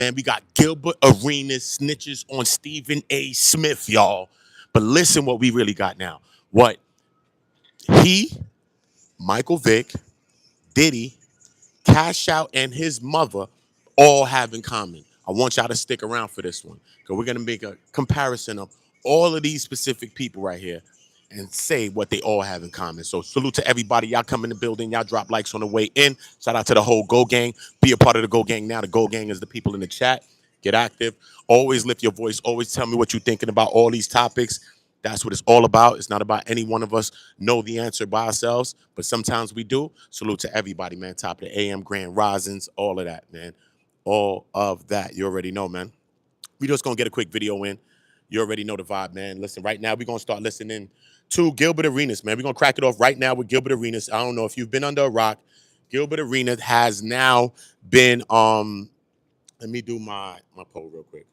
Man, we got Gilbert Arenas snitches on Stephen A. Smith, y'all. But listen what we really got now. What he, Michael Vick, Diddy, Cash Out, and his mother all have in common. I want y'all to stick around for this one because we're going to make a comparison of all of these specific people right here and say what they all have in common. So salute to everybody. Y'all come in the building. Y'all drop likes on the way in. Shout out to the whole Go Gang. Be a part of the Go Gang now. The Go Gang is the people in the chat. Get active. Always lift your voice. Always tell me what you're thinking about all these topics. That's what it's all about. It's not about any one of us know the answer by ourselves, but sometimes we do. Salute to everybody, man. Top of the AM, Grand Risings, all of that, man. All of that. You already know, man. We just gonna get a quick video in. You already know the vibe, man. Listen, right now we're gonna start listening to Gilbert Arenas, man. We're gonna crack it off right now with Gilbert Arenas. I don't know if you've been under a rock. Gilbert Arenas has now been let me do my poll real quick.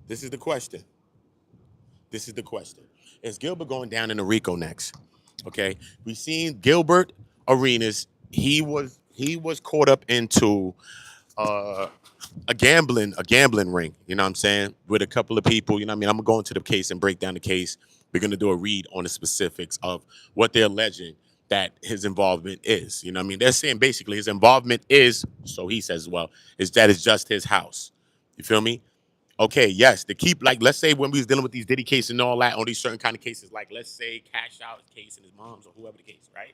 This is the question. This is the question. Is Gilbert going down in the RICO next? Okay. We seen Gilbert Arenas. He was caught up into uh a gambling ring, you know what I'm saying, with a couple of people, you know what I mean? I'm gonna go into the case and break down the case. We're gonna do a read on the specifics of what they're alleging that his involvement is. You know what I mean? They're saying basically his involvement is, so he says, well, is that it's just his house. You feel me? Okay, yes, to keep like let's say when we was dealing with these Diddy cases and all that, on these certain kind of cases, like let's say Cash Out case and his mom's or whoever the case, right?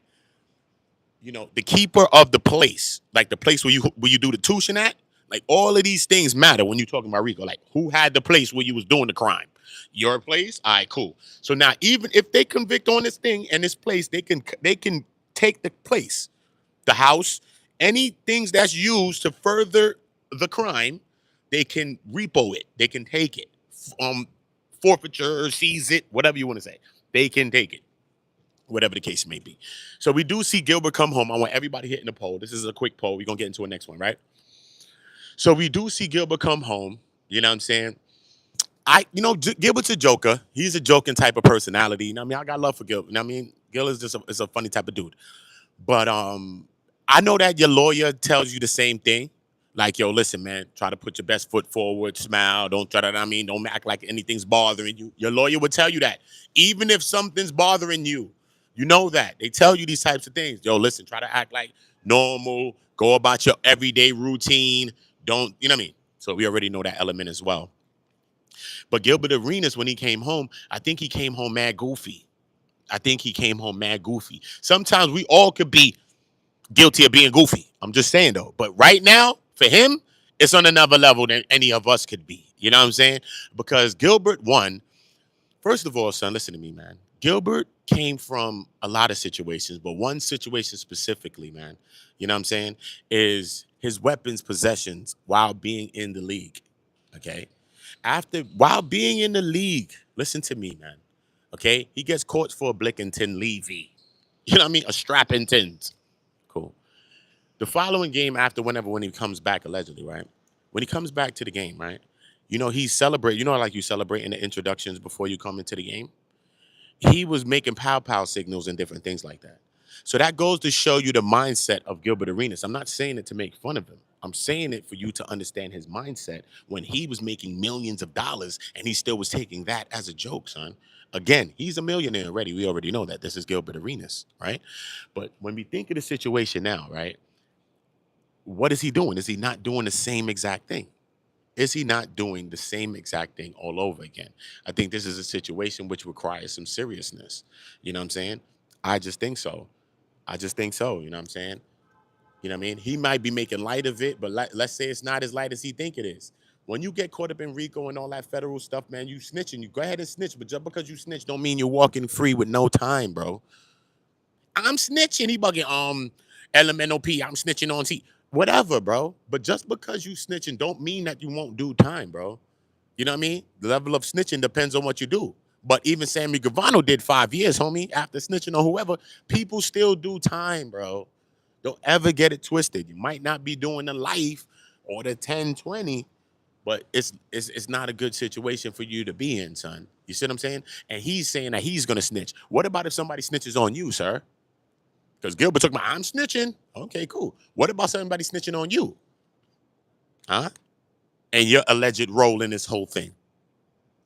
You know, the keeper of the place, like the place where you do the tuition at, like all of these things matter when you're talking about RICO. Like who had the place where you was doing the crime? Your place? All right, cool. So now even if they convict on this thing and this place, they can take the place, the house, any things that's used to further the crime, they can repo it. They can take it. Um Forfeiture, seize it, whatever you want to say. They can take it, whatever the case may be. So we do see Gilbert come home. I want everybody hitting the poll. This is a quick poll. We're gonna get into the next one, right? So we do see Gilbert come home. You know what I'm saying? Gilbert's a joker. He's a joking type of personality. You know what I mean? I got love for Gilbert. You know what I mean? Gil is just is a funny type of dude. But I know that your lawyer tells you the same thing. Like, yo, listen, man, try to put your best foot forward, smile. Don't try to, I mean, don't act like anything's bothering you. Your lawyer would tell you that. Even if something's bothering you, you know that. They tell you these types of things. Yo, listen, try to act like normal. Go about your everyday routine. Don't, you know what I mean? So we already know that element as well. But Gilbert Arenas, when he came home, I think he came home mad goofy. I think he came home mad goofy. Sometimes we all could be guilty of being goofy. I'm just saying though. But right now, for him, it's on another level than any of us could be. You know what I'm saying? Because Gilbert won. First of all, son, listen to me, man. Gilbert came from a lot of situations, but one situation specifically, man, you know what I'm saying, is his weapons possessions while being in the league. Okay. While being in the league, listen to me, man. Okay. He gets caught for a Blickington Levy. You know what I mean? A strapping tins. Cool. The following game after when he comes back, allegedly, right? When he comes back to the game, right? You know, he celebrate, you know, like you celebrate in the introductions before you come into the game. He was making pow pow signals and different things like that. So that goes to show you the mindset of Gilbert Arenas. I'm not saying it to make fun of him. I'm saying it for you to understand his mindset when he was making millions of dollars and he still was taking that as a joke, son. Again, he's a millionaire already. We already know that. This is Gilbert Arenas, right? But when we think of the situation now, right? What is he doing? Is he not doing the same exact thing? Is he not doing the same exact thing all over again? I think this is a situation which requires some seriousness. You know what I'm saying? I just think so. I just think so. You know what I'm saying? You know what I mean? He might be making light of it, but let's say it's not as light as he think it is. When you get caught up in RICO and all that federal stuff, man, you snitching. You go ahead and snitch, but just because you snitch don't mean you're walking free with no time, bro. I'm snitching. He bugging elemental P. I'm snitching on T. Whatever, bro. But just because you snitching don't mean that you won't do time, bro. You know what I mean? The level of snitching depends on what you do. But even Sammy Gavano did 5 years, homie, after snitching on whoever. People still do time, bro. Don't ever get it twisted. You might not be doing the life or the 10-20, but it's not a good situation for you to be in, son. You see what I'm saying? And he's saying that he's gonna snitch. What about if somebody snitches on you, sir? Because Gilbert took my, I'm snitching. Okay, cool. What about somebody snitching on you? Huh? And your alleged role in this whole thing.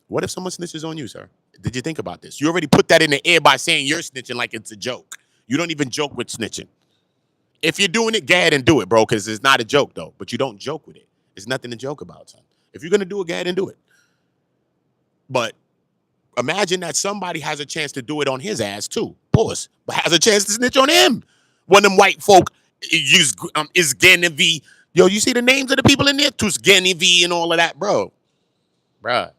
What if someone snitches on you, sir? Did you think about this? You already put that in the air by saying you're snitching like it's a joke. You don't even joke with snitching. If you're doing it, go ahead and do it, bro, because it's not a joke, though. But you don't joke with it. It's nothing to joke about, son. If you're going to do it, go ahead and do it. But imagine that somebody has a chance to do it on his ass, too. Pause. But has a chance to snitch on him. One of them white folk use is Genevieve. Yo, you see the names of the people in there? Tus Genevieve and all of that, bro. Bruh.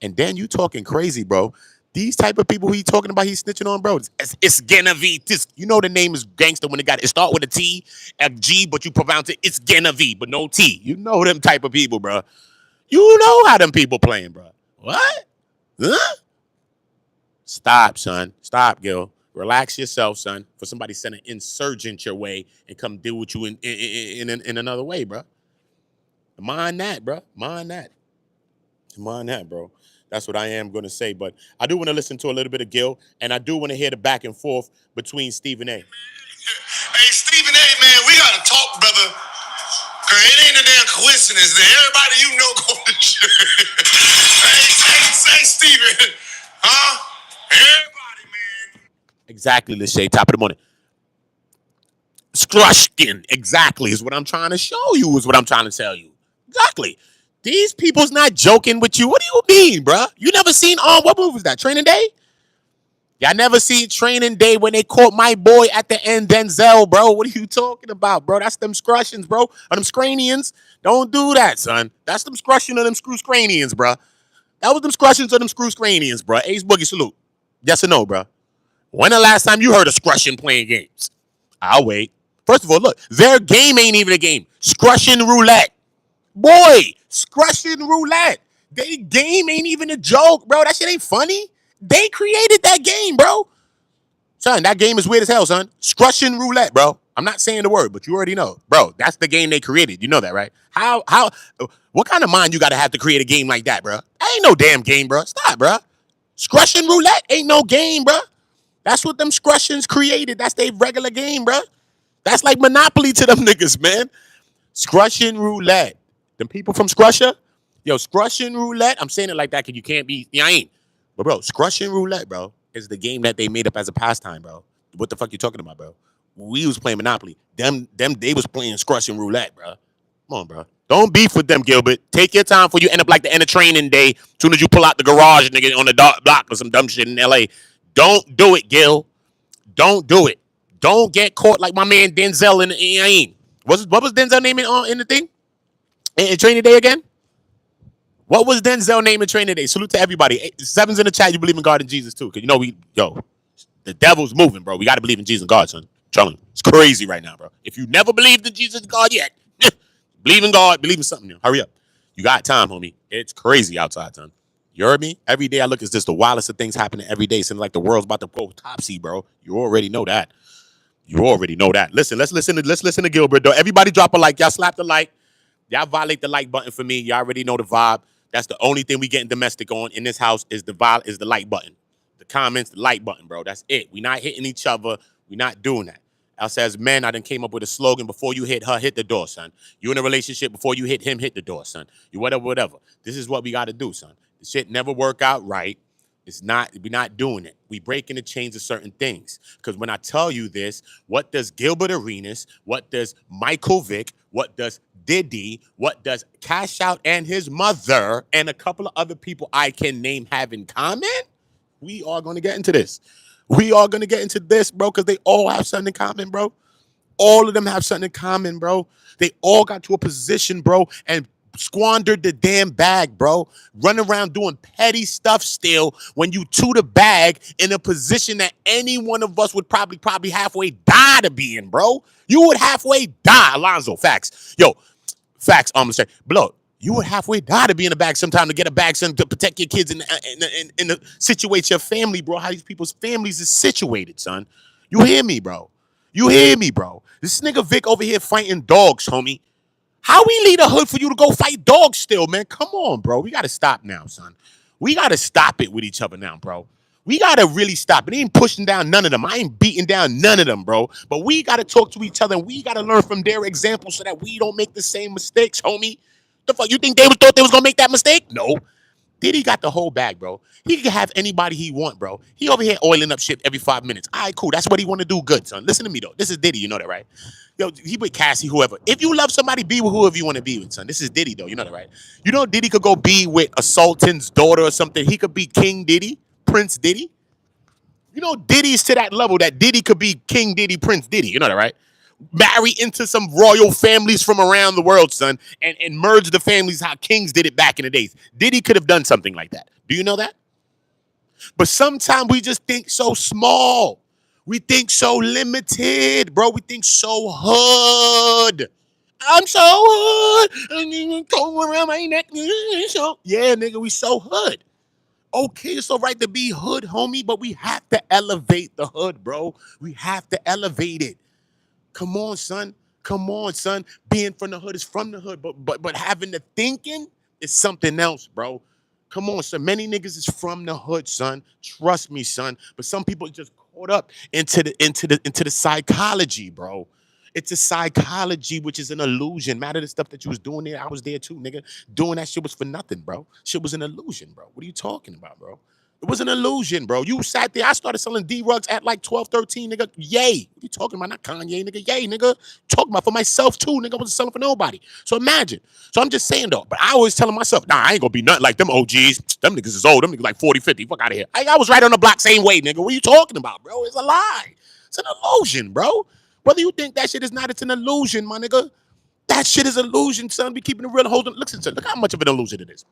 And then you talking crazy, bro. These type of people who he talking about, he's snitching on, bro. It's Genevieve. You know the name is gangster when it start with a T, a G, but you pronounce it, it's Genevieve, but no T. You know them type of people, bro. You know how them people playing, bro. What? Huh? Stop, son. Stop, Gil. Relax yourself, son. For somebody to send an insurgent your way and come deal with you in another way, bro. Mind that, bro. Mind that. Mind that, bro. That's what I am going to say. But I do want to listen to a little bit of Gil, and I do want to hear the back and forth between Stephen A. Hey, Stephen A, man, we got to talk, brother. Because it ain't a damn coincidence that everybody you know go to church. Hey, Stephen. Huh? Everybody, man. Exactly, Lachey. Top of the morning. Skrushkin. Exactly is what I'm trying to show you, is what I'm trying to tell you. Exactly. These people's not joking with you. What do you mean, bro? You never seen, what movie was that? Training Day? Y'all never seen Training Day when they caught my boy at the end, Denzel, bro. What are you talking about, bro? That's them scrushins, bro. Or them scranians. Don't do that, son. That's them scrushing or them screw scranians, bro. That was them scrushins or them screw scranians, bro. Ace Boogie, salute. Yes or no, bro? When the last time you heard a scrushin playing games? I'll wait. First of all, look, their game ain't even a game. Scrushin roulette. Boy, Scrushin roulette. They game ain't even a joke, bro. That shit ain't funny. They created that game, bro. Son, that game is weird as hell, son. Scrushin roulette, bro. I'm not saying the word, but you already know. Bro, that's the game they created. You know that, right? What kind of mind you got to have to create a game like that, bro? That ain't no damn game, bro. Stop, bro. Scrushin roulette ain't no game, bro. That's what them Scrushins created. That's their regular game, bro. That's like Monopoly to them niggas, man. Scrushin roulette. Them people from Scrusher, yo, Scrushin roulette. I'm saying it like that because you can't be, I ain't. But bro, Scrushin roulette, bro, is the game that they made up as a pastime, bro. What the fuck you talking about, bro? We was playing Monopoly. They was playing Scrushin roulette, bro. Come on, bro. Don't beef with them, Gilbert. Take your time before you end up like the end of Training Day. As soon as you pull out the garage, nigga, on the dark block or some dumb shit in LA. Don't do it, Gil. Don't do it. Don't get caught like my man Denzel in the. What was Denzel name in the thing? In Training Day again? What was Denzel name in Training Day? Salute to everybody. Sevens in the chat, you believe in God and Jesus too. Because you know the devil's moving, bro. We got to believe in Jesus and God, son. I'm telling you. It's crazy right now, bro. If you never believed in Jesus and God yet, believe in God, believe in something new. Hurry up. You got time, homie. It's crazy outside, son. You heard me? Every day I look, it's just the wildest of things happening every day. Seems like the world's about to go topsy, bro. You already know that. You already know that. Listen, let's listen to Gilbert, though. Everybody drop a like. Y'all slap the like. Y'all violate the like button for me. Y'all already know the vibe. That's the only thing we getting domestic on in this house is the like button. The comments, the like button, bro. That's it. We not hitting each other. We not doing that. Else as men, I done came up with a slogan: before you hit her, hit the door, son. You in a relationship, before you hit him, hit the door, son. You whatever. This is what we got to do, son. The shit never work out right. We're not doing it. We breaking the chains of certain things. Because when I tell you this, what does Gilbert Arenas, what does Michael Vick, what does Diddy, what does Cash Out and his mother, and a couple of other people I can name have in common? We are going to get into this. We are going to get into this, bro, because they all have something in common, bro. All of them have something in common, bro. They all got to a position, bro, and squandered the damn bag, bro. Run around doing petty stuff still when you to the bag in a position that any one of us would probably halfway die to be in, bro. You would halfway die. Alonzo, facts. Yo, facts. I'm gonna say, bro, you would halfway die to be in a bag sometime to get a bag, son, to protect your kids in the situate your family, bro. How these people's families is situated, son. You hear me, bro? You hear me, bro? This nigga Vick over here fighting dogs, homie. How we leave the hood for you to go fight dogs still, man? Come on, bro. We got to stop now, son. We got to stop it with each other now, bro. We got to really stop. It ain't pushing down none of them. I ain't beating down none of them, bro. But we got to talk to each other, and we got to learn from their examples so that we don't make the same mistakes, homie. The fuck, you think thought they was going to make that mistake? No. Diddy got the whole bag, bro. He can have anybody he want, bro. He over here oiling up shit every 5 minutes. All right, cool. That's what he want to do. Good, son. Listen to me, though. This is Diddy. You know that, right? Yo, he with Cassie, whoever. If you love somebody, be with whoever you want to be with, son. This is Diddy, though. You know that, right? You know Diddy could go be with a sultan's daughter or something. He could be King Diddy, Prince Diddy. You know Diddy's to that level that Diddy could be King Diddy, Prince Diddy. You know that, right? Marry into some royal families from around the world, son, and merge the families how kings did it back in the days. Diddy could have done something like that. Do you know that? But sometimes we just think so small. We think so limited, bro. We think so hood. I'm so hood. And go around my neck. Yeah, nigga, we so hood. Okay, it's all right to be hood, homie, but we have to elevate the hood, bro. We have to elevate it. Come on, son. Come on, son. Being from the hood is from the hood, but having the thinking is something else, bro. Come on, son. Many niggas is from the hood, son. Trust me, son. But some people just caught up into the psychology, bro. It's a psychology, which is an illusion. Matter of the stuff that you was doing there, I was there too, nigga. Doing that shit was for nothing, bro. Shit was an illusion, bro. What are you talking about, bro? It was an illusion, bro. You sat there. I started selling D-Rugs at like 12, 13, nigga. Yay. What you talking about? Not Kanye, nigga. Yay, nigga. Talking about for myself, too, nigga. I wasn't selling for nobody. So imagine. So I'm just saying, though. But I always telling myself, nah, I ain't gonna be nothing like them OGs. Them niggas is old. Them niggas like 40, 50. Fuck out of here. I was right on the block same way, nigga. What are you talking about, bro? It's a lie. It's an illusion, bro. Whether you think that shit is not, it's an illusion, my nigga. That shit is illusion, son. Be keeping it real. Hold on. Listen, son. Look how much of an illusion it is.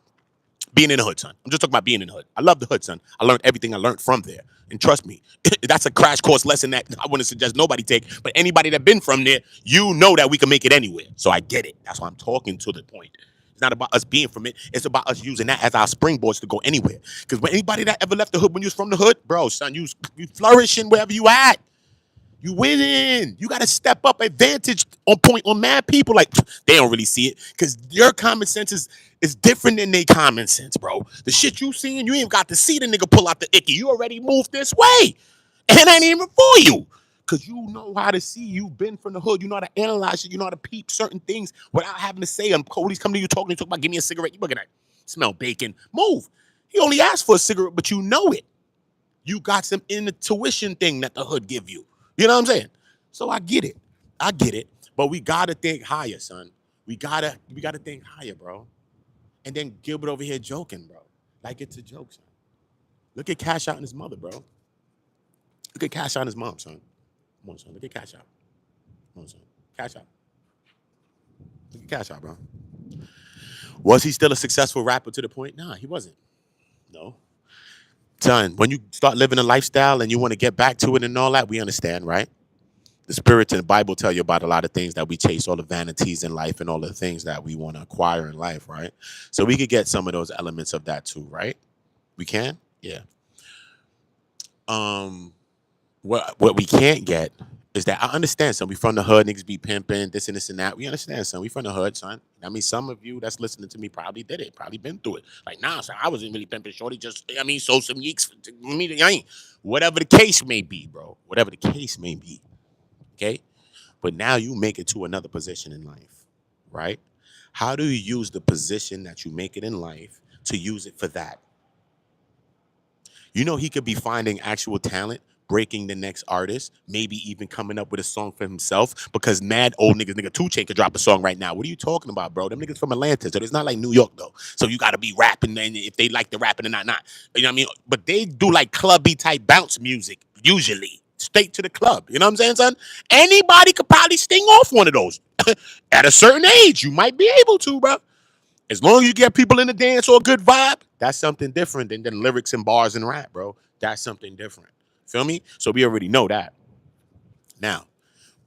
Being in the hood, son. I'm just talking about being in the hood. I love the hood, son. I learned everything I learned from there. And trust me, that's a crash course lesson that I wouldn't suggest nobody take. But anybody that been from there, you know that we can make it anywhere. So I get it. That's why I'm talking to the point. It's not about us being from it. It's about us using that as our springboards to go anywhere. Because when anybody that ever left the hood when you was from the hood, bro, son, you flourishing wherever you at. You winning. You got to step up advantage on point on mad people. Like, they don't really see it because your common sense is different than their common sense, bro. The shit you seeing, you ain't got to see the nigga pull out the icky. You already moved this way. And it ain't even for you. Because you know how to see. You've been from the hood. You know how to analyze it. You know how to peep certain things without having to say, police come to you talking about, give me a cigarette. You looking at, smell bacon. Move. He only asked for a cigarette, but you know it. You got some intuition thing that the hood give you. You know what I'm saying? So I get it. I get it. But we gotta think higher, son. We gotta think higher, bro. And then Gilbert over here joking, bro. Like it's a joke, son. Look at Cash Out and his mother, bro. Look at Cash Out and his mom, son. Come on, son. Look at Cash Out. Come on, son. Cash Out. Look at Cash Out, bro. Was he still a successful rapper to the point? Nah, he wasn't. No. Son, when you start living a lifestyle and you want to get back to it and all that, we understand, right? The spirit in the Bible tell you about a lot of things that we chase, all the vanities in life and all the things that we want to acquire in life, right? So we could get some of those elements of that too, right? We can? Yeah. What we can't get is that I understand, son. We from the hood, niggas be pimping, this and this and that. We understand, son. We from the hood, son. I mean, some of you that's listening to me probably did it, probably been through it. Like, nah, son, I wasn't really pimping shorty, just, sold some yeeks. I ain't. Whatever the case may be, bro. Whatever the case may be. Okay? But now you make it to another position in life, right? How do you use the position that you make it in life to use it for that? You know, he could be finding actual talent, breaking the next artist, maybe even coming up with a song for himself because mad old nigga 2 Chainz could drop a song right now. What are you talking about, bro? Them niggas from Atlanta, so it's not like New York, though. So you got to be rapping, and if they like the rapping or not. You know what I mean? But they do like clubby type bounce music, usually. Straight to the club. You know what I'm saying, son? Anybody could probably sting off one of those. At a certain age, you might be able to, bro. As long as you get people in the dance or a good vibe, that's something different than lyrics and bars and rap, bro. That's something different. Feel me? So we already know that. Now,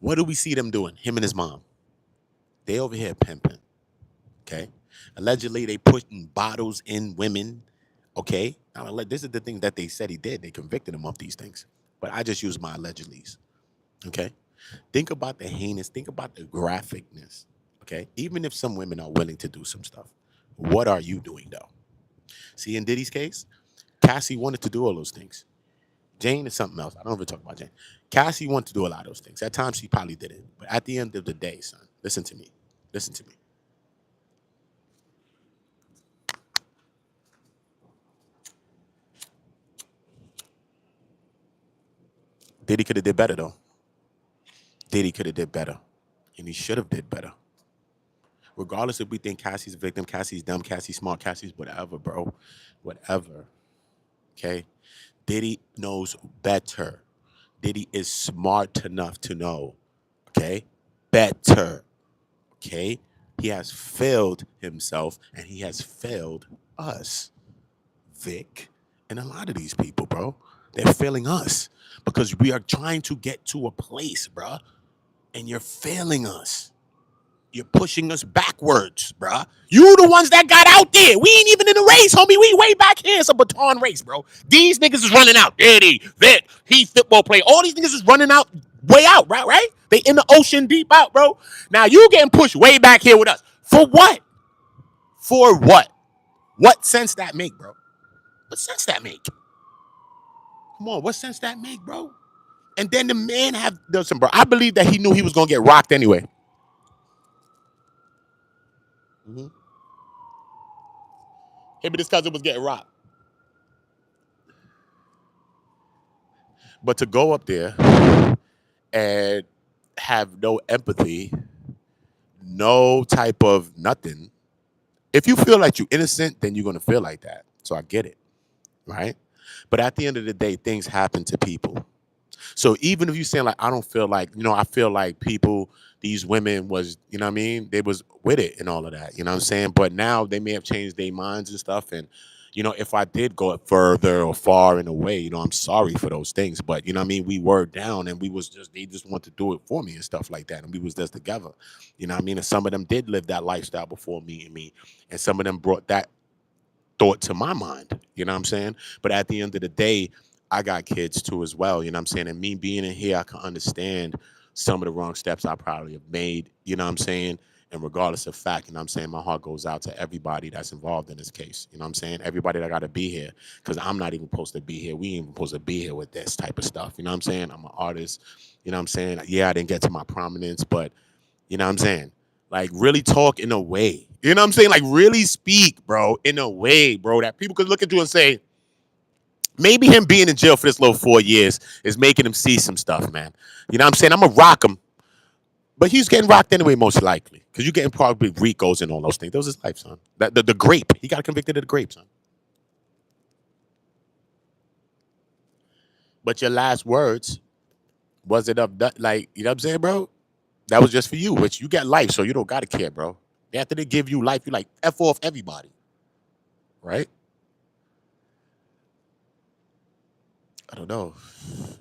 what do we see them doing? Him and his mom. They over here pimping. Okay? Allegedly, they putting bottles in women. Okay? Now, this is the thing that they said he did. They convicted him of these things. But I just use my allegedlys. Okay? Think about the heinous, think about the graphicness, okay? Even if some women are willing to do some stuff, what are you doing though? See, in Diddy's case, Cassie wanted to do all those things. Jane is something else. I don't ever talk about Jane. Cassie wanted to do a lot of those things. At times she probably didn't. But at the end of the day, son, listen to me. Listen to me. Diddy could have did better though. Diddy could have did better. And he should have did better. Regardless if we think Cassie's a victim, Cassie's dumb, Cassie's smart, Cassie's whatever, bro. Whatever. Okay? Diddy knows better. Diddy is smart enough to know. Okay? Better. Okay? He has failed himself and he has failed us. Vick and a lot of these people, bro. They're failing us because we are trying to get to a place, bro, and you're failing us. You're pushing us backwards, bruh. You the ones that got out there. We ain't even in the race, homie. We way back here. It's a baton race, bro. These niggas is running out. Diddy, Vick, he football player. All these niggas is running out, way out, right? They in the ocean deep out, bro. Now you getting pushed way back here with us. For what? For what? What sense that make, bro? What sense that make? Come on, what sense that make, bro? And then the man have listen, bro. I believe that he knew he was gonna get rocked anyway. Mm-hmm. Him and his cousin was getting rocked. But to go up there and have no empathy, no type of nothing. If you feel like you're innocent, then you're gonna feel like that. So I get it, right? But at the end of the day, things happen to people. So even if you saying like I don't feel like, I feel like people, these women was, you know what I mean, they was with it and all of that, you know what I'm saying? But now they may have changed their minds and stuff. And, if I did go further or far in a way, I'm sorry for those things. But you know what I mean, we were down and we was just they just want to do it for me and stuff like that. And we was just together. You know what I mean? And some of them did live that lifestyle before me. And some of them brought that thought to my mind. You know what I'm saying? But at the end of the day, I got kids too as well. You know what I'm saying? And me being in here, I can understand some of the wrong steps I probably have made. You know what I'm saying? And regardless of fact, you know what I'm saying, my heart goes out to everybody that's involved in this case. You know what I'm saying? Everybody that got to be here, because I'm not even supposed to be here. We ain't even supposed to be here with this type of stuff. You know what I'm saying? I'm an artist. You know what I'm saying? Yeah, I didn't get to my prominence, but you know what I'm saying? Like really talk in a way. You know what I'm saying? Like really speak, bro, in a way, bro, that people could look at you and say, maybe him being in jail for this little 4 years is making him see some stuff, man. You know what I'm saying? I'm going to rock him. But he's getting rocked anyway, most likely. Because you're getting probably RICOs and all those things. That was his life, son. The grape. He got convicted of the grape, son. But your last words, was it up, like, you know what I'm saying, bro? That was just for you, which you got life, so you don't got to care, bro. After they give you life, you like, F off everybody. Right? I don't know.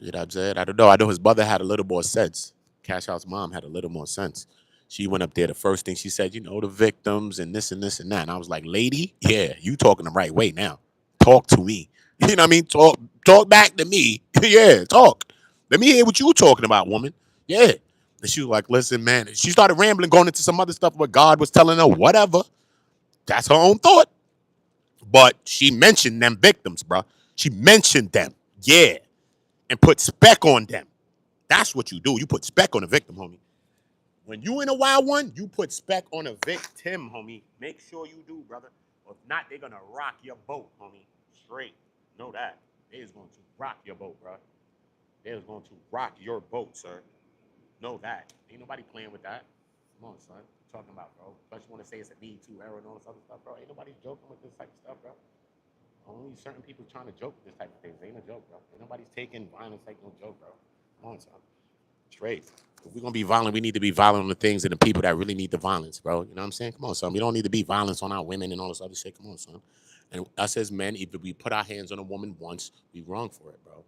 You know what I'm saying? I don't know. I know his mother had a little more sense. Cash Out's mom had a little more sense. She went up there. The first thing she said, the victims and this and this and that. And I was like, lady, yeah, you talking the right way now. Talk to me. You know what I mean? Talk back to me. Yeah, talk. Let me hear what you talking about, woman. Yeah. And she was like, listen, man. And she started rambling, going into some other stuff what God was telling her, whatever. That's her own thought. But she mentioned them victims, bro. She mentioned them. Yeah. And put spec on them. That's what you do. You put spec on a victim, homie. When you in a wild one, you put spec on a victim, homie. Make sure you do, brother. Or if not, they're gonna rock your boat, homie. Straight. Know that. They is going to rock your boat, bro. They is going to rock your boat, sir. Know that. Ain't nobody playing with that. Come on, son. What you talking about, bro? But you want to say it's a Me Too era and all this other stuff, bro. Ain't nobody joking with this type of stuff, bro. Only certain people trying to joke with this type of things. Ain't a joke, bro. Ain't nobody's taking violence like no joke, bro. Come on, son. Straight. If we're gonna be violent, we need to be violent on the things and the people that really need the violence, bro. You know what I'm saying? Come on, son. We don't need to be violence on our women and all this other shit. Come on, son. And us as men, if we put our hands on a woman once, we wrong for it, bro.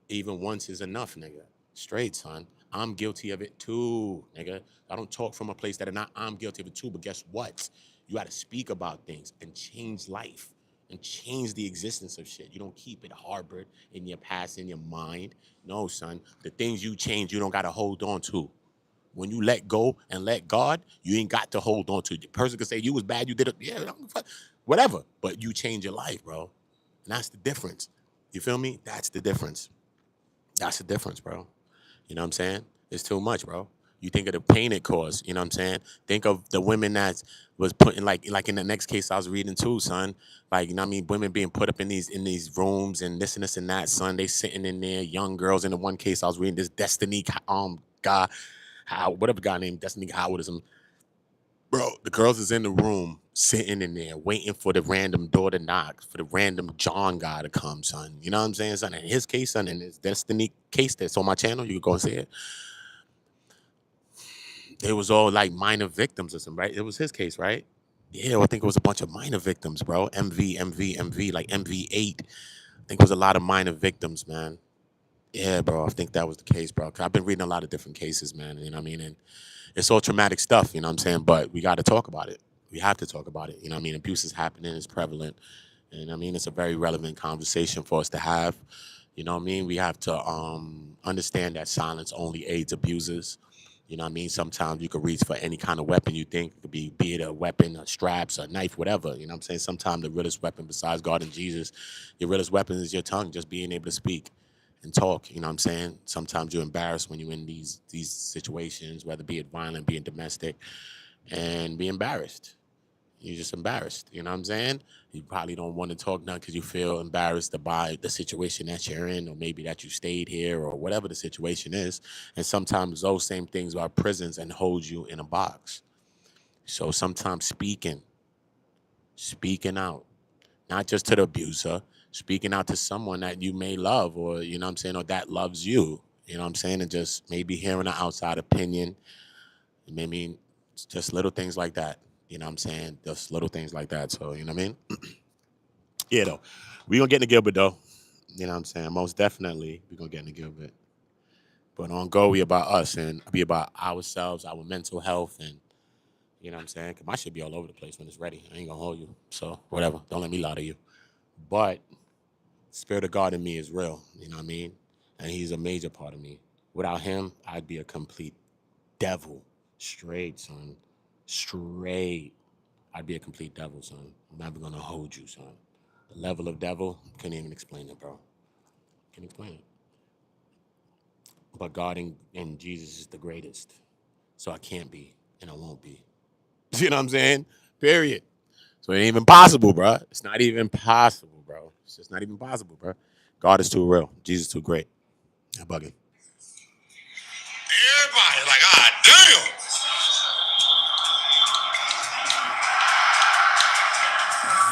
Even once is enough, nigga. Straight, son. I'm guilty of it too, nigga. I don't talk from a place that I'm guilty of it too, but guess what? You gotta speak about things and change life and change the existence of shit. You don't keep it harbored in your past, in your mind. No, son. The things you change, you don't got to hold on to. When you let go and let God, you ain't got to hold on to it. The person could say you was bad, you did it, yeah, whatever. But you change your life, bro. And that's the difference. You feel me? That's the difference. That's the difference, bro. You know what I'm saying? It's too much, bro. You think of the pain it caused. You know what I'm saying? Think of the women that was put in like in the next case I was reading too, son. Like, you know what I mean? Women being put up in these rooms and this and that, son. They sitting in there, young girls. In the one case I was reading, this Destiny guy, how whatever guy named Destiny Howardism. Bro, the girls is in the room sitting in there waiting for the random door to knock, for the random John guy to come, son. You know what I'm saying, son? In his case, son, in his Destiny case that's on my channel, you can go and see it. They was all like minor victims or something, right? It was his case, right? Yeah, well, I think it was a bunch of minor victims, bro. MV, like MV8. I think it was a lot of minor victims, man. Yeah, bro. I think that was the case, bro. 'Cause I've been reading a lot of different cases, man. You know what I mean? And it's all traumatic stuff, you know what I'm saying? But we got to talk about it. We have to talk about it. You know what I mean? Abuse is happening, it's prevalent. And I mean, it's a very relevant conversation for us to have. You know what I mean? We have to understand that silence only aids abusers. You know what I mean? Sometimes you could reach for any kind of weapon you think. It could be it a weapon, a straps, a knife, whatever. You know what I'm saying? Sometimes the realest weapon besides God and Jesus, your realest weapon is your tongue, just being able to speak and talk. You know what I'm saying? Sometimes you're embarrassed when you're in these situations, whether be it violent, being domestic, and be embarrassed. You're just embarrassed. You know what I'm saying? You probably don't want to talk now because you feel embarrassed about the situation that you're in, or maybe that you stayed here, or whatever the situation is. And sometimes those same things are prisons and hold you in a box. So sometimes speaking out, not just to the abuser, speaking out to someone that you may love, or you know what I'm saying, or that loves you. You know what I'm saying? And just maybe hearing an outside opinion. Maybe it's just little things like that. You know what I'm saying? Just little things like that. So, you know what I mean? Yeah, though. We gonna get into Gilbert though. You know what I'm saying? Most definitely we gonna get into Gilbert. But on Go, we about us and be about ourselves, our mental health, and you know what I'm saying? 'Cause my shit be all over the place when it's ready. I ain't gonna hold you. So whatever. Don't let me lie to you. But Spirit of God in me is real. You know what I mean? And he's a major part of me. Without him, I'd be a complete devil. Straight, son. Straight. I'd be a complete devil, son. I'm never gonna hold you, son. The level of devil, couldn't even explain it, bro. Can't explain it. But God and Jesus is the greatest. So I can't be, and I won't be. You know what I'm saying? Period. So it ain't even possible, bro. It's not even possible, bro. It's just not even possible, bro. God is too real. Jesus too great. I'm bugging. Everybody like, ah, damn.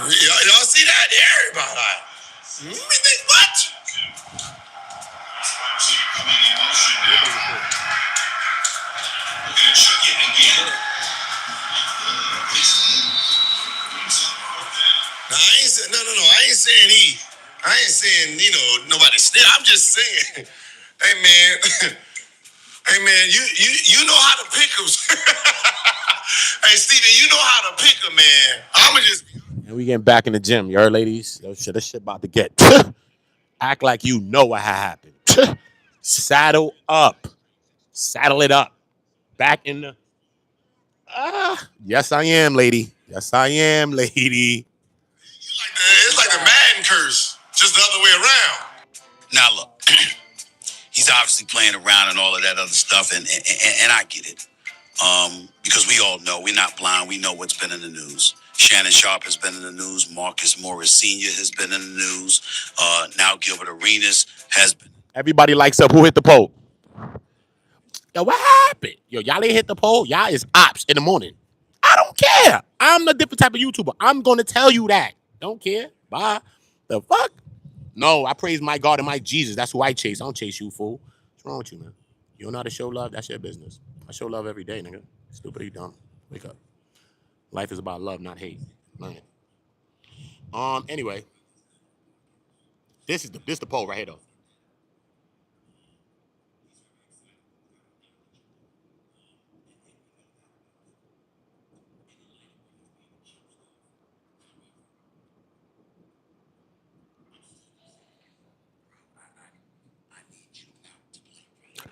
Y'all see that? Everybody like, what? No, I ain't saying, no. I ain't saying, nobody snitch. I'm just saying, hey man, hey man, you know how to pick 'em. Hey Steven, you know how to pick 'em, man. I'ma just. And we getting back in the gym. You heard, ladies? Yo, shit, this shit about to get. Act like you know what happened. Saddle up. Saddle it up. Back in the. Yes, I am, lady. Yes, I am, lady. It's like the Madden curse, just the other way around. Now look, he's obviously playing around and all of that other stuff, and I get it. Because we all know, we're not blind. We know what's been in the news. Shannon Sharp has been in the news. Marcus Morris Sr. has been in the news. Now Gilbert Arenas has been. Everybody likes up. Who hit the pole? Yo, what happened? Yo, y'all ain't hit the pole. Y'all is ops in the morning. I don't care. I'm a different type of YouTuber. I'm gonna tell you that. Don't care. Bye. The fuck? No, I praise my God and my Jesus. That's who I chase. I don't chase you, fool. What's wrong with you, man? You don't know how to show love? That's your business. I show love every day, nigga. Stupid, you dumb. Wake up. Life is about love, not hate. Learn it. Anyway, this the poll right here though.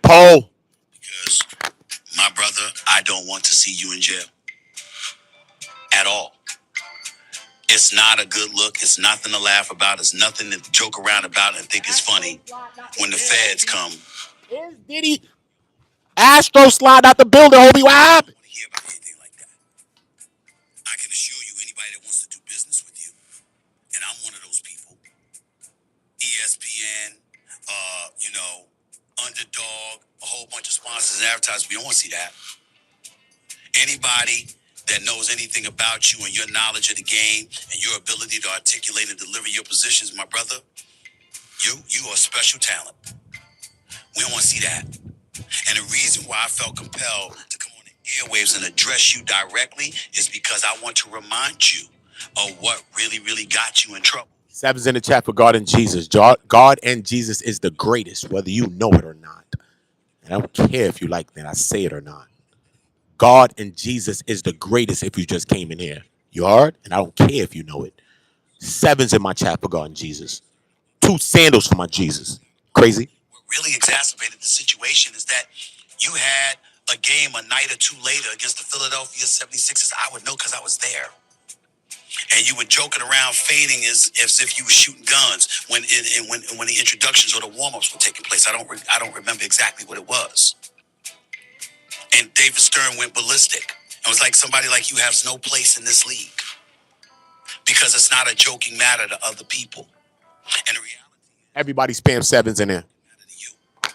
Cole. Because, my brother, I don't want to see you in jail. At all. It's not a good look. It's nothing to laugh about. It's nothing to joke around about and think is funny when the feds come. Is Diddy Astro slide out the building, Hobie? What happened? I don't want to hear about anything like that. I can assure you, anybody that wants to do business with you, and I'm one of those people. ESPN, Underdog, a whole bunch of sponsors and advertisers. We don't want to see that. Anybody that knows anything about you and your knowledge of the game and your ability to articulate and deliver your positions, my brother, you are a special talent. We don't want to see that. And the reason why I felt compelled to come on the airwaves and address you directly is because I want to remind you of what really, really got you in trouble. Seven's in the chat for God and Jesus. God and Jesus is the greatest, whether you know it or not. And I don't care if you like that I say it or not. God and Jesus is the greatest if you just came in here. You heard? And I don't care if you know it. Seven's in my chat for God and Jesus. 2 sandals for my Jesus. Crazy? What really exacerbated the situation is that you had a game a night or two later against the Philadelphia 76ers. I would know because I was there. And you were joking around, feigning as if you were shooting guns when the introductions or the warm-ups were taking place. I don't remember exactly what it was. And David Stern went ballistic. It was like somebody like you has no place in this league because it's not a joking matter to other people. And the reality is, Everybody spam 7s in there. you.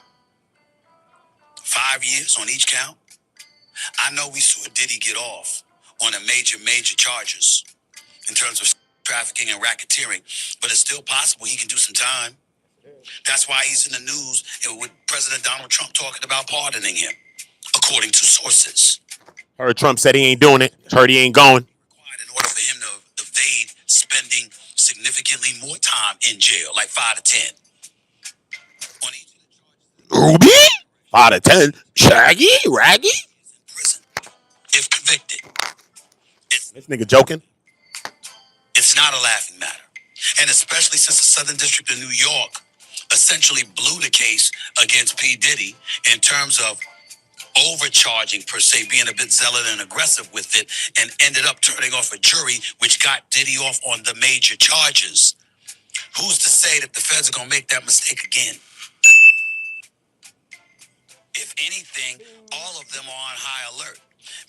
5 years on each count. I know we saw Diddy get off on a major charges in terms of trafficking and racketeering, but it's still possible he can do some time. That's why he's in the news with President Donald Trump talking about pardoning him, according to sources. Heard Trump said he ain't doing it. Heard he ain't going. In order for him to evade spending significantly more time in jail, like 5 to 10. On each of the charges. Ruby? 5 to 10. Shaggy? Raggy? Prison. If convicted. This nigga joking? It's not a laughing matter. And especially since the Southern District of New York essentially blew the case against P. Diddy in terms of overcharging, per se, being a bit zealot and aggressive with it, and ended up turning off a jury which got Diddy off on the major charges. Who's to say that the feds are going to make that mistake again? If anything, all of them are on high alert,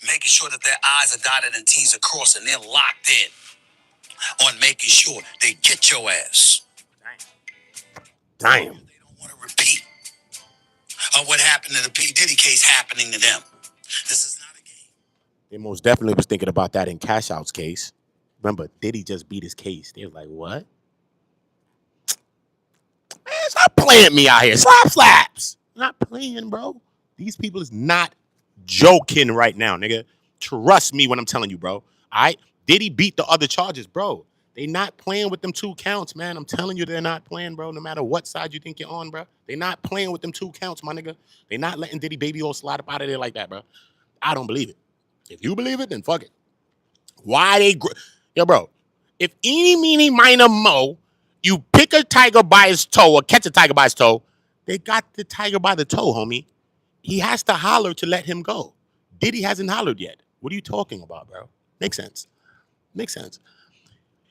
making sure that their I's are dotted and T's are crossed, and they're locked in on making sure they get your ass. Damn. They don't want to repeat of what happened in the P. Diddy case happening to them. This is not a game. They most definitely was thinking about that in Cash Out's case. Remember, Diddy just beat his case. They was like, what? Man, stop playing me out here. Slaps. Not playing, bro. These people is not joking right now, nigga. Trust me when I'm telling you, bro. All right? Diddy beat the other charges, bro. They not playing with them 2 counts, man. I'm telling you, they're not playing, bro. No matter what side you think you're on, bro. They not playing with them 2 counts, my nigga. They not letting Diddy baby all slide up out of there like that, bro. I don't believe it. If you believe it, then fuck it. Why they... Yo, bro. If eeny, meeny, miny, mo, you pick a tiger by his toe or catch a tiger by his toe, they got the tiger by the toe, homie. He has to holler to let him go. Diddy hasn't hollered yet. What are you talking about, bro? Makes sense. Makes sense.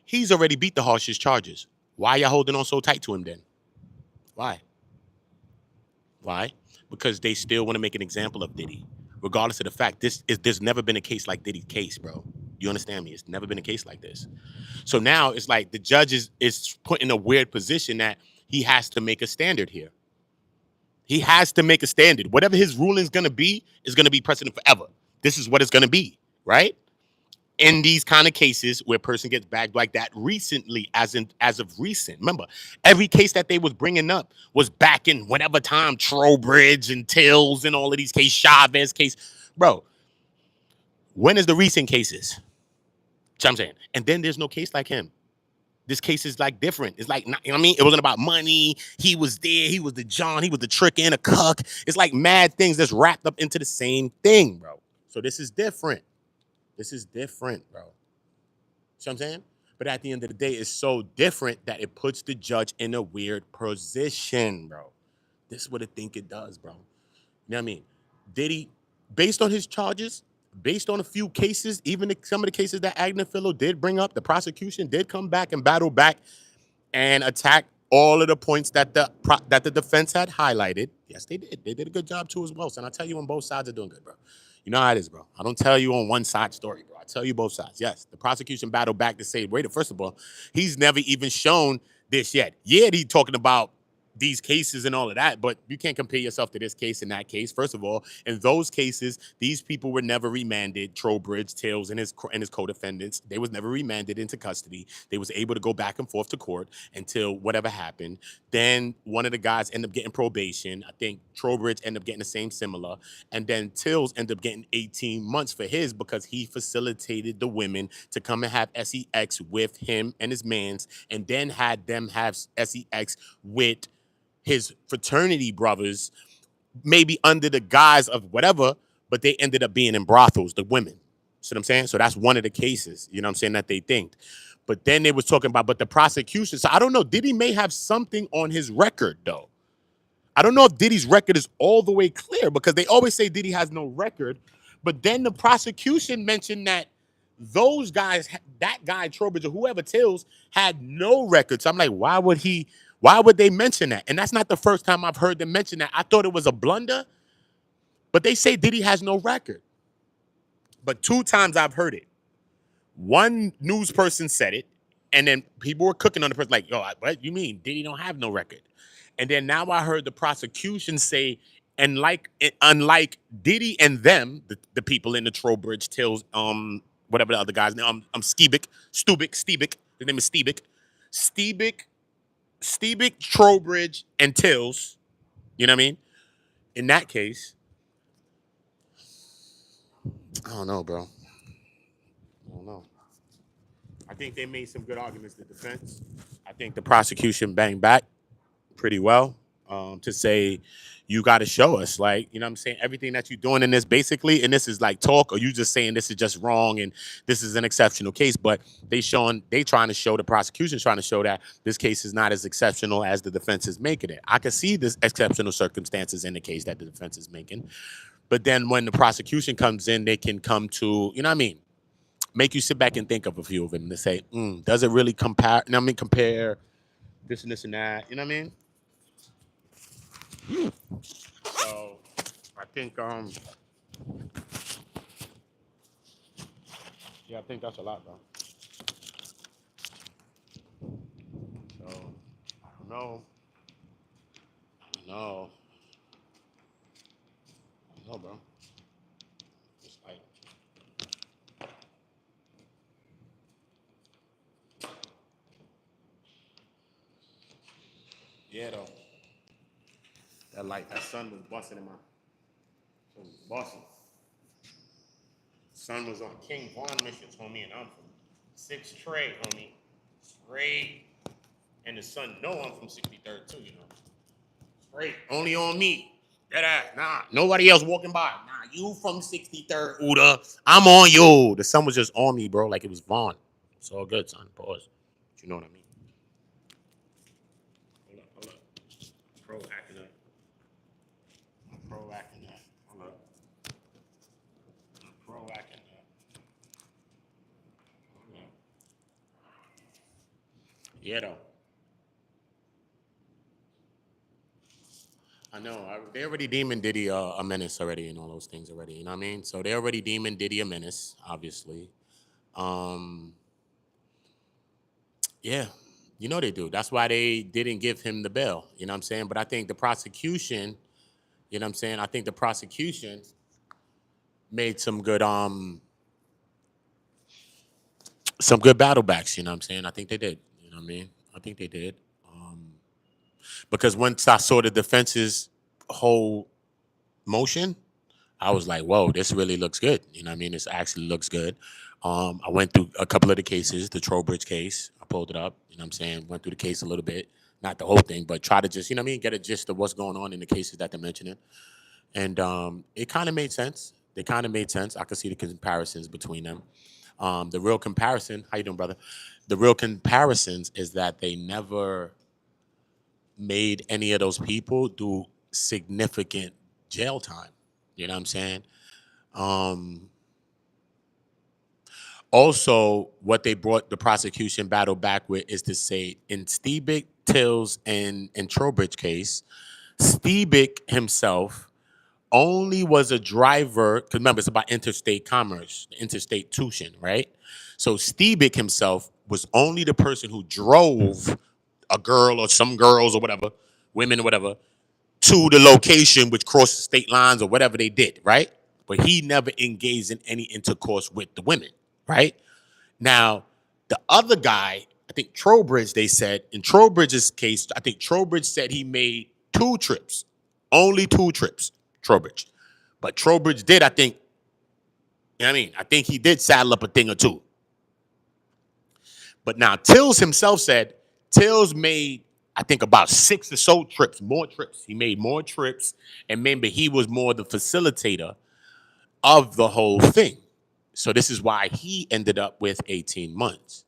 He's already beat the harshest charges. Why y'all holding on so tight to him then? Why? Why? Because they still want to make an example of Diddy. Regardless of the fact, there's never been a case like Diddy's case, bro. You understand me? It's never been a case like this. So now it's like the judge is put in a weird position that he has to make a standard here. He has to make a standard. Whatever his ruling is going to be precedent forever. This is what it's going to be, right? In these kind of cases where a person gets bagged like that recently, as of recent. Remember, every case that they was bringing up was back in whatever time, Trowbridge and Tills and all of these cases, Chavez case. Bro, when is the recent cases? You know what I'm saying? And then there's no case like him. This case is like different. It's like, you know what I mean? It wasn't about money. He was there. He was the John. He was the trick and a cuck. It's like mad things that's wrapped up into the same thing, bro. So this is different. This is different, bro. See what I'm saying? But at the end of the day, it's so different that it puts the judge in a weird position, bro. This is what I think it does, bro. You know what I mean? Diddy, based on his charges, based on a few cases, even some of the cases that Agnifilo did bring up, the prosecution did come back and battle back and attack all of the points that the defense had highlighted. Yes, they did. They did a good job too as well. So, and I tell you when both sides are doing good, bro. You know how it is, bro. I don't tell you on one side story, bro. I tell you both sides. Yes, the prosecution battled back to say, wait, first of all, he's never even shown this yet. Yeah, he's talking about these cases and all of that, but you can't compare yourself to this case and that case. First of all, in those cases, these people were never remanded. Trowbridge, Tills, and his co-defendants, they was never remanded into custody. They was able to go back and forth to court until whatever happened. Then one of the guys ended up getting probation. I think Trowbridge ended up getting the same similar, and then Tills ended up getting 18 months for his because he facilitated the women to come and have sex with him and his mans, and then had them have sex with his fraternity brothers, maybe under the guise of whatever, but they ended up being in brothels, the women. See what I'm saying? So that's one of the cases, you know what I'm saying, that they think. But then they was talking about, but the prosecution, so I don't know, Diddy may have something on his record, though. I don't know if Diddy's record is all the way clear because they always say Diddy has no record. But then the prosecution mentioned that those guys, that guy, Trowbridge, or whoever Tills, had no record. So I'm like, why would they mention that? And that's not the first time I've heard them mention that. I thought it was a blunder, but they say Diddy has no record. But 2 times I've heard it. One news person said it, and then people were cooking on the person like, yo, what you mean? Diddy don't have no record. And then now I heard the prosecution say, and unlike Diddy and them, the people in the Trowbridge, Tills, whatever the other guy's name, Stebic. His name is Stebic, Trowbridge, and Tills. You know what I mean? In that case, I don't know, bro. I don't know. I think they made some good arguments, the defense. I think the prosecution banged back pretty well to say, you got to show us, like, you know what I'm saying, everything that you're doing in this, basically, and this is like talk, or you just saying this is just wrong and this is an exceptional case, but they trying to show, the prosecution's trying to show that this case is not as exceptional as the defense is making it. I can see this exceptional circumstances in the case that the defense is making, but then when the prosecution comes in, they can come to, you know what I mean, make you sit back and think of a few of them to say, does it really compare, you know what I mean, compare this and this and that, you know what I mean? So I think yeah, I think that's a lot, bro. So I don't know. I don't know, bro. It's like, yeah, though. That light, that sun was busting in my, it was busting. Sun was on King Vaughn missions, homie, and I'm from 6th Trey, homie. Trey, and the sun know I'm from 63rd too, you know. Straight, only on me. That ass, nah. Nobody else walking by. Nah, you from 63rd, Uda. I'm on you. The sun was just on me, bro, like it was Vaughn. It's all good, son. Pause. But you know what I mean. Hold up. Pro acting up. Pro acting up. Hold up. Pro acting up. Hold up. Yeah, though. I know. They already deeming Diddy a menace already and all those things already. You know what I mean? So they already deeming Diddy a menace, obviously. Um, yeah, you know they do. That's why they didn't give him the bail. You know what I'm saying? But I think the prosecution, you know what I'm saying? I think the prosecution made some good battle backs. You know what I'm saying? I think they did. You know what I mean? I think they did. Because once I saw the defense's whole motion, I was like, whoa, this really looks good. You know what I mean? This actually looks good. I went through a couple of the cases, the Trowbridge case. I pulled it up, you know what I'm saying? Went through the case a little bit. Not the whole thing, but try to just, you know what I mean, get a gist of what's going on in the cases that they're mentioning. And it kind of made sense. They kind of made sense. I could see the comparisons between them. The real comparison, how you doing, brother? The real comparisons is that they never made any of those people do significant jail time. You know what I'm saying? Um, Also, what they brought the prosecution battle back with is to say in Stebic, Tills, and Trowbridge case, Stebic himself only was a driver, because remember, it's about interstate commerce, interstate tuition, right? So Stebic himself was only the person who drove a girl or some girls or whatever, women or whatever, to the location which crossed the state lines or whatever they did, right? But he never engaged in any intercourse with the women, right? Now, the other guy, I think Trowbridge, they said, in Trowbridge's case, I think Trowbridge said he made 2 trips, only 2 trips, Trowbridge. But Trowbridge did, I think, you know what I mean? I think he did saddle up a thing or two. But now Tills himself said Tills made, I think, about 6 or so trips, more trips. He made more trips. And remember, he was more the facilitator of the whole thing. So this is why he ended up with 18 months.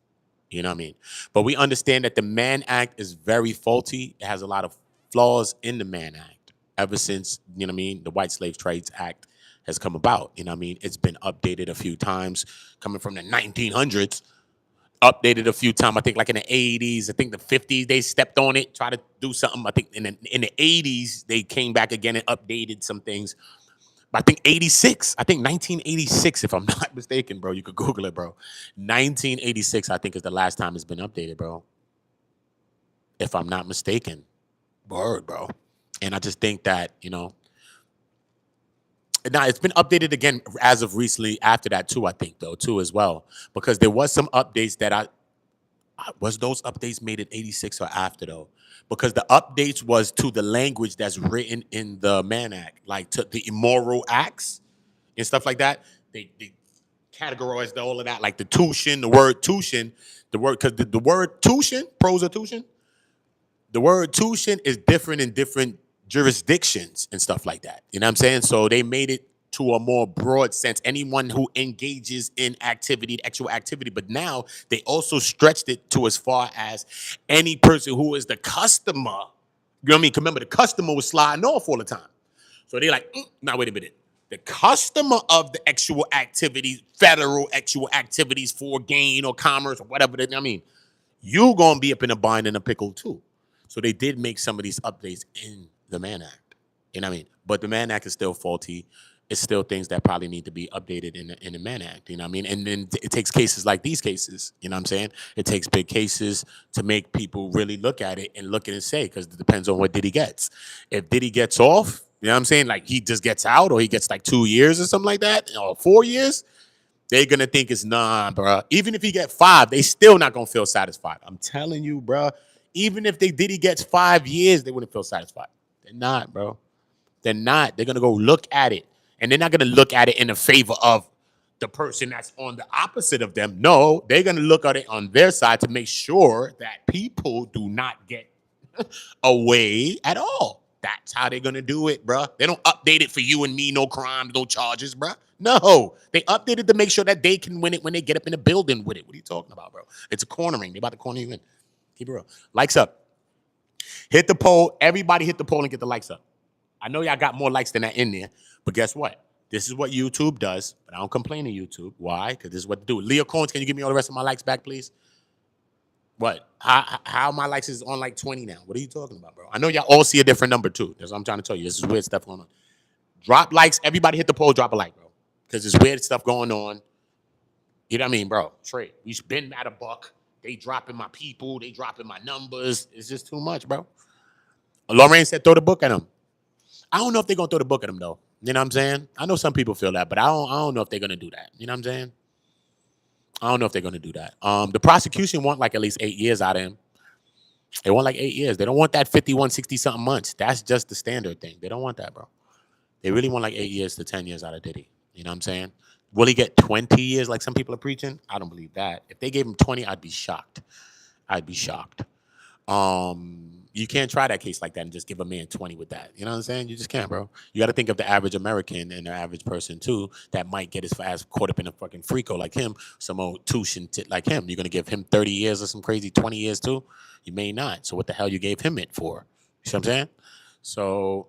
You know what I mean? But we understand that the Mann Act is very faulty. It has a lot of flaws in the Mann Act ever since, you know what I mean, the White Slave Trades Act has come about. You know what I mean? It's been updated a few times, coming from the 1900s, updated a few times. I think like in the 80s, I think the 50s, they stepped on it, tried to do something. I think in the 80s, they came back again and updated some things. But I think 86, I think 1986, if I'm not mistaken, bro. You could Google it, bro. 1986, I think, is the last time it's been updated, bro. If I'm not mistaken. Word, bro. And I just think that, you know, now it's been updated again as of recently after that, too, I think, though, too, as well. Because there was some updates that was those updates made in 86 or after, though? Because the updates was to the language that's written in the Mann Act, like to the immoral acts and stuff like that. They categorized all of that, like the tuition, the word tuition, the word, because the word tuition, prostitution, the word tuition is different in different jurisdictions and stuff like that. You know what I'm saying? So they made it to a more broad sense. Anyone who engages in activity, actual activity. But now they also stretched it to as far as any person who is the customer. You know what I mean? Remember, the customer was sliding off all the time. So they're like, now wait a minute. The customer of the actual activities, federal actual activities for gain or commerce or whatever, I mean, you gonna be up in a bind and a pickle too. So they did make some of these updates in the Mann Act. You know what I mean? But the Mann Act is still faulty. It's still things that probably need to be updated in the Mann Act. You know what I mean? And then it takes cases like these cases. You know what I'm saying? It takes big cases to make people really look at it and look at it and say, because it depends on what Diddy gets. If Diddy gets off, you know what I'm saying? Like he just gets out or he gets like 2 years or something like that, or 4 years, they're going to think it's nah, bro. Even if he get 5, they still not going to feel satisfied. I'm telling you, bro. Even if Diddy gets 5 years, they wouldn't feel satisfied. They're not, bro. They're not. They're going to go look at it. And they're not going to look at it in the favor of the person that's on the opposite of them. No, they're going to look at it on their side to make sure that people do not get away at all. That's how they're going to do it, bro. They don't update it for you and me, no crimes, no charges, bro. No, they update it to make sure that they can win it when they get up in the building with it. What are you talking about, bro? It's a cornering. They're about to corner you in. Keep it real. Likes up. Hit the poll. Everybody hit the poll and get the likes up. I know y'all got more likes than that in there, but guess what? This is what YouTube does, but I don't complain to YouTube. Why? Because this is what to do. Leo Combs, can you give me all the rest of my likes back, please? What? How my likes is on like 20 now? What are you talking about, bro? I know y'all all see a different number, too. That's what I'm trying to tell you. This is weird stuff going on. Drop likes. Everybody hit the poll. Drop a like, bro. Because there's weird stuff going on. You know what I mean, bro? Trey, we've been at a buck. They dropping my people. They dropping my numbers. It's just too much, bro. Lorraine said throw the book at him. I don't know if they're going to throw the book at him, though. You know what I'm saying? I know some people feel that, but I don't know if they're going to do that. You know what I'm saying? I don't know if they're going to do that. The prosecution want like at least 8 years out of him. They want like 8 years. They don't want that 51, 60-something months. That's just the standard thing. They don't want that, bro. They really want like 8 years to 10 years out of Diddy. You know what I'm saying? Will he get 20 years like some people are preaching? I don't believe that. If they gave him 20, I'd be shocked. I'd be shocked. You can't try that case like that and just give a man 20 with that. You know what I'm saying? You just can't, bro. You got to think of the average American and the average person, too, that might get his ass caught up in a fucking freako like him, some old tuition tit like him. You're going to give him 30 years or some crazy 20 years, too? You may not. So what the hell you gave him it for? You see what I'm saying? So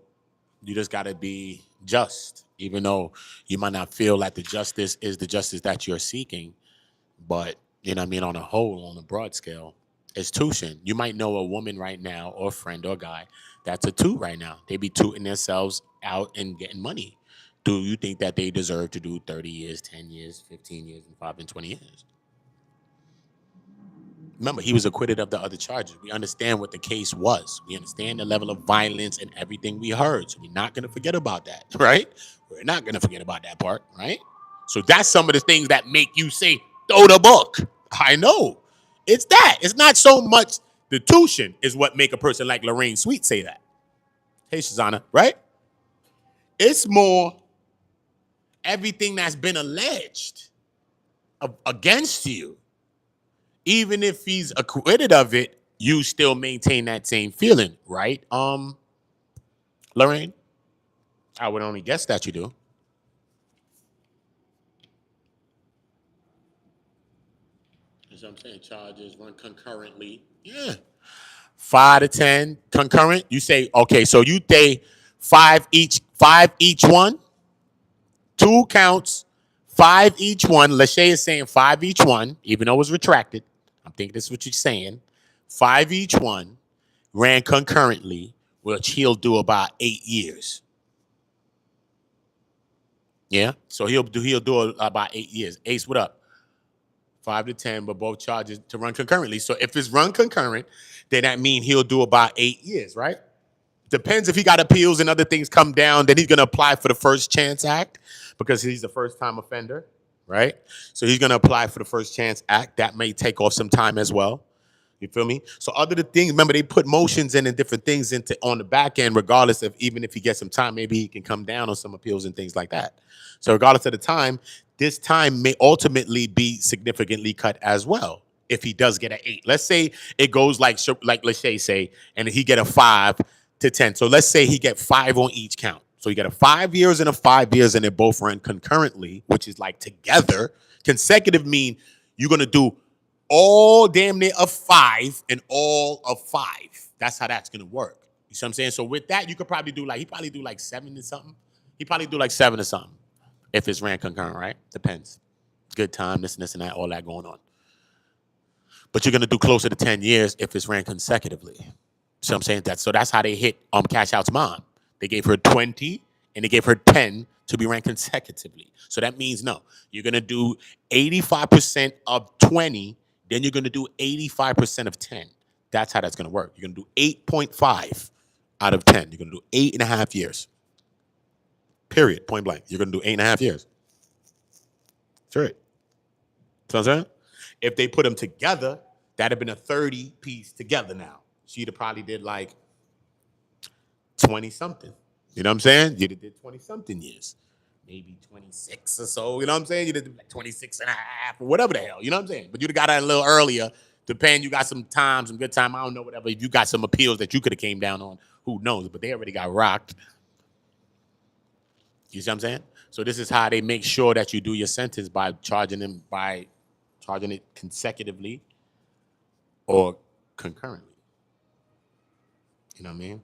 You just got to be just, even though you might not feel like the justice is the justice that you're seeking. But, you know what I mean, on a whole, on a broad scale, it's tuition. You might know a woman right now, or a friend or a guy, that's a toot right now. They be tooting themselves out and getting money. Do you think that they deserve to do 30 years, 10 years, 15 years, and 5 and 20 years? Remember, he was acquitted of the other charges. We understand what the case was. We understand the level of violence and everything we heard. So we're not going to forget about that, right? We're not going to forget about that part, right? So that's some of the things that make you say, throw the book. I know. It's that. It's not so much the tuition is what make a person like Lorraine Sweet say that. Hey, Shazana, right? It's more everything that's been alleged against you. Even if he's acquitted of it, you still maintain that same feeling, right? Lorraine, I would only guess that you do. That's what I'm saying. Charges run concurrently. Yeah. 5 to 10 concurrent. You say, okay, so you say five each one, 2 counts, 5 each one. Lachey is saying 5 each one, even though it was retracted. I'm thinking this is what you're saying. 5 each one ran concurrently, which he'll do about 8 years. Yeah, so he'll do about 8 years. Ace, what up? 5 to 10, but both charges to run concurrently. So if it's run concurrent, then that means he'll do about 8 years, right? Depends if he got appeals and other things come down, then he's going to apply for the First Chance Act because he's a first-time offender, right? So he's going to apply for the First Chance Act. That may take off some time as well. You feel me? So other the things, remember they put motions in and different things into on the back end, regardless of even if he gets some time, maybe he can come down on some appeals and things like that. So regardless of the time, this time may ultimately be significantly cut as well. If he does get an 8, let's say it goes like Lachey say, and he get a 5 to 10. So let's say he get 5 on each count. So you get a 5 years and a 5 years, and they both run concurrently, which is like together. Consecutive mean you're gonna do all damn near of 5 and all of 5. That's how that's gonna work. You see what I'm saying? So with that, you could probably do like, he probably do like 7 or something. He probably do like 7 or something if it's ran concurrent, right? Depends. Good time, this and that, all that going on. But you're gonna do closer to 10 years if it's ran consecutively. So I'm saying that. So that's how they hit Cash Out's mom. They gave her 20 and they gave her 10 to be ranked consecutively. So that means no, you're gonna do 85% of 20, then you're gonna do 85% of 10. That's how that's gonna work. You're gonna do 8.5 out of 10. You're gonna do 8.5 years. Period. Point blank. You're gonna do 8.5 years. That's right. So I'm saying, if they put them together, that'd have been a 30 piece together now. She'd have probably did like 20 something. You know what I'm saying? You'd have did 20 something years. Maybe 26 or so. You know what I'm saying? You'd have did like 26 and a half or whatever the hell. You know what I'm saying? But you'd have got out a little earlier. Depending, you got some time, some good time. I don't know, whatever. If you got some appeals that you could have came down on, who knows? But they already got rocked. You see what I'm saying? So this is how they make sure that you do your sentence by charging it consecutively or concurrently. You know what I mean?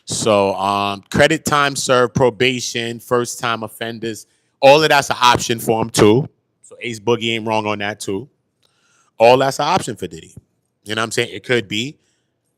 So credit time served, probation, first time offenders, all of that's an option for them too. So Ace Boogie ain't wrong on that too. All that's an option for Diddy. You know what I'm saying? It could be.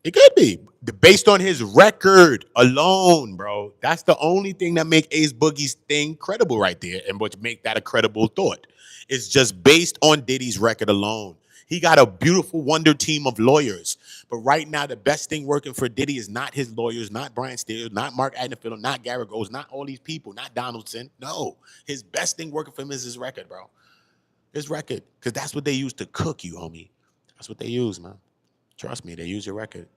It could be. Based on his record alone, bro. That's the only thing that make Ace Boogie's thing credible right there and what make that a credible thought. It's just based on Diddy's record alone. He got a beautiful wonder team of lawyers. But right now, the best thing working for Diddy is not his lawyers, not Brian Steele, not Mark Agnifilo, not Garrett Goes, not all these people, not Donaldson. No. His best thing working for him is his record, bro. His record. Because that's what they use to cook you, homie. That's what they use, man. Trust me, they use your record.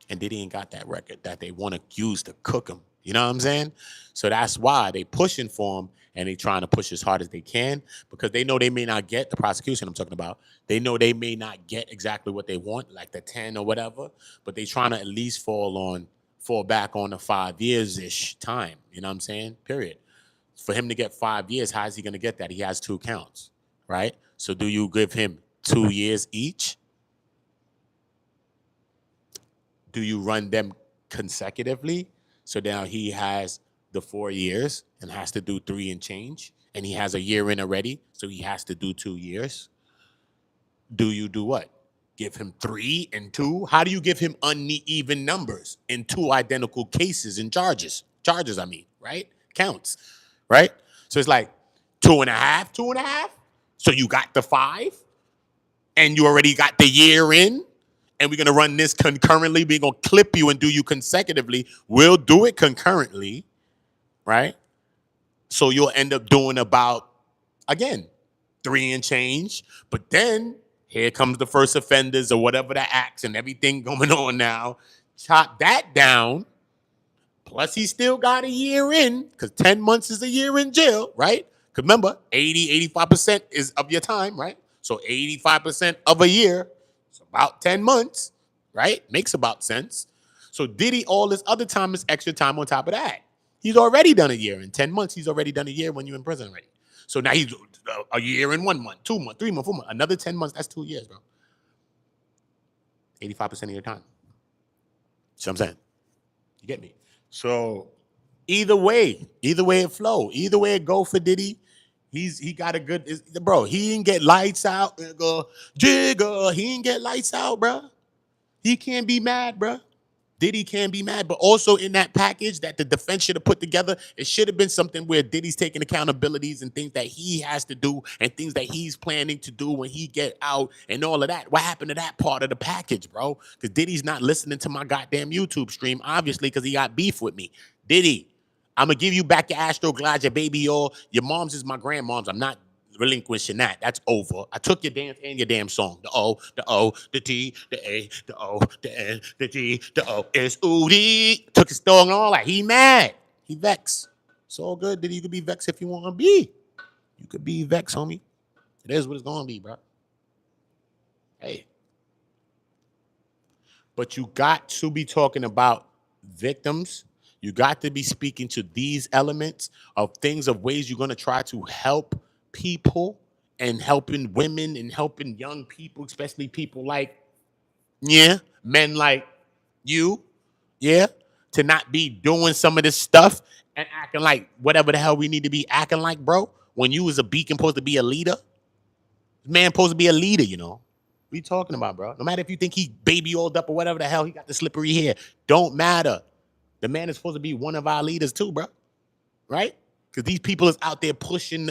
And Diddy ain't got that record that they want to use to cook him. You know what I'm saying? So that's why they pushing for him and they trying to push as hard as they can because they know they may not get the prosecution I'm talking about. They know they may not get exactly what they want, like the 10 or whatever, but they trying to at least fall back on the 5 years-ish time. You know what I'm saying? Period. For him to get 5 years, how is he going to get that? He has 2 counts, right? So do you give him 2 years each? Do you run them consecutively? So now he has the 4 years and has to do 3 and change. And he has a year in already, so he has to do 2 years. Do you do what? Give him 3 and 2? How do you give him uneven numbers in 2 identical cases and charges? Charges, I mean, right? Counts, right? So it's like 2.5, 2.5. So you got the 5, and you already got the year in, and we're gonna run this concurrently. We're gonna clip you and do you consecutively. We'll do it concurrently, right? So you'll end up doing about, again, 3 and change. But then here comes the first offenders or whatever the acts and everything going on now. Chop that down. Plus he still got a year in, because 10 months is a year in jail, right? Because remember, 85% is of your time, right? So 85% of a year, it's about 10 months, right? Makes about sense. So Diddy, all this other time is extra time on top of that. He's already done a year. In 10 months, he's already done a year when you're in prison already. So now he's a year in 1 month, 2 months, 3 months, 4 months. Another 10 months, that's 2 years, bro. 85% of your time. See what I'm saying? You get me? So either way it flow. Either way it go for Diddy. He got a good, bro, he didn't get lights out. Go, jigger. He didn't get lights out, bro. He can't be mad, bro. Diddy can be mad, but also in that package that the defense should have put together, it should have been something where Diddy's taking accountabilities and things that he has to do and things that he's planning to do when he get out and all of that. What happened to that part of the package, bro? Because Diddy's not listening to my goddamn YouTube stream, obviously, because he got beef with me. Diddy, I'm going to give you back your Astroglide, your baby oil. Your mom's is my grandmom's. I'm not relinquishing that. That's over. I took your dance and your damn song. The O, the T, the A, the O, the N, the G, the O. It's Udi. Took his song and all that. He mad. He vexed. It's all good. Diddy, you could be vexed if you want to be. You could be vexed, homie. It is what it's going to be, bro. Hey. But you got to be talking about victims. You got to be speaking to these elements of things, of ways you're going to try to help people and helping women and helping young people, especially people like, men like you, to not be doing some of this stuff and acting like whatever the hell we need to be acting like, bro. When you was a beacon supposed to be a leader, man supposed to be a leader, you know. What are you talking about, bro? No matter if you think he baby oiled up or whatever the hell, he got the slippery hair. Don't matter. The man is supposed to be one of our leaders too, bro. Right? Because these people is out there pushing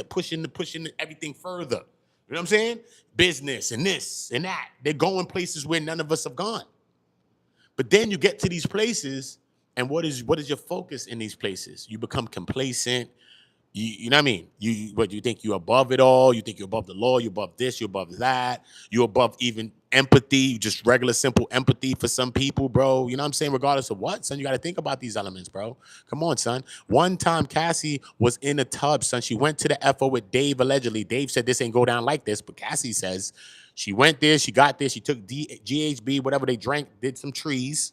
everything further. You know what I'm saying? Business and this and that. They're going places where none of us have gone. But then you get to these places, and what is your focus in these places? You become complacent. You know what I mean? You think you're above it all? You think you're above the law? You're above this? You're above that? You're above even empathy, just regular, simple empathy for some people, bro. You know what I'm saying? Regardless of what, son, you got to think about these elements, bro. Come on, son. One time, Cassie was in a tub, son. She went to the FO with Dave, allegedly. Dave said this ain't go down like this, but Cassie says she went there, she got there, she took GHB, whatever they drank, did some trees.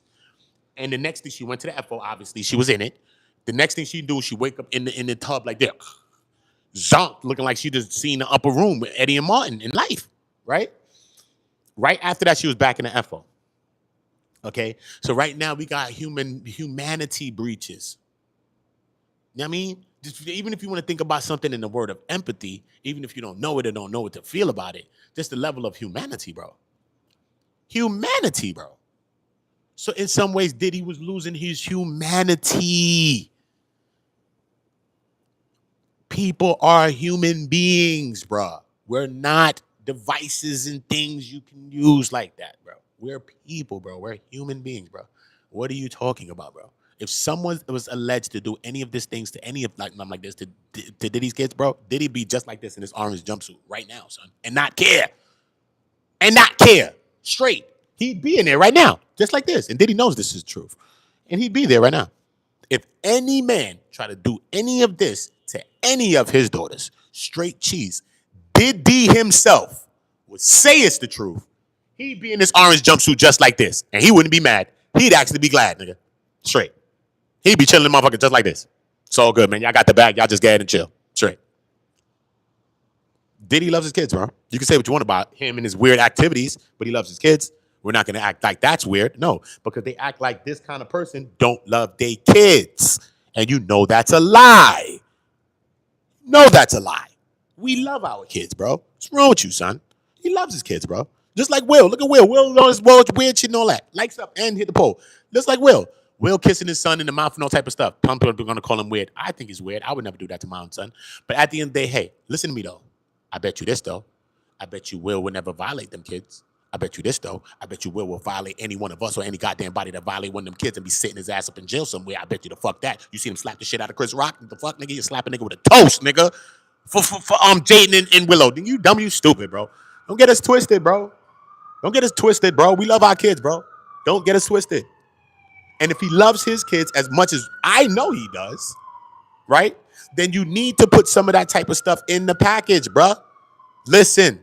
And the next thing, she went to the FO, obviously. She was in it. The next thing she do, she wake up in the tub like that, zonked, looking like she just seen the upper room with Eddie and Martin in life, right? Right after that, she was back in the FO. Okay, so right now we got humanity breaches. You know what I mean? Just, even if you want to think about something in the word of empathy, even if you don't know it or don't know what to feel about it, just the level of humanity, bro. Humanity, bro. So in some ways, Diddy was losing his humanity. People are human beings, bro. We're not devices and things you can use like that, bro. We're people, bro. We're human beings, bro. What are you talking about, bro? If someone was alleged to do any of these things to any of like this to Diddy's kids, bro, Diddy be just like this in his orange jumpsuit right now, son, and not care, straight. He'd be in there right now, just like this, and Diddy knows this is the truth, and he'd be there right now. If any man try to do any of this to any of his daughters, straight cheese, Diddy himself would say it's the truth. He'd be in this orange jumpsuit just like this, and he wouldn't be mad. He'd actually be glad, nigga. Straight. He'd be chilling the motherfucker just like this. It's all good, man. Y'all got the bag. Y'all just go ahead and chill. Straight. Diddy loves his kids, bro. You can say what you want about him and his weird activities, but he loves his kids. We're not going to act like that's weird. No, because they act like this kind of person don't love their kids. And you know that's a lie. No, that's a lie. We love our kids, bro. What's wrong with you, son? He loves his kids, bro. Just like Will. Look at Will. Will knows weird shit and all that. Likes up and hit the pole. Just like Will. Will kissing his son in the mouth and all type of stuff. Some people are going to call him weird. I think he's weird. I would never do that to my own son. But at the end of the day, hey, listen to me, though. I bet you this, though. I bet you Will would never violate them kids. I bet you this, though. I bet you Will violate any one of us or any goddamn body that violate one of them kids and be sitting his ass up in jail somewhere. I bet you the fuck that. You see him slap the shit out of Chris Rock? The fuck, nigga? You slap a nigga with a toast, nigga. For Jaden and Willow. Then you dumb, you stupid, bro. Don't get us twisted, bro. Don't get us twisted, bro. We love our kids, bro. Don't get us twisted. And if he loves his kids as much as I know he does, right? Then you need to put some of that type of stuff in the package, bro. Listen,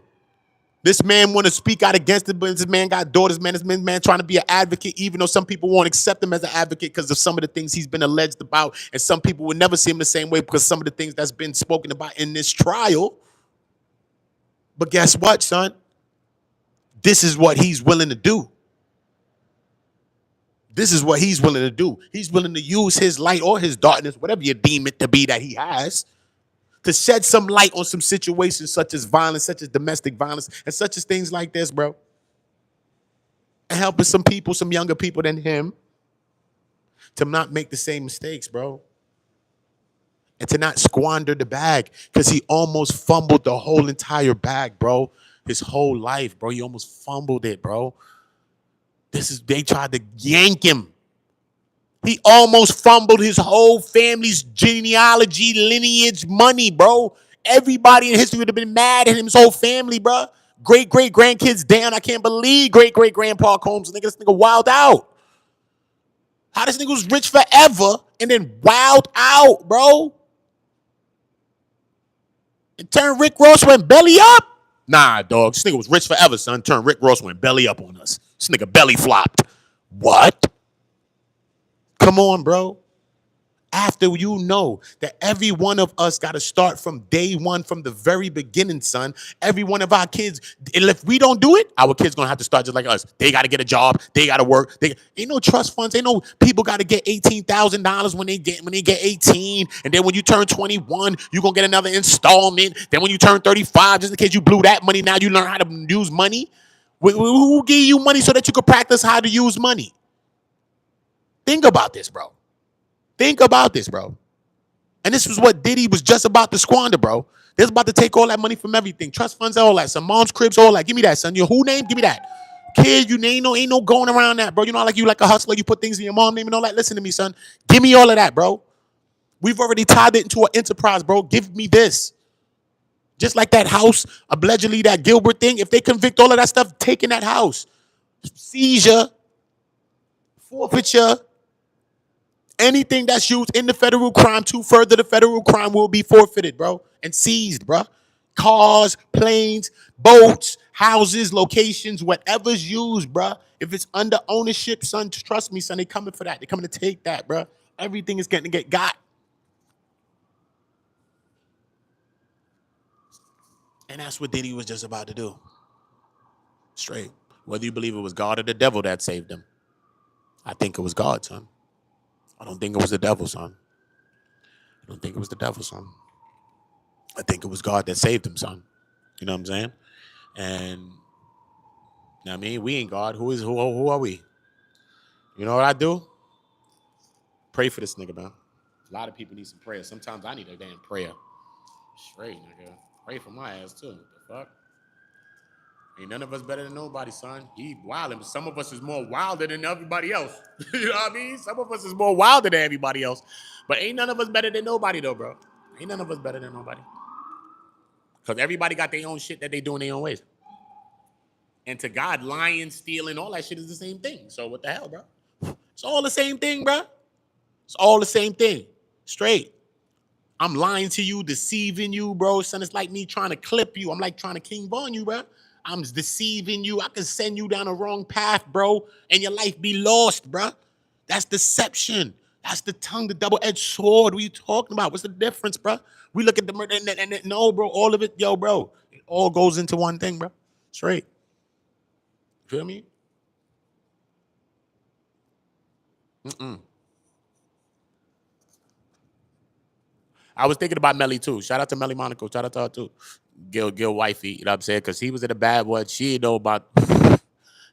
this man want to speak out against it, but this man got daughters, man. This man trying to be an advocate, even though some people won't accept him as an advocate because of some of the things he's been alleged about, and some people will never see him the same way because some of the things that's been spoken about in this trial. But guess what, son? This is what he's willing to do. This is what he's willing to do. He's willing to use his light or his darkness, whatever you deem it to be that he has, to shed some light on some situations such as violence, such as domestic violence, and such as things like this, bro. And helping some people, some younger people than him, to not make the same mistakes, bro. And to not squander the bag, because he almost fumbled the whole entire bag, bro. His whole life, bro. He almost fumbled it, bro. They tried to yank him. He almost fumbled his whole family's genealogy, lineage, money, bro. Everybody in history would have been mad at him, his whole family, bro. Great-great-grandkids down. I can't believe great-great-grandpa Combs. This nigga wild out. How this nigga was rich forever and then wild out, bro. And turned Rick Ross went belly up. Nah, dog. This nigga was rich forever, son. Turned Rick Ross went belly up on us. This nigga belly flopped. What? Come on, bro. After you know that every one of us got to start from day one, from the very beginning, son. Every one of our kids, and if we don't do it, our kids going to have to start just like us. They got to get a job. They got to work. Ain't no trust funds. Ain't no people got to get $18,000 when they get 18. And then when you turn 21, you're going to get another installment. Then when you turn 35, just in case you blew that money, now you learn how to use money. Who gave you money so that you could practice how to use money? Think about this, bro. Think about this, bro. And this was what Diddy was just about to squander, bro. They're about to take all that money from everything. Trust funds, all that. Some mom's cribs, all that. Give me that, son. Your who name? Give me that. Kid, you ain't no going around that, bro. You know, like you like a hustler. You put things in your mom name and all that. Listen to me, son. Give me all of that, bro. We've already tied it into an enterprise, bro. Give me this. Just like that house, allegedly that Gilbert thing. If they convict all of that stuff, taking that house. Seizure. Forfeiture. Anything that's used in the federal crime to further the federal crime will be forfeited, bro, and seized, bro. Cars, planes, boats, houses, locations, whatever's used, bro. If it's under ownership, son, trust me, son, they coming for that. They coming to take that, bro. Everything is getting to get got. And that's what Diddy was just about to do. Straight. Whether you believe it was God or the devil that saved him. I think it was God, son. I don't think it was the devil, son. I don't think it was the devil, son. I think it was God that saved him, son. You know what I'm saying? And I mean, we ain't God. Who are we? You know what I do? Pray for this nigga, man. A lot of people need some prayer. Sometimes I need a damn prayer. Straight, nigga. Pray for my ass, too. What the fuck? Ain't none of us better than nobody, son. He wildin'. Some of us is more wilder than everybody else. You know what I mean? Some of us is more wilder than everybody else. But ain't none of us better than nobody, though, bro. Ain't none of us better than nobody. Because everybody got their own shit that they do in their own ways. And to God, lying, stealing, all that shit is the same thing. So what the hell, bro? It's all the same thing, bro. It's all the same thing. Straight. I'm lying to you, deceiving you, bro. Son, it's like me trying to clip you. I'm like trying to King Von you, bro. I'm deceiving you. I can send you down the wrong path, bro, and your life be lost, bro. That's deception. That's the tongue, the double-edged sword. What are you talking about? What's the difference, bro? We look at the murder and no, bro, all of it, yo, bro. It all goes into one thing, bro. Straight. Feel me? I was thinking about Melly too. Shout out to Melly Monaco. Shout out to her too. Gil wifey, you know what I'm saying? Because he was in a bad one. She didn't know about.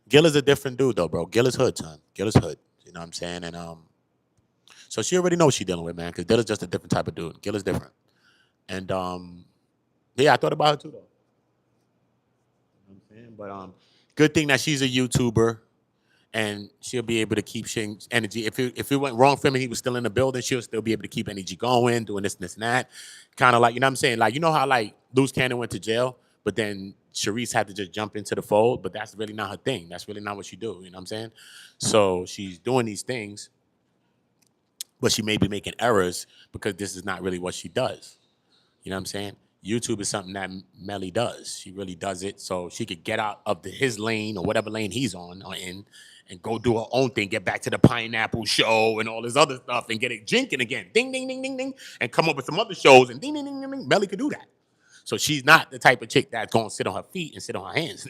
Gil is a different dude though, bro. Gil is hood, son. Gil is hood. You know what I'm saying? And so she already knows what she's dealing with, man. Because Gil is just a different type of dude. Gil is different. And yeah, I thought about her too though. You know what I'm saying? But good thing that she's a YouTuber. And she'll be able to keep energy. If it went wrong for him and he was still in the building, she'll still be able to keep energy going, doing this and this and that. Kind of like, you know what I'm saying? Like, you know how like Loose Cannon went to jail, but then Sharice had to just jump into the fold, but that's really not her thing. That's really not what she do. You know what I'm saying? So she's doing these things, but she may be making errors because this is not really what she does. You know what I'm saying? YouTube is something that Melly does. She really does it so she could get out of his lane or whatever lane he's on or in and go do her own thing, get back to the Pineapple Show and all this other stuff and get it jinking again. Ding, ding, ding, ding, ding. And come up with some other shows and ding, ding, ding, ding, ding. Melly could do that. So she's not the type of chick that's going to sit on her feet and sit on her hands.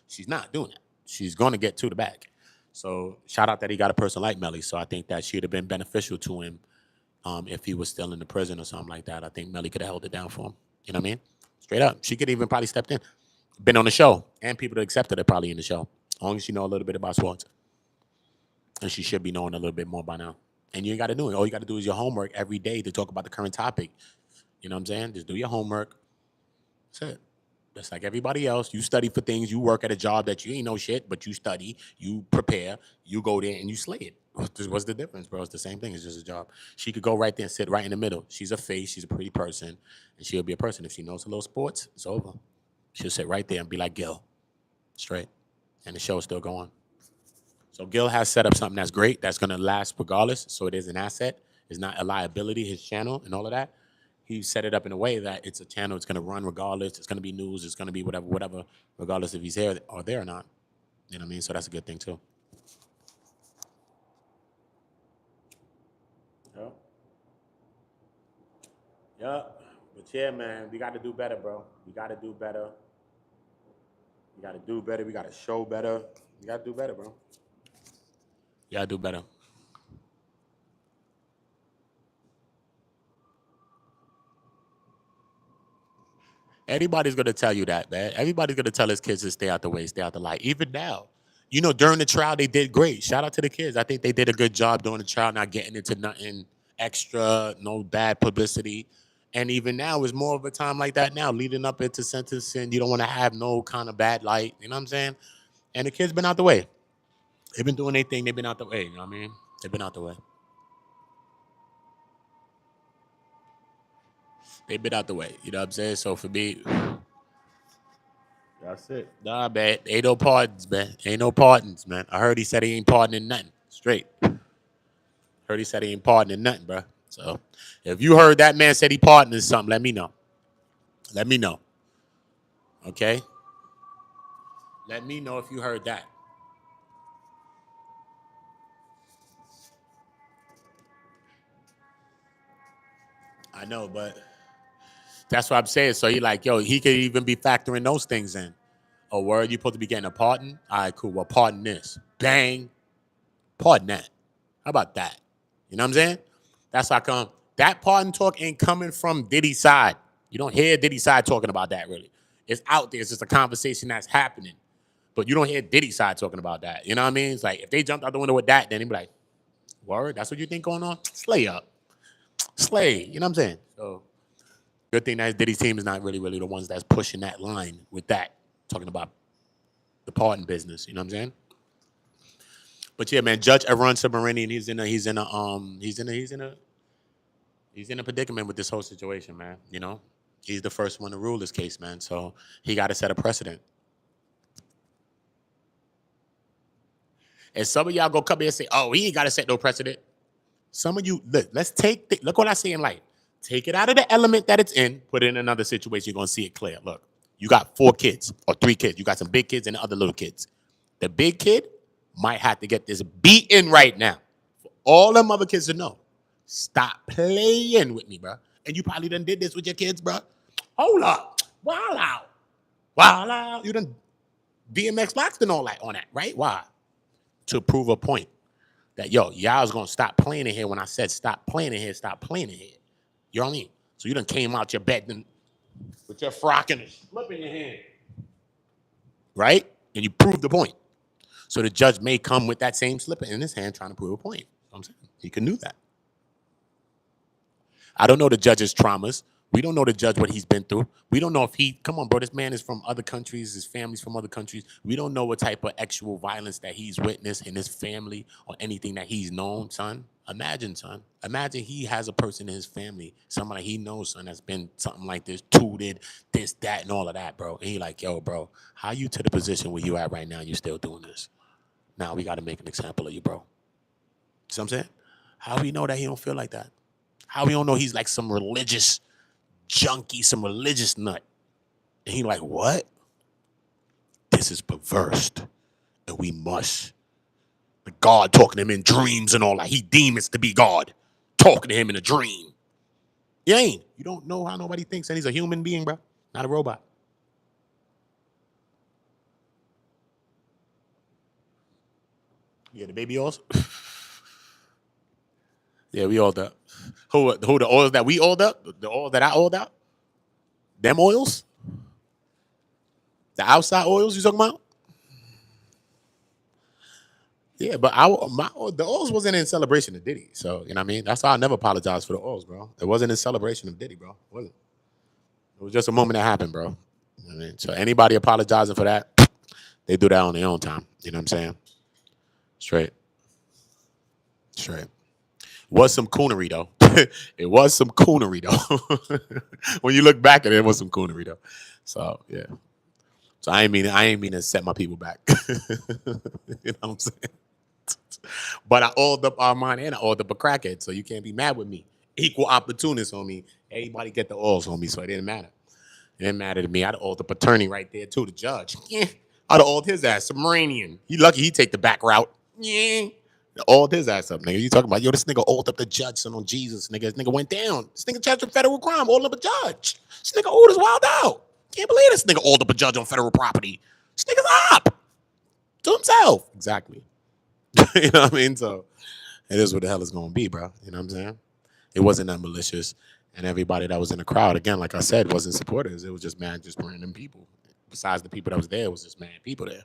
She's not doing that. She's going to get to the bag. So shout out that he got a person like Melly. So I think that she'd have been beneficial to him if he was still in the prison or something like that. I think Melly could have held it down for him. You know what I mean? Straight up. She could even probably stepped in. Been on the show. And people that accepted her probably in the show. As long as you know a little bit about sports. And she should be knowing a little bit more by now. And you ain't got to do it. All you got to do is your homework every day to talk about the current topic. You know what I'm saying? Just do your homework. That's it. Just like everybody else. You study for things. You work at a job that you ain't know shit, but you study, you prepare, you go there and you slay it. What's the difference, bro? It's the same thing. It's just a job. She could go right there and sit right in the middle. She's a face. She's a pretty person. And she'll be a person. If she knows a little sports, it's over. She'll sit right there and be like Gil. Straight. And the show's still going. So Gil has set up something that's great, that's going to last regardless. So it is an asset. It's not a liability, his channel and all of that. He set it up in a way that it's a channel. It's going to run regardless. It's going to be news. It's going to be whatever, regardless if he's here or there or not. You know what I mean? So that's a good thing, too. Yeah. Yeah. But yeah, man, we got to do better, bro. We got to do better. We got to do better. We got to show better. We got to do better, bro. You got to do better. Everybody's gonna tell you that, man. Everybody's gonna tell his kids to stay out the way, stay out the light. Even now, you know, during the trial, they did great. Shout out to the kids. I think they did a good job during the trial, not getting into nothing extra, no bad publicity. And even now, it's more of a time like that now, leading up into sentencing. You don't want to have no kind of bad light. You know what I'm saying? And the kids been out the way. They've been doing their thing. They've been out the way. You know what I mean? They've been out the way. They've been out the way. You know what I'm saying? So for me, that's it. Nah, man. Ain't no pardons, man. Ain't no pardons, man. I heard he said he ain't pardoning nothing. Straight. Heard he said he ain't pardoning nothing, bro. So if you heard that man said he pardoning something, let me know. Let me know. Okay? Let me know if you heard that. I know, but that's what I'm saying. So he like, yo, he could even be factoring those things in. Oh, word, you supposed to be getting a pardon? All right, cool. Well, pardon this. Bang. Pardon that. How about that? You know what I'm saying? That's how come that pardon talk ain't coming from Diddy's side. You don't hear Diddy's side talking about that really. It's out there. It's just a conversation that's happening. But you don't hear Diddy's side talking about that. You know what I mean? It's like if they jumped out the window with that, then he'd be like, word, that's what you think going on? Slay up. Slay. You know what I'm saying? So good thing that Diddy's team is not really the ones that's pushing that line with that, talking about the pardon business. You know what I'm saying? But yeah, man, Judge Aaron Submarinian, he's in a predicament with this whole situation, man. You know, he's the first one to rule this case, man. So he got to set a precedent. And some of y'all go come here and say, "Oh, he ain't got to set no precedent." Some of you let's look what I say in life. Take it out of the element that it's in, put it in another situation. You're gonna see it clear. Look, you got 4 kids or 3 kids. You got some big kids and other little kids. The big kid might have to get this beaten right now. For all them other kids to know, stop playing with me, bro. And you probably done did this with your kids, bro. Hold up, wild out, wild out. You done DMX boxed and all that on that, right? Why? To prove a point. that, yo, y'all was going to stop playing in here when I said stop playing in here, stop playing in here. You know what I mean? So you done came out your bed with your frock and a slip in your hand. Right? And you proved the point. So the judge may come with that same slip in his hand trying to prove a point. You know what I'm saying? He can do that. I don't know the judge's traumas. We don't know the judge what he's been through. We don't know if come on, bro, this man is from other countries. His family's from other countries. We don't know what type of actual violence that he's witnessed in his family or anything that he's known, son. Imagine, son. Imagine he has a person in his family, somebody he knows, son, that's been something like this, tooted, this, that, and all of that, bro. And he like, yo, bro, how you to the position where you at right now and you still doing this? Now we got to make an example of you, bro. See what I'm saying? How we know that he don't feel like that? How we don't know he's like some religious junkie, some religious nut? And he like, what? This is perverse. And we must. The God talking to him in dreams and all that. He demons to be God. Talking to him in a dream. You ain't. You don't know how nobody thinks. And he's a human being, bro. Not a robot. Yeah, the baby oils. Yeah, we oiled up. Who the oils that we oiled up? The oil that I oiled up? Them oils? The outside oils you talking about? Yeah, but the oils wasn't in celebration of Diddy. So, you know what I mean? That's why I never apologize for the oils, bro. It wasn't in celebration of Diddy, bro. Was it? It was just a moment that happened, bro. You know what I mean? So anybody apologizing for that, they do that on their own time. You know what I'm saying? Straight. Was some coonery though. It was some coonery though. When you look back at it, it was some coonery though. So yeah. So I ain't mean to set my people back. You know what I'm saying? But I oiled up Armani and I oiled up a crackhead, so you can't be mad with me. Equal opportunists on me. Everybody get the oils on me, so it didn't matter. It didn't matter to me. I'd oiled up attorney right there too, the judge. Yeah. I'd have oiled his ass, Submarinian. He lucky he take the back route. Yeah. Oiled his ass up, nigga. You talking about, yo, this nigga oiled up the judge, son, on Jesus, nigga. This nigga went down. This nigga charged with federal crime, oiled up a judge. This nigga old as wild out. Can't believe this nigga oiled up a judge on federal property. This nigga's up to himself. Exactly. You know what I mean? So it is what the hell it's gonna be, bro. You know what I'm saying? It wasn't that malicious. And everybody that was in the crowd, again, like I said, wasn't supporters. It was just random people. Besides the people that was there, it was just mad people there.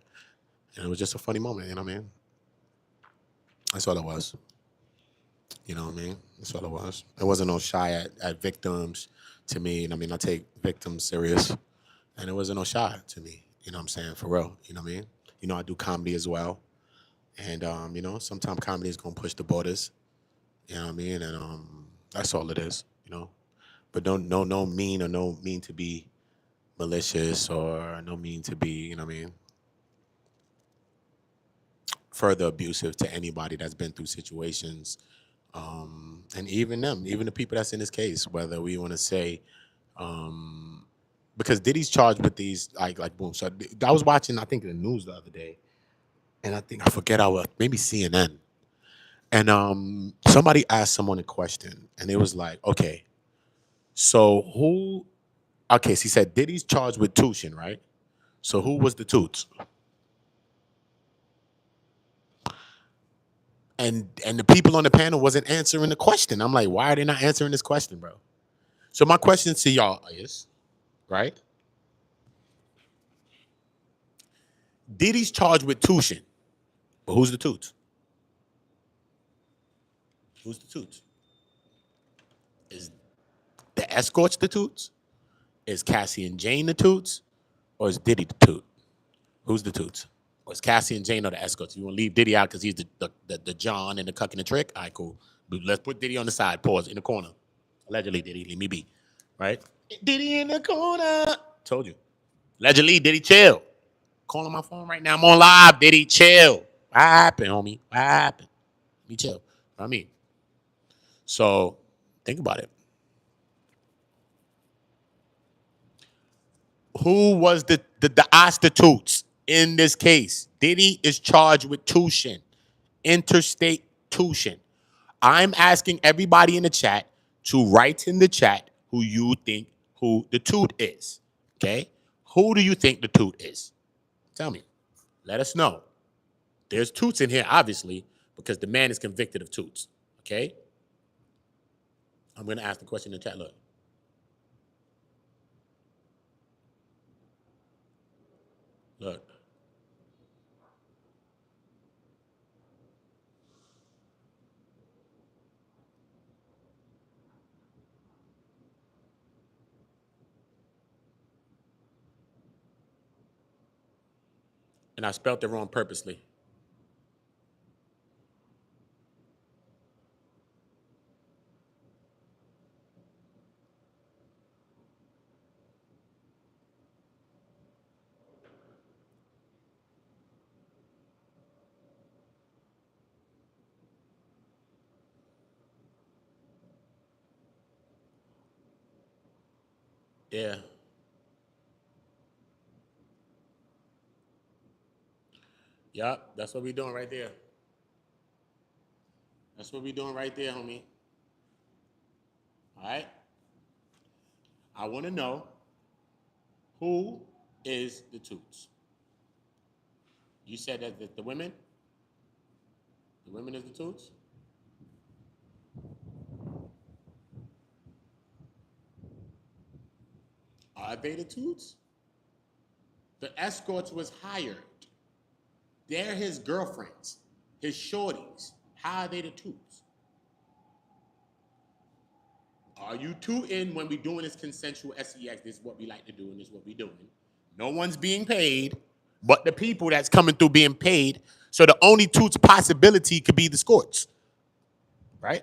And it was just a funny moment, you know what I mean? That's all it was. You know what I mean? That's all it was. It wasn't no shy at victims to me. And I mean, I take victims serious. And it wasn't no shy to me. You know what I'm saying? For real. You know what I mean? You know, I do comedy as well. And, you know, sometimes comedy is going to push the borders. You know what I mean? And that's all it is, you know? But no mean to be malicious or no mean to be, you know what I mean? Further abusive to anybody that's been through situations, and even the people that's in this case, whether we want to say, because Diddy's charged with these, like boom. So I was watching, I think, the news the other day, and I forget maybe CNN, and somebody asked someone a question, and it was like, okay, so who? Okay, so he said Diddy's charged with tuition, right? So who was the toots? And the people on the panel wasn't answering the question. I'm like, why are they not answering this question, bro? So my question to y'all is, right? Diddy's charged with tuition, but who's the toots? Who's the toots? Is the escorts the toots? Is Cassie and Jane the toots? Or is Diddy the toot? Who's the toots? Or is Cassie and Jane or the escorts? You want to leave Diddy out because he's the John and the cuck and the trick? All right, cool. But let's put Diddy on the side. Pause. In the corner. Allegedly, Diddy. Leave me be. Right? Diddy in the corner. Told you. Allegedly, Diddy, chill. Calling my phone right now. I'm on live. Diddy, chill. What happened, homie? What happened? Be chill. You know what I mean? So, think about it. Who was the prostitutes in this case? Diddy is charged with tuition, interstate tuition. I'm asking everybody in the chat to write in the chat who you think who the toot is. Okay? Who do you think the toot is? Tell me. Let us know. There's toots in here, obviously, because the man is convicted of toots. Okay? I'm going to ask the question in the chat. Look. Look. And I spelled it wrong purposely. Yeah. Yup. That's what we're doing right there. That's what we're doing right there, homie. All right? I want to know who is the toots. You said that the women? The women is the toots? Are they the toots? The escorts was hired. They're his girlfriends, his shorties. How are they the toots? Are you tooting when we doing this consensual sex? This is what we like to do, and this is what we doing. No one's being paid, but the people that's coming through being paid. So the only toots possibility could be the scorts, right?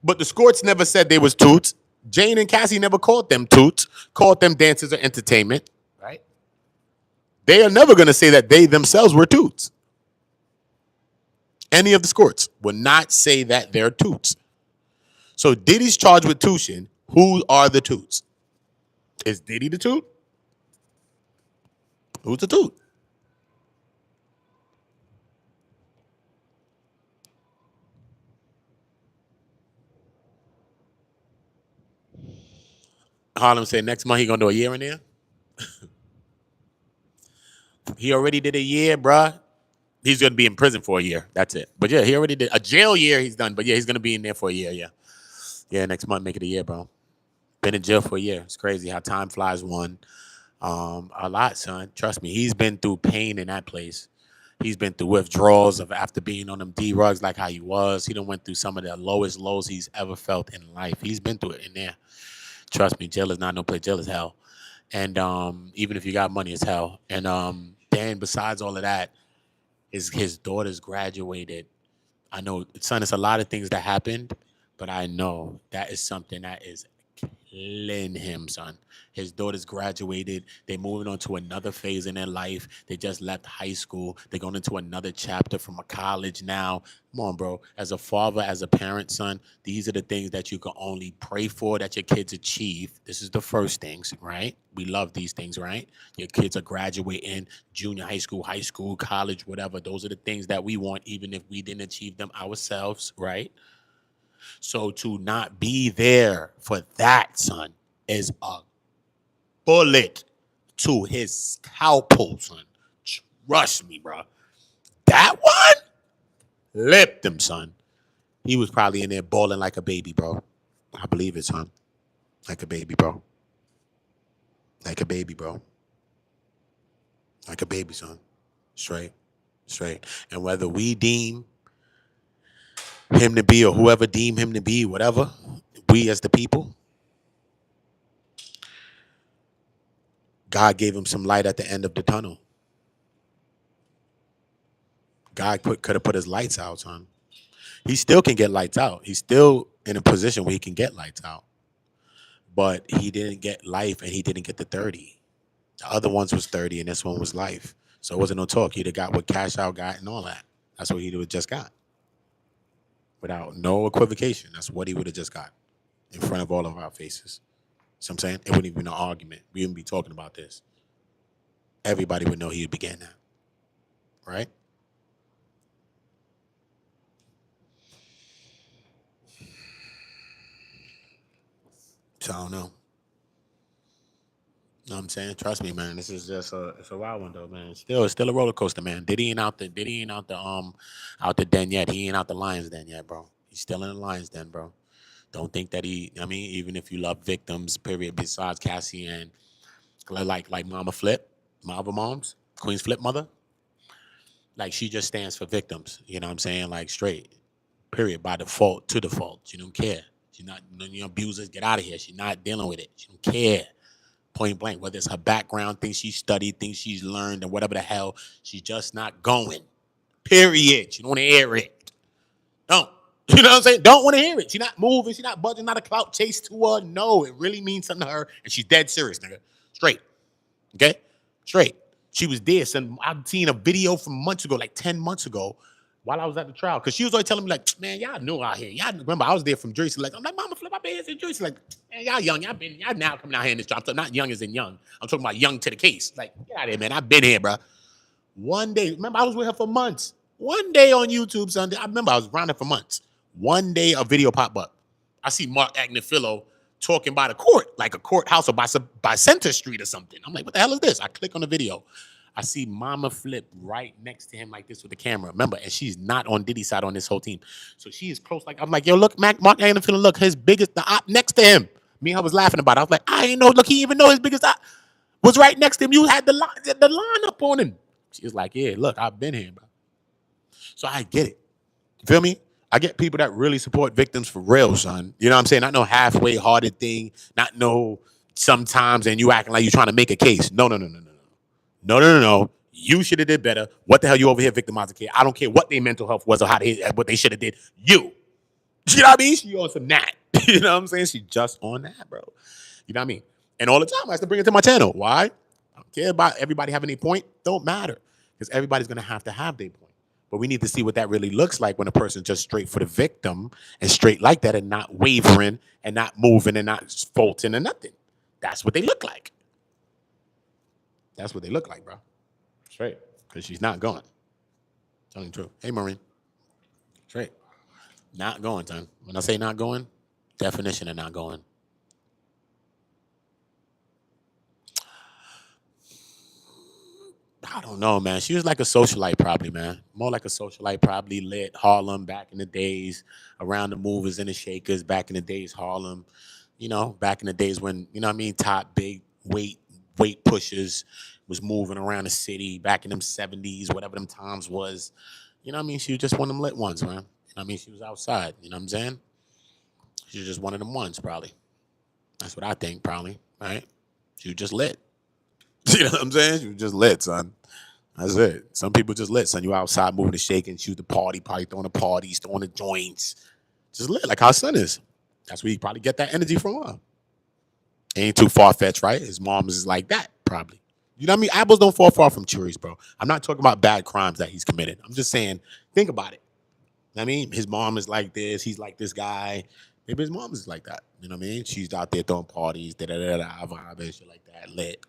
But the scorts never said they was toots. Jane and Cassie never called them toots, called them dancers or entertainment, right? They are never going to say that they themselves were toots. Any of the scorts will not say that they're toots. So Diddy's charged with tooting. Who are the toots? Is Diddy the toot? Who's the toot? Harlem said next month he gonna do a year in there. He already did a year, bruh. He's gonna be in prison for a year. That's it. But yeah, he already did a jail year. He's done. But yeah, he's gonna be in there for a year. Yeah, yeah. Next month, make it a year, bro. Been in jail for a year. It's crazy how time flies. A lot, son. Trust me. He's been through pain in that place. He's been through withdrawals of after being on them D-rugs like how he was. He done went through some of the lowest lows he's ever felt in life. He's been through it in there. Trust me, jail is not no place. Jail is hell. And even if you got money, it's hell. And then besides all of that, his daughters graduated. I know, son, it's a lot of things that happened, but I know that is something that is killing him, son. His daughters graduated. They're moving on to another phase in their life. They just left high school. They're going into another chapter from a college now. Come on, bro. As a father, as a parent, son, these are the things that you can only pray for that your kids achieve. This is the first things, right? We love these things, right? Your kids are graduating, junior high school, college, whatever. Those are the things that we want, even if we didn't achieve them ourselves, right? So to not be there for that, son, is a bullet to his scalpel, son. Trust me, bro. That one lipped him, son. He was probably in there bawling like a baby, bro. I believe it, son. Like a baby, bro. Like a baby, bro. Like a baby, son. Straight. Straight. And whether we deem him to be or whoever deem him to be, whatever, we as the people, God gave him some light at the end of the tunnel. God could have put his lights out, son. He still can get lights out. He's still in a position where he can get lights out. But he didn't get life and he didn't get the 30. The other ones was 30 and this one was life. So it wasn't no talk. He'd have got what Cash Out got and all that. That's what he would have just got. Without no equivocation. That's what he would have just got in front of all of our faces. So I'm saying it wouldn't even be an argument. We wouldn't be talking about this. Everybody would know he would be getting that. Right? So I don't know. know what I'm saying? Trust me, man. This is just it's a wild one though, man. It's still a roller coaster, man. Diddy ain't out the den yet. He ain't out the lion's den yet, bro. He's still in the lion's den, bro. Don't think that I mean, even if you love victims, period, besides Cassie and like Mama Flip, Marva Moms, Queen's Flip mother, like she just stands for victims. You know what I'm saying? Like straight, period, by default, to default. She don't care. She's not, abusers, get out of here. She's not dealing with it. She don't care. Point blank, whether it's her background, things she studied, things she's learned, and whatever the hell, she's just not going. Period. She don't want to hear it. Don't. You know what I'm saying? Don't want to hear it. She's not moving. She's not budging. Not a clout chase to her. No, it really means something to her, and she's dead serious, nigga. Straight. Okay? Straight. She was there. Son, I've seen a video from months ago, like 10 months ago, while I was at the trial. Because she was always telling me, like, man, y'all new out here. Y'all remember I was there from Jersey. Like, I'm like, Mama Flip, I've been here since Jersey. Like, man, y'all young. Y'all now coming out here in this trial. I'm not young as in young. I'm talking about young to the case. Like, get out of here, man. I've been here, bro. One day, remember, I was with her for months. One day on YouTube Sunday, I remember I was around her for months. One day a video pop up. I see Mark Agnifilo talking by the court, like a courthouse or by Center Street or something. I'm like, what the hell is this? I click on the video. I see Mama Flip right next to him like this with the camera. Remember, and she's not on Diddy's side on this whole team. So she is close. Like, I'm like, yo, look, Mark Agnifilo, look, his biggest, the op next to him. Me and her was laughing about it. I was like, I ain't know, look, he even know his biggest op was right next to him. You had the line up on him. She was like, yeah, look, I've been here, bro. So I get it. You feel me? I get people that really support victims for real, son. You know what I'm saying? Not no halfway hearted thing, not no sometimes and you acting like you're trying to make a case. No, no, no, no, no, no. No, no, no, no. You should have did better. What the hell you over here victimizing kid? I don't care what their mental health was or what they should have did. You. You know what I mean? She on some that. You know what I'm saying? She just on that, bro. You know what I mean? And all the time I have to bring it to my channel. Why? I don't care about everybody having a point. Don't matter. Because everybody's gonna have their point. But we need to see what that really looks like when a person's just straight for the victim and straight like that and not wavering and not moving and not faulting or nothing. That's what they look like. That's what they look like, bro. Straight. Because she's not going. Telling the truth. Hey, Maureen. Straight. Not going, son. When I say not going, definition of not going. I don't know, man. She was like a socialite, probably, man. More like a socialite, probably lit Harlem back in the days, around the movers and the shakers, back in the days, Harlem. You know, back in the days when, you know what I mean, top big weight pushers was moving around the city back in them 70s, whatever them times was. You know what I mean? She was just one of them lit ones, man. You know what I mean? She was outside. You know what I'm saying? She was just one of them ones, probably. That's what I think, probably, right? She was just lit. You know what I'm saying? She was just lit, son. That's it. Some people just lit, son. You outside moving and shaking, shoot the party, probably throwing the parties, throwing the joints. Just lit, like our son is. That's where you probably get that energy from her. Ain't too far-fetched, right? His mom is like that, probably. You know what I mean? Apples don't fall far from cherries, bro. I'm not talking about bad crimes that he's committed. I'm just saying, think about it. You know what I mean? His mom is like this. He's like this guy. Maybe his mom is like that. You know what I mean? She's out there throwing parties, vibe and shit like that, lit.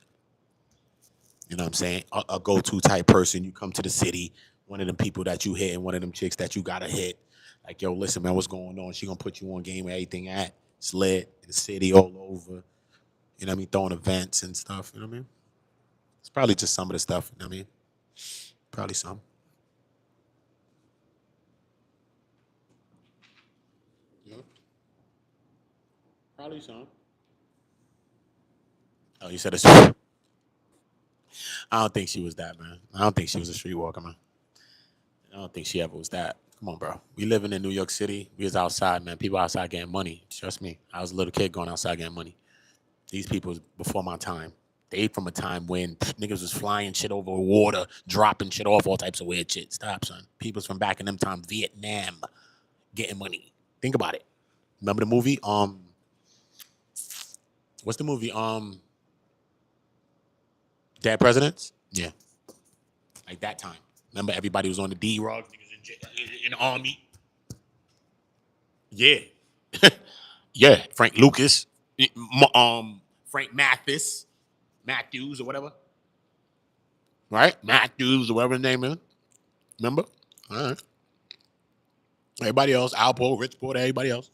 You know what I'm saying? A go-to type person. You come to the city, one of them people that you hit and one of them chicks that you gotta hit. Like, yo, listen, man, what's going on? She gonna put you on game where everything at. It's lit in the city all over. You know what I mean? Throwing events and stuff. You know what I mean? It's probably just some of the stuff. You know what I mean? Probably some. You know? Probably some. Oh, you said it's. I don't think she was that, man. I don't think she was a streetwalker, man. I don't think she ever was that. Come on, bro. We living in New York City. We was outside, man. People outside getting money. Trust me. I was a little kid going outside getting money. These people was before my time. They from a time when niggas was flying shit over water, dropping shit off, all types of weird shit. Stop, son. People's from back in them times, Vietnam, getting money. Think about it. Remember the movie? What's the movie? Dead Presidents? Yeah. Like that time. Remember everybody was on the D-Rog, niggas in the army. Yeah. Yeah. Frank Lucas. Frank Matthews or whatever. Right? Matthews or whatever his name is. Remember? All right. Everybody else, Alpo, Rich Porter, everybody else.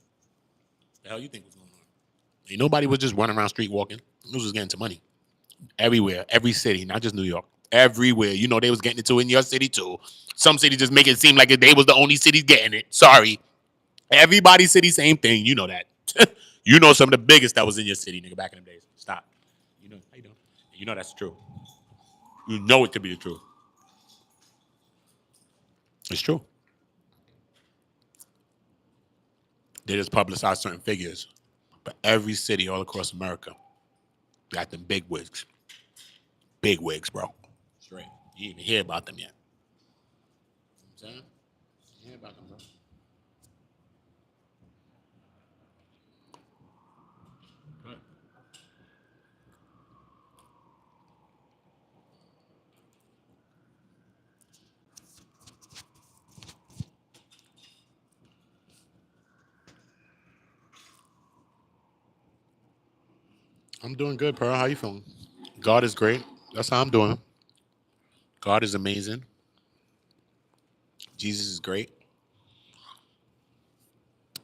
The hell you think was going on? Ain't nobody was just running around street walking. It was just getting some money. Everywhere, every city, not just New York. Everywhere. You know they was getting into it in your city too. Some cities just make it seem like they was the only cities getting it. Sorry. Everybody's city, same thing. You know that. You know some of the biggest that was in your city, nigga, back in the days. Stop. You know how you doing? You know that's true. You know it to be the truth. It's true. They just publicize certain figures. But every city all across America got them big wigs. Big wigs, bro. Straight. You didn't even hear about them yet. You know what I'm saying? You hear about them, bro. Good. I'm doing good, Pearl. How you feeling? God is great. That's how I'm doing. God is amazing. Jesus is great.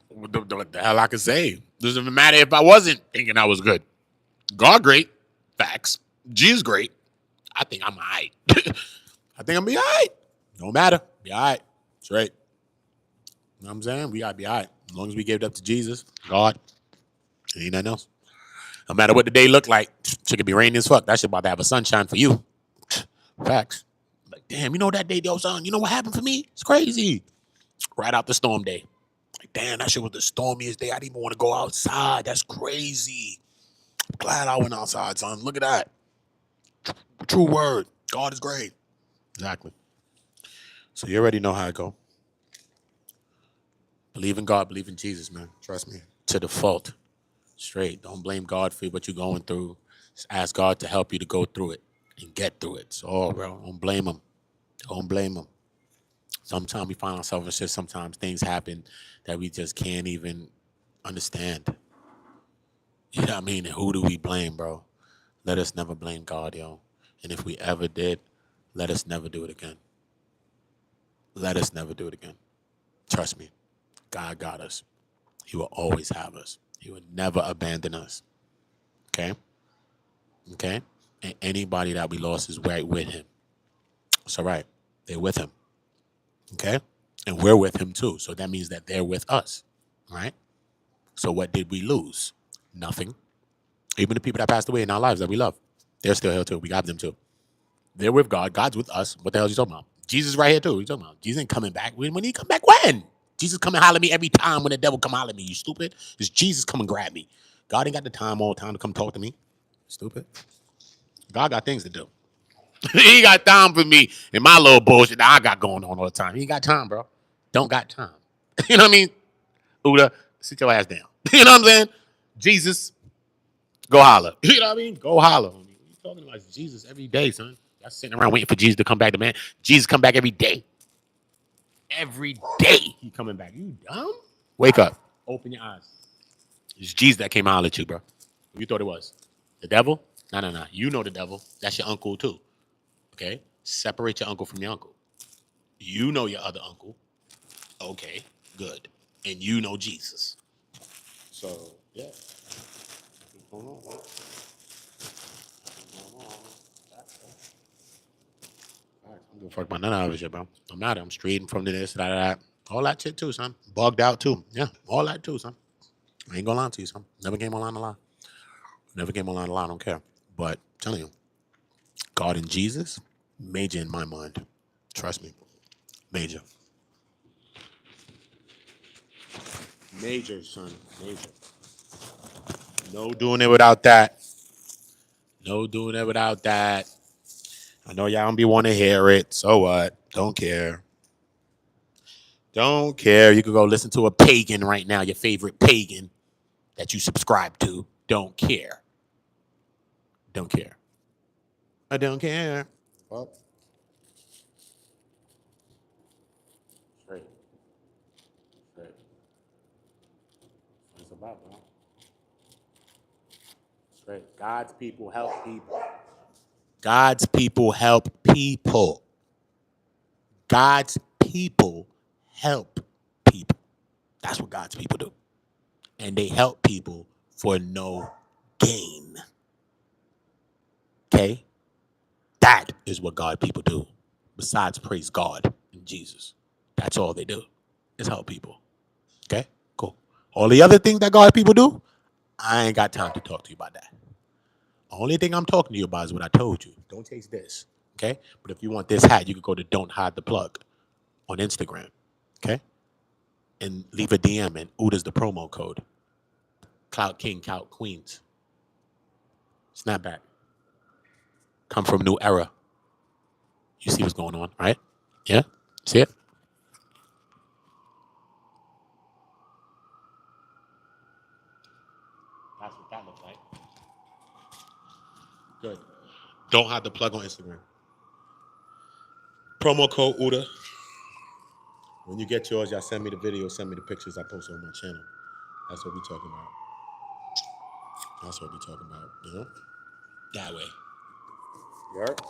What the hell I can say? Doesn't even matter if I wasn't thinking I was good. God great. Facts. Jesus great. I think I'm alright. I think I'm be alright. No matter. Be alright. Straight. You know what I'm saying? We gotta be alright. As long as we gave it up to Jesus, God, ain't nothing else. No matter what the day look like, shit could be raining as fuck. That shit about to have a sunshine for you. Facts. Like, damn, you know that day, yo, son, you know what happened for me? It's crazy. Right out the storm day. Like, damn, that shit was the stormiest day. I didn't even want to go outside. That's crazy. I'm glad I went outside, son. Look at that. True word. God is great. Exactly. So you already know how it go. Believe in God, believe in Jesus, man. Trust me. To the fault. Straight. Don't blame God for what you're going through. Just ask God to help you to go through it and get through it. So, bro, don't blame him. Don't blame him. Sometimes we find ourselves in shit. Sometimes things happen that we just can't even understand. You know what I mean? And who do we blame, bro? Let us never blame God, yo. And if we ever did, let us never do it again. Let us never do it again. Trust me. God got us. He will always have us. He will never abandon us. Okay? Okay? And anybody that we lost is right with him. It's all right. They're with him. Okay? And we're with him too. So that means that they're with us. Right? So what did we lose? Nothing. Even the people that passed away in our lives that we love, they're still here too. We got them too. They're with God. God's with us. What the hell are you talking about? Jesus right here too. What are you talking about? Jesus ain't coming back. When he come back, when? Jesus come and holler at me every time when the devil come holler at me. You stupid? It's Jesus come and grab me. God ain't got the time all the time to come talk to me. Stupid. God got things to do. He ain't got time for me and my little bullshit that I got going on all the time. He ain't got time, bro. Don't got time. You know what I mean? Uda, sit your ass down. You know what I'm saying? Jesus, go holler. You know what I mean? Go holler. You talking about Jesus every day, son. Y'all sitting around waiting for Jesus to come back to man. Jesus come back every day. Every day he coming back. You dumb? Wake up. Open your eyes. It's Jesus that came out at you, bro. Who you thought it was? The devil? No, no, no. You know the devil. That's your uncle too. Okay? Separate your uncle from your uncle. You know your other uncle. Okay, good. And you know Jesus. So, yeah. What's going on, bro? What's going on? I don't give a fuck about none of that shit, bro. No matter. I'm straight from this, that. All that shit too, son. Bugged out too. Yeah, all that too, son. I ain't gonna lie to you, son. Never came online to lie. Never came online to lie. I don't care. But I'm telling you, God and Jesus, major in my mind. Trust me. Major. Major, son. Major. No doing it without that. No doing it without that. I know y'all don't be want to hear it. So what? Don't care. Don't care. You could go listen to a pagan right now, your favorite pagan that you subscribe to. Don't care. Don't care. I don't care. Well, straight. Straight. It's about, man. Straight. God's people help people. God's people help people. God's people help people. That's what God's people do. And they help people for no gain. Okay? That is what God people do. Besides praise God and Jesus. That's all they do. Is help people. Okay? Cool. All the other things that God people do, I ain't got time to talk to you about that. The only thing I'm talking to you about is what I told you. Don't chase this. Okay? But if you want this hat, you can go to Don't Hide the Plug on Instagram. Okay? And leave a DM and Uda's the promo code. Clout King, Clout Queens. Snapback. Come from New Era. You see what's going on, right? Yeah? See it? That's what that looks like. Good. Don't Hide the Plug on Instagram. Promo code Uda. When you get yours, y'all send me the video, send me the pictures I post on my channel. That's what we talking about. That's what we talking about, you know? That way. You heard?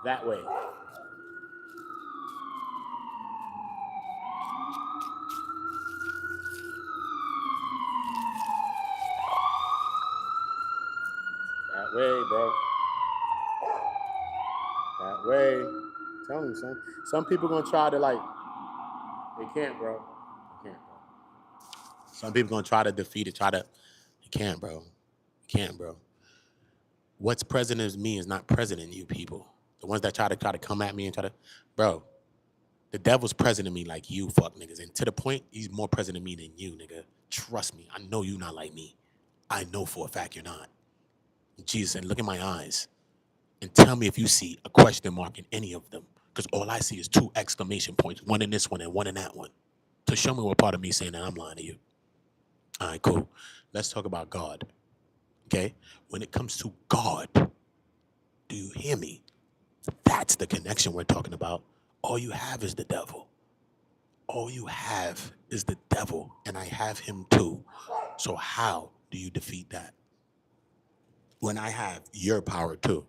That way. That way, bro. That way. I'm telling you, son. Some people gonna try to they can't, bro. They can't, bro. Some people gonna try to defeat it, you can't, bro. You can't, bro. What's president in me is not president in you people. The ones that try to come at me and bro, the devil's present in me like you fuck niggas. And to the point, he's more present in me than you, nigga. Trust me. I know you not like me. I know for a fact you're not. Jesus said, look in my eyes and tell me if you see a question mark in any of them. Because all I see is 2 exclamation points, one in this one and one in that one. So show me what part of me saying that I'm lying to you. All right, cool. Let's talk about God. Okay? When it comes to God, do you hear me? That's the connection we're talking about. All you have is the devil. All you have is the devil, and I have him too. So how do you defeat that? When I have your power too.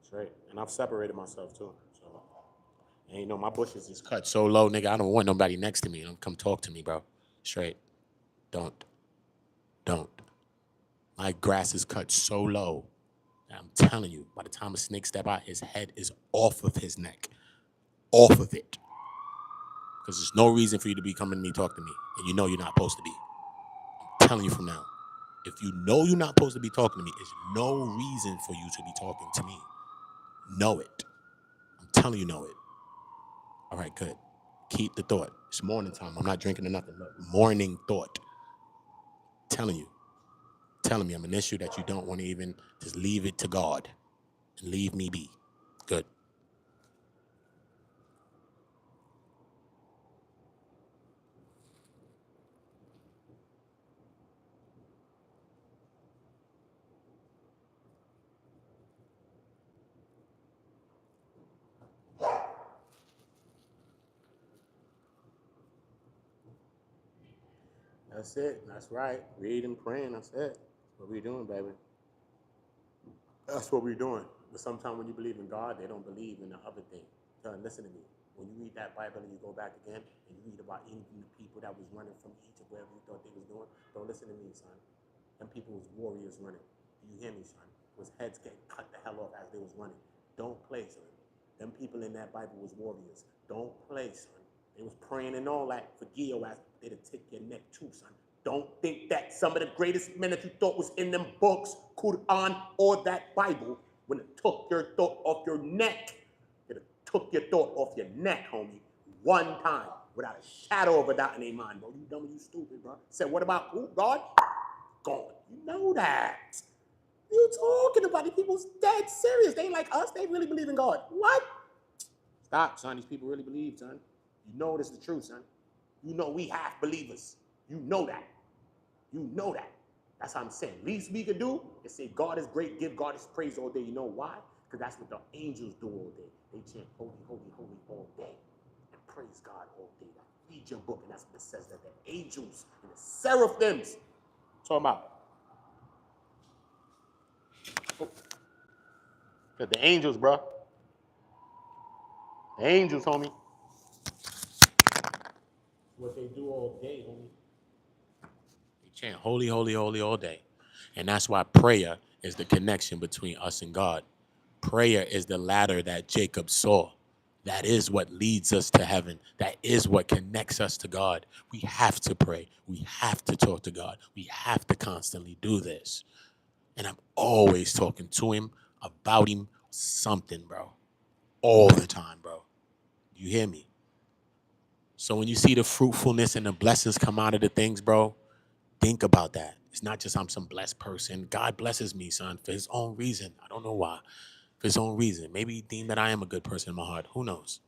Straight. And I've separated myself too. So, and you know, my bushes is cut so low, nigga, I don't want nobody next to me. Don't come talk to me, bro. Straight. Don't. My grass is cut so low. I'm telling you, by the time a snake step out, his head is off of his neck. Off of it. Because there's no reason for you to be coming to me, talk to me. And you know you're not supposed to be. I'm telling you from now. If you know you're not supposed to be talking to me, there's no reason for you to be talking to me. Know it. I'm telling you, know it. All right, good. Keep the thought. It's morning time. I'm not drinking or nothing. Look, morning thought. Telling you. Telling me I'm an issue that you don't want to even just leave it to God and leave me be. Good. That's it. That's right. Reading, praying. That's it. That's what we're doing, baby. That's what we're doing. But sometimes when you believe in God, they don't believe in the other thing. Son, listen to me. When you read that Bible and you go back again and you read about any people that was running from Egypt, wherever you thought they was doing, don't listen to me, son. Them people was warriors running. Do you hear me, son? Was heads getting cut the hell off as they was running. Don't play, son. Them people in that Bible was warriors. Don't play, son. They was praying and all that for Gio as they'd take your neck too, son. Don't think that some of the greatest men that you thought was in them books, Quran, or that Bible, when it took your thought off your neck, it took your thought off your neck, homie, one time, without a shadow of a doubt in their mind, bro. You dumb and you stupid, bro. Said, what about who? God? Gone. You know that. You talking about these people's dead serious. They ain't like us. They really believe in God. What? Stop, son. These people really believe, son. You know this is the truth, son. You know we half believers. You know that. You know that. That's what I'm saying. Least we could do is say God is great, give God his praise all day. You know why? Because that's what the angels do all day. They chant holy, holy, holy all day. And praise God all day. Read your book, and that's what it says, that the angels and the seraphims, talking about Cause the angels, bro. The angels, homie. What they do all day, homie. They chant holy, holy, holy all day. And that's why prayer is the connection between us and God. Prayer is the ladder that Jacob saw. That is what leads us to heaven. That is what connects us to God. We have to pray. We have to talk to God. We have to constantly do this. And I'm always talking to him, about him, something, bro. All the time, bro. You hear me? So when you see the fruitfulness and the blessings come out of the things, bro, think about that. It's not just I'm some blessed person. God blesses me, son, for his own reason. I don't know why. For his own reason. Maybe he deemed that I am a good person in my heart. Who knows?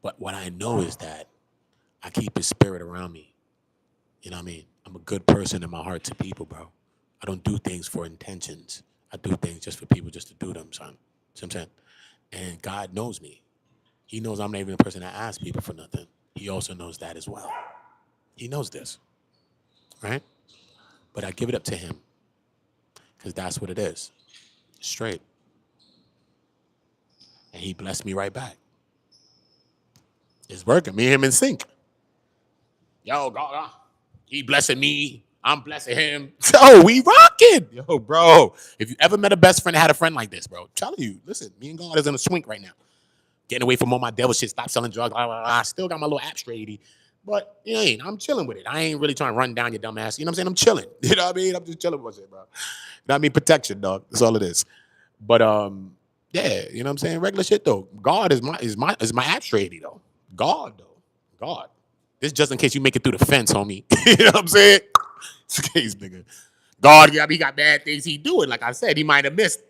But what I know is that I keep his spirit around me. You know what I mean? I'm a good person in my heart to people, bro. I don't do things for intentions. I do things just for people just to do them, son. See what I'm saying? And God knows me. He knows I'm not even the person that asks people for nothing. He also knows that as well. He knows this, right? But I give it up to him because that's what it is. Straight. And he blessed me right back. It's working. Me and him in sync. Yo, God, he blessing me. I'm blessing him. So we rocking. Yo, bro. If you ever met a best friend that had a friend like this, bro, I'm telling you, listen, me and God is in a swing right now. Getting away from all my devil shit, stop selling drugs, blah, blah, blah. I still got my little app straighty. But you know, I'm chilling with it. I ain't really trying to run down your dumb ass. You know what I'm saying? I'm chilling. You know what I mean? I'm just chilling with shit, bro. You know what I mean? Protection, dog. That's all it is. But yeah, you know what I'm saying? Regular shit though. God is my app straighty though. God though. God. This just in case you make it through the fence, homie. You know what I'm saying? It's a case, nigga. God, he got bad things he doing. Like I said, he might have missed.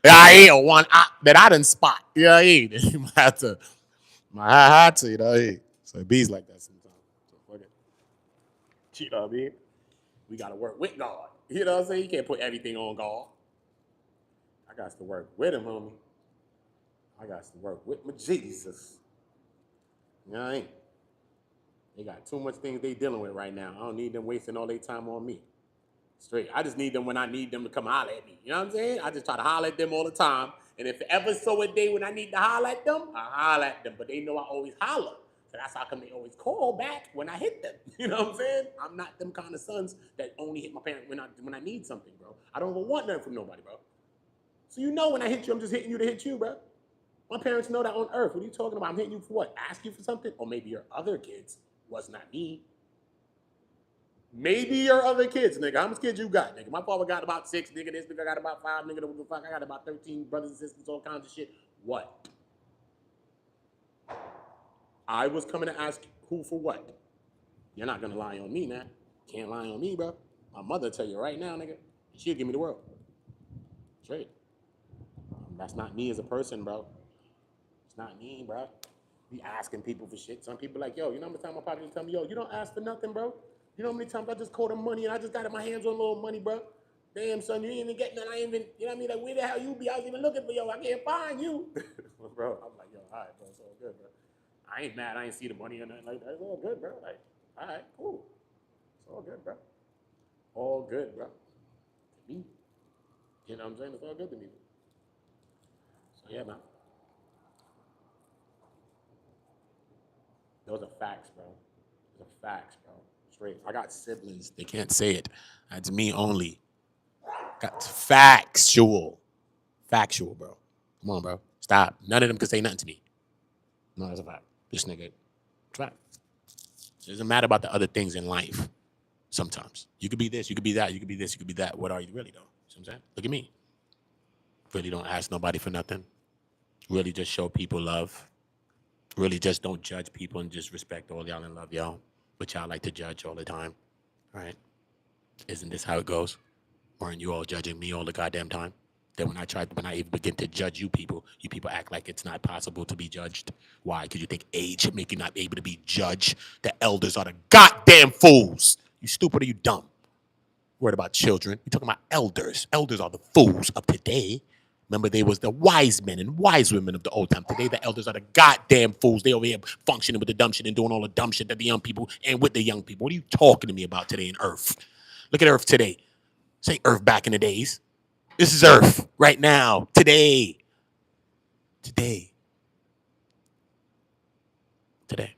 I ain't one that I didn't spot. You know what I mean? You might have to, you know what I mean? So it bees like that sometimes. So fuck it. You know what I mean? We got to work with God. You know what I'm saying? You can't put everything on God. I got to work with him, homie. I got to work with my Jesus. You know what I mean? They got too much things they dealing with right now. I don't need them wasting all their time on me. Straight. I just need them when I need them to come holler at me. You know what I'm saying? I just try to holler at them all the time. And if ever so a day when I need to holler at them, I holler at them. But they know I always holler. So that's how come they always call back when I hit them. You know what I'm saying? I'm not them kind of sons that only hit my parents when I need something, bro. I don't even want nothing from nobody, bro. So you know when I hit you, I'm just hitting you to hit you, bro. My parents know that on earth. What are you talking about? I'm hitting you for what? Ask you for something? Or maybe your other kids was not me. Maybe your other kids, nigga. How much kids you got, nigga? My father got about 6, nigga. This nigga got about 5, nigga. What the fuck? I got about 13 brothers and sisters, all kinds of shit. What? I was coming to ask who for what. You're not gonna lie on me, man. Can't lie on me, bro. My mother tell you right now, nigga. She'll give me the world. Straight. That's not me as a person, bro. It's not me, bro. Be asking people for shit. Some people like, yo, you know how many times my partner just tell me, yo, you don't ask for nothing, bro. You know how many times I just called him money and I just got in my hands on a little money, bro. Damn, son, you ain't even getting nothing. I ain't even, you know what I mean? Like, where the hell you be? I was even looking for yo. I can't find you. Bro, I'm like, yo, all right, bro, it's all good, bro. I ain't mad. I ain't see the money or nothing like that. It's all good, bro. Like, all right, cool. It's all good, bro. All good, bro. To me. You know what I'm saying? It's all good to me. So, yeah, man. Those are facts, bro. Those are facts, bro. Straight. I got siblings. They can't say it. That's me only. Got factual. Factual, bro. Come on, bro. Stop. None of them can say nothing to me. No, that's a fact. This nigga. It's a fact. It doesn't matter about the other things in life. Sometimes. You could be this, you could be that, you could be this, you could be that. What are you really, though? See what I'm saying? Look at me. Really don't ask nobody for nothing. Really just show people love. Really just don't judge people and just respect all y'all and love y'all. But y'all like to judge all the time. All right? Isn't this how it goes? Weren't you all judging me all the goddamn time? Then when I even begin to judge you people act like it's not possible to be judged. Why? Because you think age should make you not able to be judged. The elders are the goddamn fools. You stupid or you dumb? Worried about children. You're talking about elders. Elders are the fools of today. Remember, they was the wise men and wise women of the old time. Today, the elders are the goddamn fools. They over here functioning with the dumb shit and doing all the dumb shit that the young people and with the young people. What are you talking to me about today in Earth? Look at Earth today. Say Earth back in the days. This is Earth right now, today. Today. Today.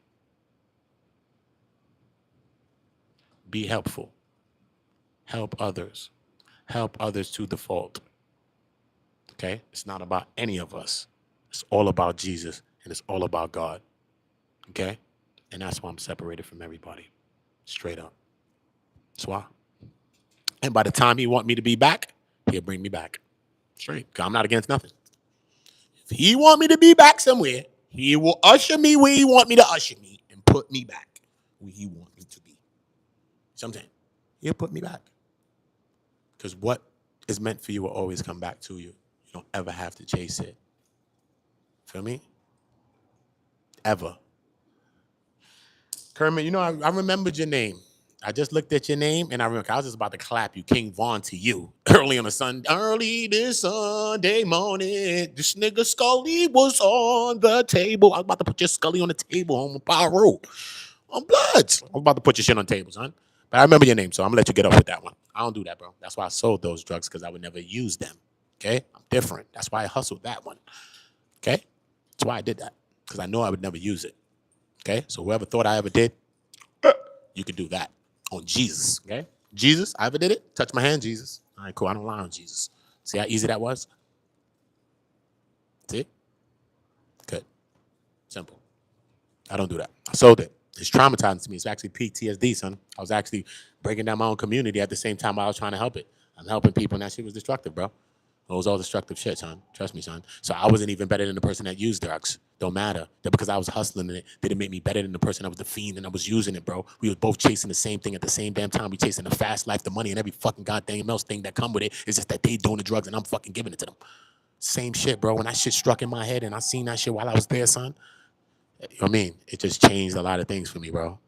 Be helpful. Help others. Help others to the fault. Okay? It's not about any of us. It's all about Jesus and it's all about God. Okay? And that's why I'm separated from everybody. Straight up. That's why. And by the time he want me to be back, he'll bring me back. Straight. 'Cause I'm not against nothing. If he want me to be back somewhere, he will usher me where he want me to usher me and put me back where he want me to be. Sometimes he'll put me back. Because what is meant for you will always come back to you. You don't ever have to chase it. Feel me? Ever. Kermit, you know, I remembered your name. I just looked at your name and I remember I was just about to clap you, King Vaughn, to you early this Sunday morning. This nigga Scully was on the table. I was about to put your Scully on the table on Pyro. On Bloods. I was about to put your shit on the table, son. But I remember your name, so I'm gonna let you get off with that one. I don't do that, bro. That's why I sold those drugs, because I would never use them. Okay? I'm different. That's why I hustled that one. Okay? That's why I did that. Because I know I would never use it. Okay? So whoever thought I ever did, you can do that. On Jesus, okay? Jesus, I ever did it? Touch my hand, Jesus. All right, cool. I don't lie on Jesus. See how easy that was? See? Good. Simple. I don't do that. I sold it. It's traumatizing to me. It's actually PTSD, son. I was actually breaking down my own community at the same time I was trying to help it. I'm helping people, and that shit was destructive, bro. It was all destructive shit, son. Trust me, son. So I wasn't even better than the person that used drugs. Don't matter. That because I was hustling in it, did it make me better than the person that was the fiend and I was using it, bro? We was both chasing the same thing at the same damn time. We chasing the fast life, the money, and every fucking goddamn else thing that come with it. It's just that they doing the drugs and I'm fucking giving it to them. Same shit, bro. When that shit struck in my head and I seen that shit while I was there, son, you know what I mean? It just changed a lot of things for me, bro.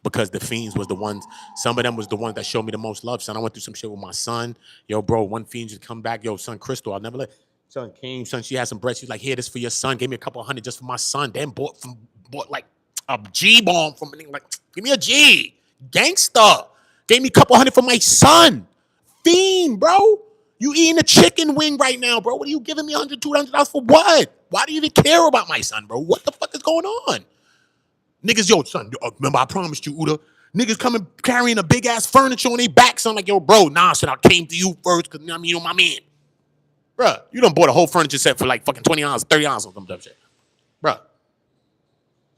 Because the fiends was the ones, some of them was the ones that showed me the most love, son. I went through some shit with my son. Yo, bro, one fiend just come back. Yo, son, Crystal, I'll never let. Son came, son, she had some bread. She's like, here, this for your son. Gave me a couple $100 just for my son. Then bought like a G-bomb from me. Like, give me a G. Gangsta. Gave me a couple $100 for my son. Fiend, bro. You eating a chicken wing right now, bro. What are you giving me $100, $200 for what? Why do you even care about my son, bro? What the fuck is going on? Niggas, yo, son, remember I promised you, Uda. Niggas coming carrying a big ass furniture on their back, son, like, yo, bro, nah, son, I came to you first, because, I mean, you know my man. Bruh, you done bought a whole furniture set for like fucking $20, $30 or some dumb shit. Bruh.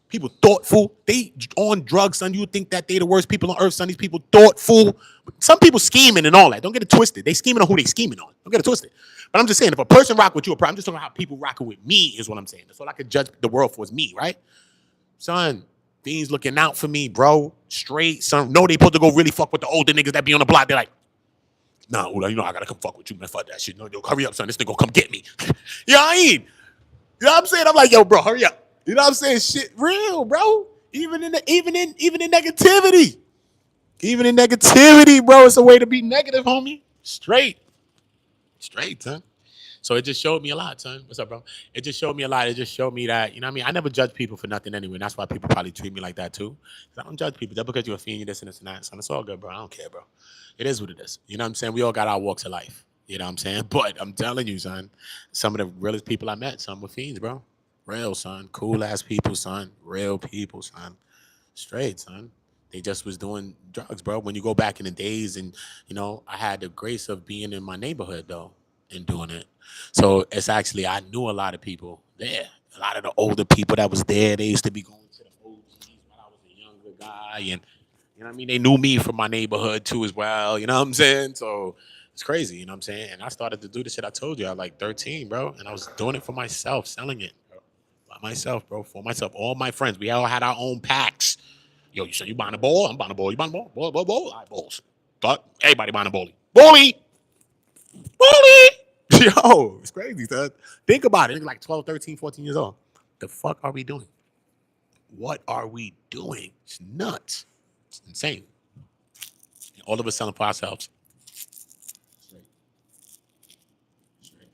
People thoughtful. They on drugs, son. You think that they the worst people on earth, son. These people thoughtful. Some people scheming and all that. Don't get it twisted. They scheming on who they scheming on. Don't get it twisted. But I'm just saying, if a person rock with you, I'm just talking about how people rocking with me is what I'm saying. That's all I could judge the world for is me, right? Son, things looking out for me, bro. Straight, son. No, they supposed to go really fuck with the older niggas that be on the block. They're like, nah, Uda, you know I gotta come fuck with you, man. Fuck that shit. No, yo, hurry up, son. This nigga gonna come get me. You know what I mean? You know what I'm saying? I'm like, yo, bro, hurry up. You know what I'm saying? Shit real, bro. Even in negativity. Even in negativity, bro, it's a way to be negative, homie. Straight, son. So it just showed me a lot, son. What's up, bro? It just showed me a lot. It just showed me that, you know what I mean? I never judge people for nothing anyway. And that's why people probably treat me like that too. I don't judge people. Just because you're a fiend, you this and this and that, son. It's all good, bro. I don't care, bro. It is what it is. You know what I'm saying? We all got our walks of life. You know what I'm saying? But I'm telling you, son, some of the realest people I met, some were fiends, bro. Real, son. Cool ass people, son. Real people, son. Straight, son. They just was doing drugs, bro. When you go back in the days and, you know, I had the grace of being in my neighborhood, though, and doing it. So it's actually, I knew a lot of people there. A lot of the older people that was there, they used to be going to the OGs when I was a younger guy. And, you know what I mean? They knew me from my neighborhood, too, as well. You know what I'm saying? So it's crazy, you know what I'm saying? And I started to do the shit I told you. I was like 13, bro. And I was doing it for myself, selling it, bro. By myself, bro. For myself. All my friends. We all had our own packs. Yo, you said you buying a ball? I'm buying a ball. You buying a ball? Ball. All right, balls. But everybody buying a bully. Bully! Yo, it's crazy, son. Think about it. It's like 12, 13, 14 years old. The fuck are we doing? What are we doing? It's nuts. It's insane. All of us selling for ourselves. Straight.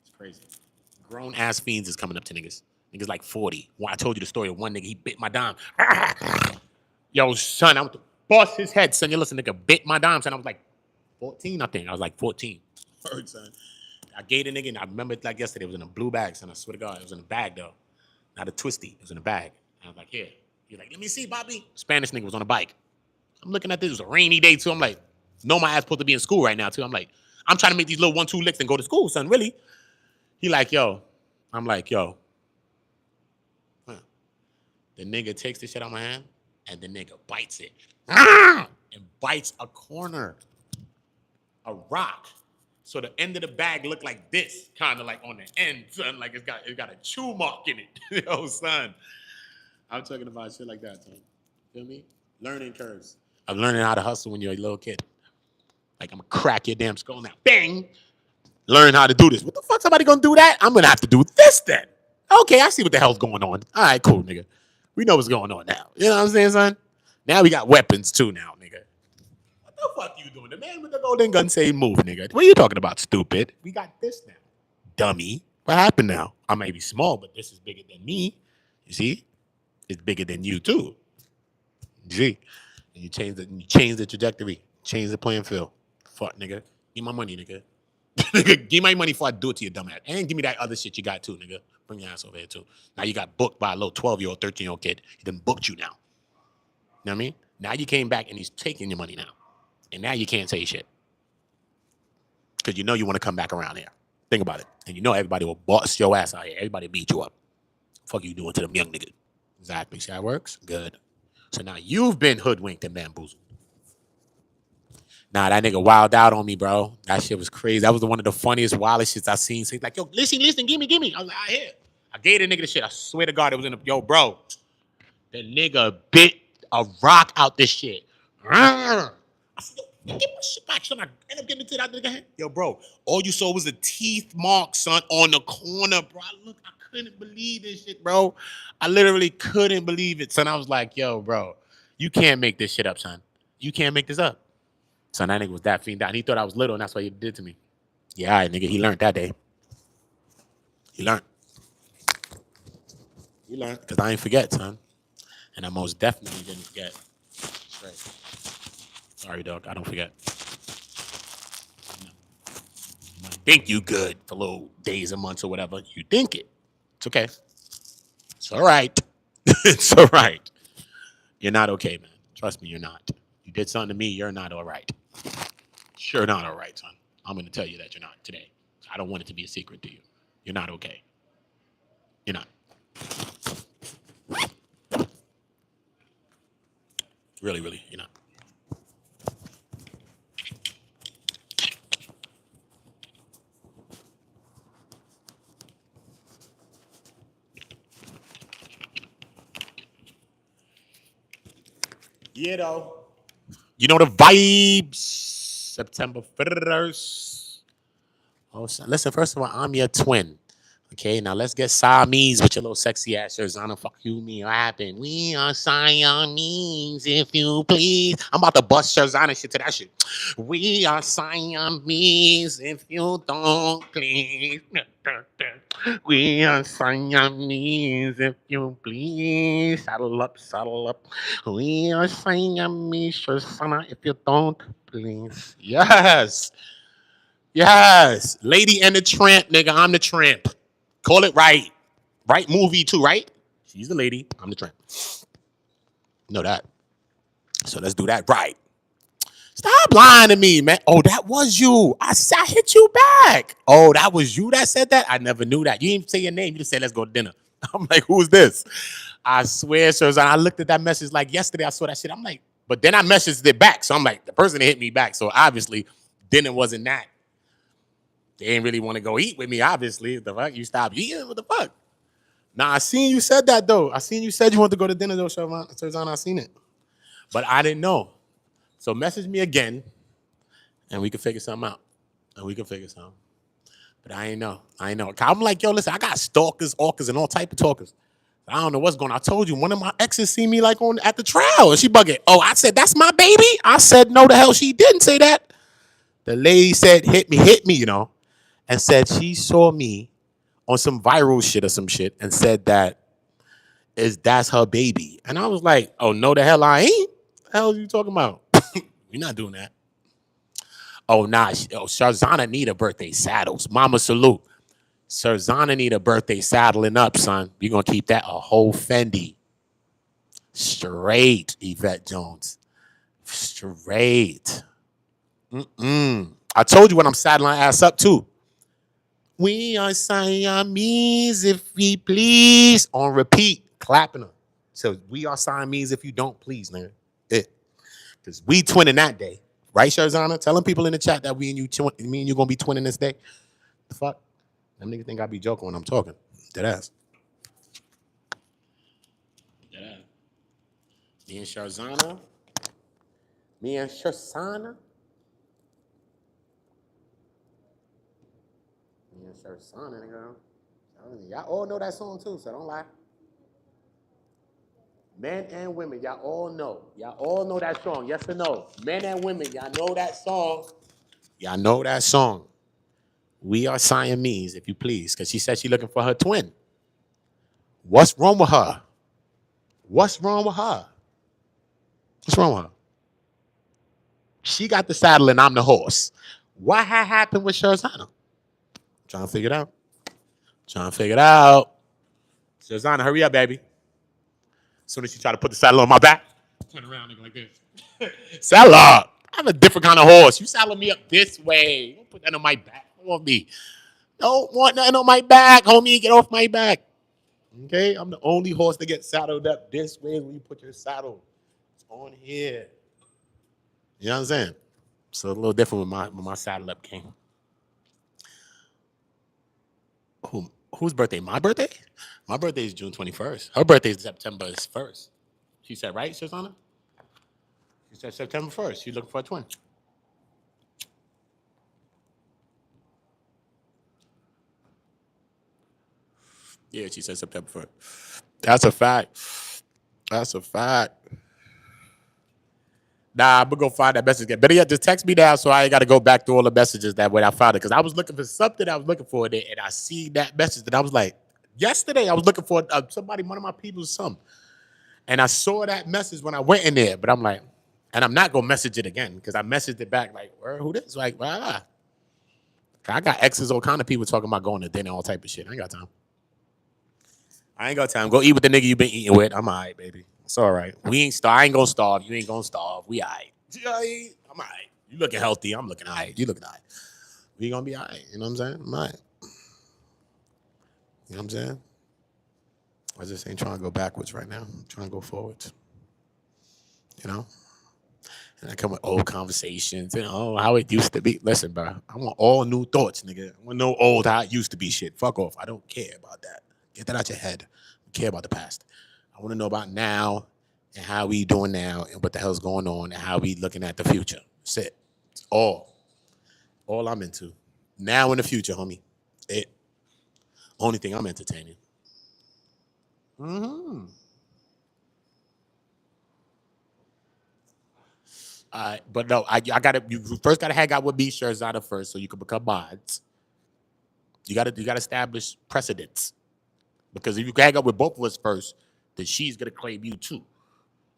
It's crazy. Grown ass fiends is coming up to niggas. Niggas like 40. When I told you the story of one nigga, he bit my dime. Yo, son, I went to bust his head, son. You listen, nigga bit my dime, son. I was like, 14, I think. I was like 14. Word, son. I gave the nigga, and I remember it like yesterday. It was in a blue bag, son. I swear to God, it was in a bag, though. Not a twisty. It was in a bag. And I was like, here. He's like, let me see, Bobby. Spanish nigga was on a bike. I'm looking at this. It was a rainy day, too. I'm like, no, my ass supposed to be in school right now, too. I'm like, I'm trying to make these little 1-2 licks and go to school, son, really. He like, yo. I'm like, yo. Huh. The nigga takes the shit out of my hand, and the nigga bites it. And bites a corner. A rock. So the end of the bag looked like this, kind of like on the end, son. Like it got a chew mark in it. Yo, son. I'm talking about shit like that, son. Feel me? Learning curves. I'm learning how to hustle when you're a little kid. Like I'm gonna crack your damn skull now. Bang! Learn how to do this. What the fuck? Somebody gonna do that? I'm gonna have to do this then. Okay, I see what the hell's going on. All right, cool, nigga. We know what's going on now. You know what I'm saying, son? Now we got weapons too now, nigga. What the fuck you doing? The man with the golden gun say move, nigga. What are you talking about, stupid? We got this now. Dummy. What happened now? I may be small, but this is bigger than me. You see? It's bigger than you too. You see? And you change the trajectory. Change the playing field. Fuck, nigga. Give my money, nigga. Nigga, give my money before I do it to your dumb ass. And give me that other shit you got too, nigga. Bring your ass over here too. Now you got booked by a little 12-year-old, 13-year-old kid. He done booked you now. You know what I mean? Now you came back and he's taking your money now. And now you can't say shit. Because you know you want to come back around here. Think about it. And you know everybody will bust your ass out here. Everybody beat you up. Fuck you doing to them young niggas. Exactly. See how it works? Good. So now you've been hoodwinked and bamboozled. Nah, that nigga wilded out on me, bro. That shit was crazy. That was one of the funniest, wildest shits I seen. So he's like, yo, listen, give me. I was like, I hear. I gave the nigga the shit. I swear to God, it was in the, yo, bro. The nigga bit a rock out this shit. I said, yo, get my shit back, son. I end up getting it to that nigga hand. Yo, bro, all you saw was a teeth mark, son, on the corner, bro. I couldn't believe this shit, bro. I literally couldn't believe it, son. I was like, yo, bro, you can't make this shit up, son. You can't make this up. Son, that nigga was that fiend down. He thought I was little, and that's what he did to me. Yeah, all right, nigga, he learned that day. He learned. He learned, because I ain't forget, son. And I most definitely didn't forget. Right. Sorry, dog, I don't forget. You might think you good for little days or months or whatever. You think it. It's okay. It's all right. It's all right. You're not okay, man. Trust me, you're not. You did something to me, you're not all right. Sure not all right, son. I'm going to tell you that you're not today. I don't want it to be a secret to you. You're not okay. You're not. Really, really, you're not. Yeah, though. You know the vibes. September 1st. Oh, listen, first of all, I'm your twin. Okay, now let's get Siamese with your little sexy ass Sharzana. Fuck you, me. What happened? We are Siamese, if you please. I'm about to bust Sharzana shit to that shit. We are Siamese, if you don't please. We are Siamese, if you please. Saddle up, saddle up. We are Siamese, Sharzana, if you don't please. Yes. Yes. Lady and the Tramp, nigga. I'm the tramp. Call it right. Right movie too, right? She's the lady. I'm the tramp. Know that. So let's do that right. Stop lying to me, man. Oh, that was you. I hit you back. Oh, that was you that said that? I never knew that. You didn't even say your name. You just said, let's go to dinner. I'm like, who's this? I swear, sir. I looked at that message like yesterday. I saw that shit. I'm like, but then I messaged it back. So I'm like, the person that hit me back. So obviously, dinner wasn't that. They didn't really want to go eat with me, obviously. The fuck? You stopped eating? What the fuck? Nah, I seen you said that, though. I seen you said you wanted to go to dinner, though, Sharzana. I seen it. But I didn't know. So message me again, and we can figure something out. But I ain't know. I'm like, yo, listen, I got stalkers, orcas, and all type of talkers. I don't know what's going on. I told you, one of my exes see me like at the trial, and she bugging. Oh, I said, that's my baby? I said, no, the hell she didn't say that. The lady said, hit me, you know. And said she saw me on some viral shit or some shit and said that's her baby. And I was like, oh, no, the hell I ain't. What the hell are you talking about? You're not doing that. Oh, nah. Sharzana need a birthday saddles. Mama salute. Sharzana need a birthday saddling up, son. You're going to keep that a whole Fendi. Straight, Yvette Jones. Straight. I told you when I'm saddling ass up, too. We are Siamese if we please. On repeat, clapping them. So we are Siamese if you don't please, nigga. Because we twinning that day. Right, Sharzana? Telling people in the chat that me and you gonna be twinning this day. The fuck? Them niggas think I be joking when I'm talking. Dead ass. Dead ass. Me and Sharzana. Me and Sharzana. Me and Sharzana, nigga. Y'all all know that song too, so don't lie. Men and women, y'all all know. Y'all all know that song, yes or no? Men and women, y'all know that song. Y'all know that song. We are Siamese, if you please, because she said she's looking for her twin. What's wrong with her? What's wrong with her? What's wrong with her? She got the saddle and I'm the horse. What had happened with Sharzana? Trying to figure it out. Trying to figure it out. Sharzana, hurry up, baby. As soon as she try to put the saddle on my back, turn around, nigga, like this. Saddle up. I'm a different kind of horse. You saddle me up this way. Don't put that on my back. Don't want me. Don't want nothing on my back, homie. Get off my back. Okay? I'm the only horse that gets saddled up this way when you put your saddle. It's on here. You know what I'm saying? So a little different with my saddle up king. Whose birthday? My birthday? My birthday is June 21st. Her birthday is September 1st. She said, right, Sharzana? She said September 1st. She's looking for a twin. Yeah, she said September 1st. That's a fact. That's a fact. Nah, I'm gonna go find that message again. Better yet, just text me now so I ain't gotta go back through all the messages that way I found it. Because I was looking for something I was looking for there, and I see that message that I was like, yesterday I was looking for somebody, one of my people, something. And I saw that message when I went in there, but I'm like, and I'm not gonna message it again because I messaged it back like, who this? Like, blah. I got exes, all kind of people talking about going to dinner, all type of shit. I ain't got time. I ain't got time. Go eat with the nigga you been eating with. I'm all right, baby. It's all right. We ain't starve. I ain't gonna starve. You ain't gonna starve. We all right. I'm all right. You looking healthy. I'm looking all right. You looking all right. We gonna be all right. You know what I'm saying? I'm all right. You know what I'm saying? I just ain't trying to go backwards right now. I'm trying to go forwards. You know? And I come with old conversations and how it used to be. Listen, bro, I want all new thoughts, nigga. I want no old how it used to be shit. Fuck off. I don't care about that. Get that out your head. I care about the past. I want to know about now and how we doing now and what the hell's going on and how we looking at the future. That's it. It's all I'm into. Now in the future, homie. It. Only thing I'm entertaining. Mm-hmm. But no, I gotta. You first gotta hang out with me, Sharzana, first, so you can become mods. You gotta establish precedents because if you hang out with both of us first, then she's gonna claim you too.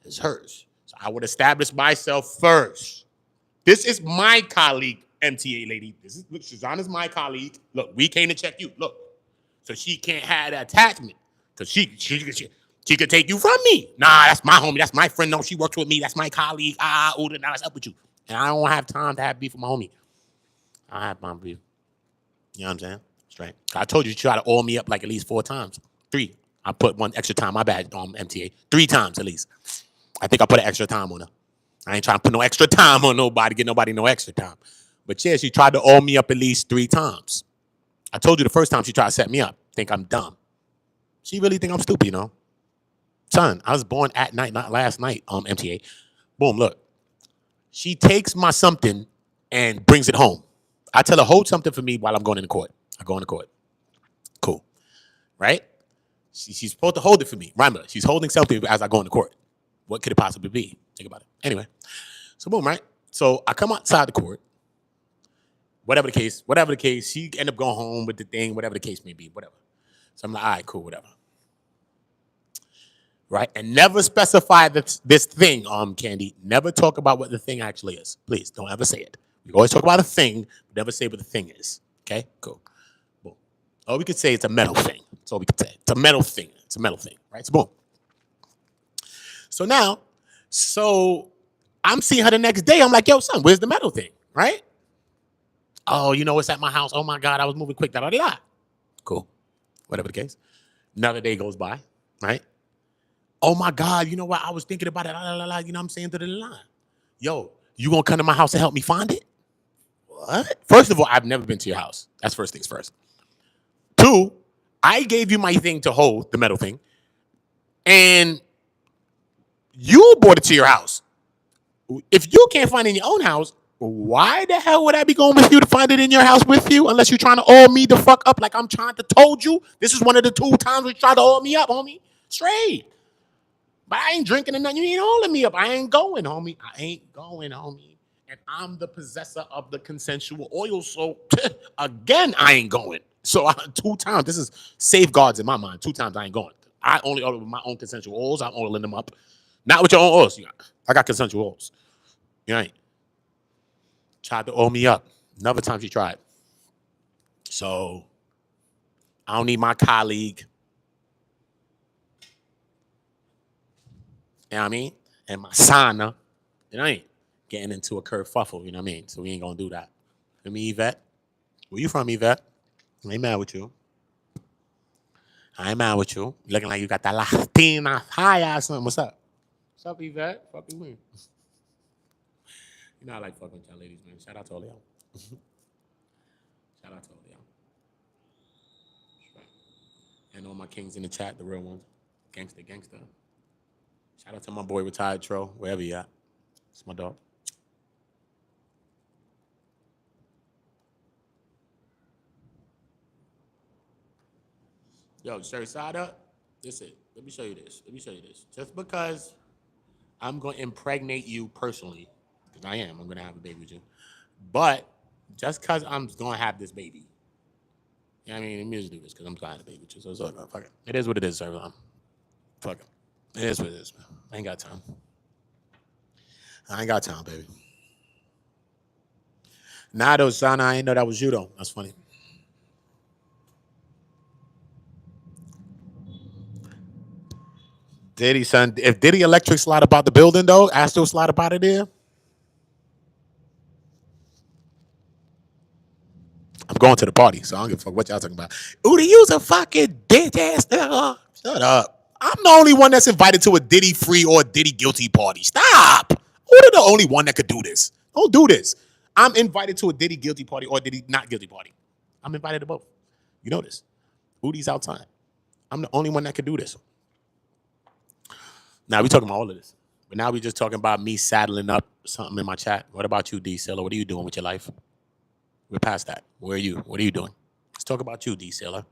It's hers. So I would establish myself first. This is my colleague, MTA lady. Look, Sharzana's my colleague. Look, we came to check you. Look, so she can't have that attachment because she could take you from me. Nah, that's my homie. That's my friend. No, she works with me. That's my colleague. Now it's up with you. And I don't have time to have beef with my homie. I have my beef. You know what I'm saying? Straight. I told you try to oil me up like at least 4 times. 3. I put one extra time. My bad, MTA. 3 times at least. I think I put an extra time on her. I ain't trying to put no extra time on nobody. Get nobody no extra time. But yeah, she tried to oil me up at least 3 times. I told you the first time she tried to set me up. Think I'm dumb. She really think I'm stupid, you know? Son, I was born at night, not last night, MTA. Boom, look. She takes my something and brings it home. I tell her, hold something for me while I'm going into court. I go into court. Cool. Right? She's supposed to hold it for me. Remember, she's holding something as I go into court. What could it possibly be? Think about it. Anyway. So boom, right? So I come outside the court. Whatever the case, she end up going home with the thing, whatever the case may be, whatever. So I'm like, all right, cool, whatever. Right? And never specify this thing, Candy. Never talk about what the thing actually is. Please, don't ever say it. You always talk about a thing, but never say what the thing is. Okay, cool. Boom. All we could say it's a metal thing. That's all we could say. It's a metal thing. It's a metal thing, right? So boom. So now, I'm seeing her the next day. I'm like, yo, son, where's the metal thing, right? Oh, you know it's at my house. Oh my God, I was moving quick. Da da da. Cool. Whatever the case. Another day goes by, right? Oh my God, you know what? I was thinking about it. La, la, la, you know what I'm saying? Da, da, da, da. Yo, you gonna come to my house and help me find it? What? First of all, I've never been to your house. That's first things first. Two, I gave you my thing to hold, the metal thing, and you brought it to your house. If you can't find it in your own house, why the hell would I be going with you to find it in your house with you? Unless you're trying to oil me the fuck up like I'm trying to told you. This is one of the 2 times you tried to oil me up, homie. Straight. But I ain't drinking and nothing. You ain't holding me up. I ain't going, homie. I ain't going, homie. And I'm the possessor of the consensual oil. So, again, I ain't going. So, 2 times. This is safeguards in my mind. 2 times I ain't going. I only oil with my own consensual oils. I'm oiling them up. Not with your own oils. I got consensual oils. You ain't. Tried to oil me up. Another time she tried. So, I don't need my colleague. You know what I mean? And my sauna. You know what I mean? Getting into a kerfuffle, you know what I mean? So we ain't gonna do that. You me, Yvette? Where you from, Yvette? I ain't mad with you. I ain't mad with you. You looking like you got that Latina high or something. What's up? What's up, Yvette? Fucking me. You know I like fucking with y'all ladies, man. Shout out to all y'all. Shout out to all y'all. And all my kings in the chat, the real ones. Gangster, gangster. Shout out to my boy Retired Tro, wherever you at. It's my dog. Yo, straight side up. This it. Let me show you this. Let me show you this. Just because I'm going to impregnate you personally, because I am. I'm going to have a baby with you. But just because I'm going to have this baby, you know what I mean? Let me just do this because I'm trying to baby with you. So it's all good. Fuck it. It is what it is, sir. Fuck it. It is what it is, man. I ain't got time. I ain't got time, baby. Nah, though, son, I ain't know that was you, though. That's funny. Diddy, son. If Diddy Electric slide about the building, though, Astro slide about it there. I'm going to the party, so I don't give a fuck what y'all talking about. Ooh, you's a fucking bitch ass nigga. Shut up. I'm the only one that's invited to a Diddy free or a Diddy guilty party. Stop. Who's the only one that could do this? Don't do this. I'm invited to a Diddy guilty party or a Diddy not guilty party. I'm invited to both. You know this. Udi's outside. I'm the only one that could do this. Now we talking about all of this. But now we just talking about me saddling up something in my chat. What about you, D Sailor? What are you doing with your life? We're past that. Where are you? What are you doing? Let's talk about you, D Sailor.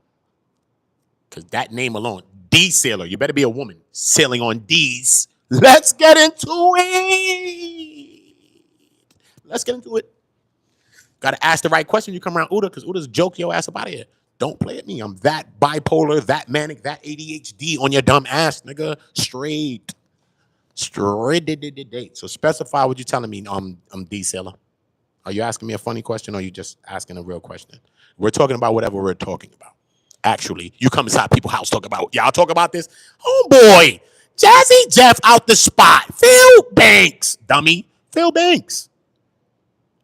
Because that name alone, D Sailor, you better be a woman sailing on D's. Let's get into it. Let's get into it. Got to ask the right question. You come around Uda because Uda's joke your ass up out of here. Don't play at me. I'm that bipolar, that manic, that ADHD on your dumb ass, nigga. Straight. So specify what you're telling me. I'm D Sailor. Are you asking me a funny question or are you just asking a real question? We're talking about whatever we're talking about. Actually, you come inside people's house, talk about, y'all talk about this? Oh boy, Jazzy Jeff out the spot. Phil Banks, dummy. Phil Banks.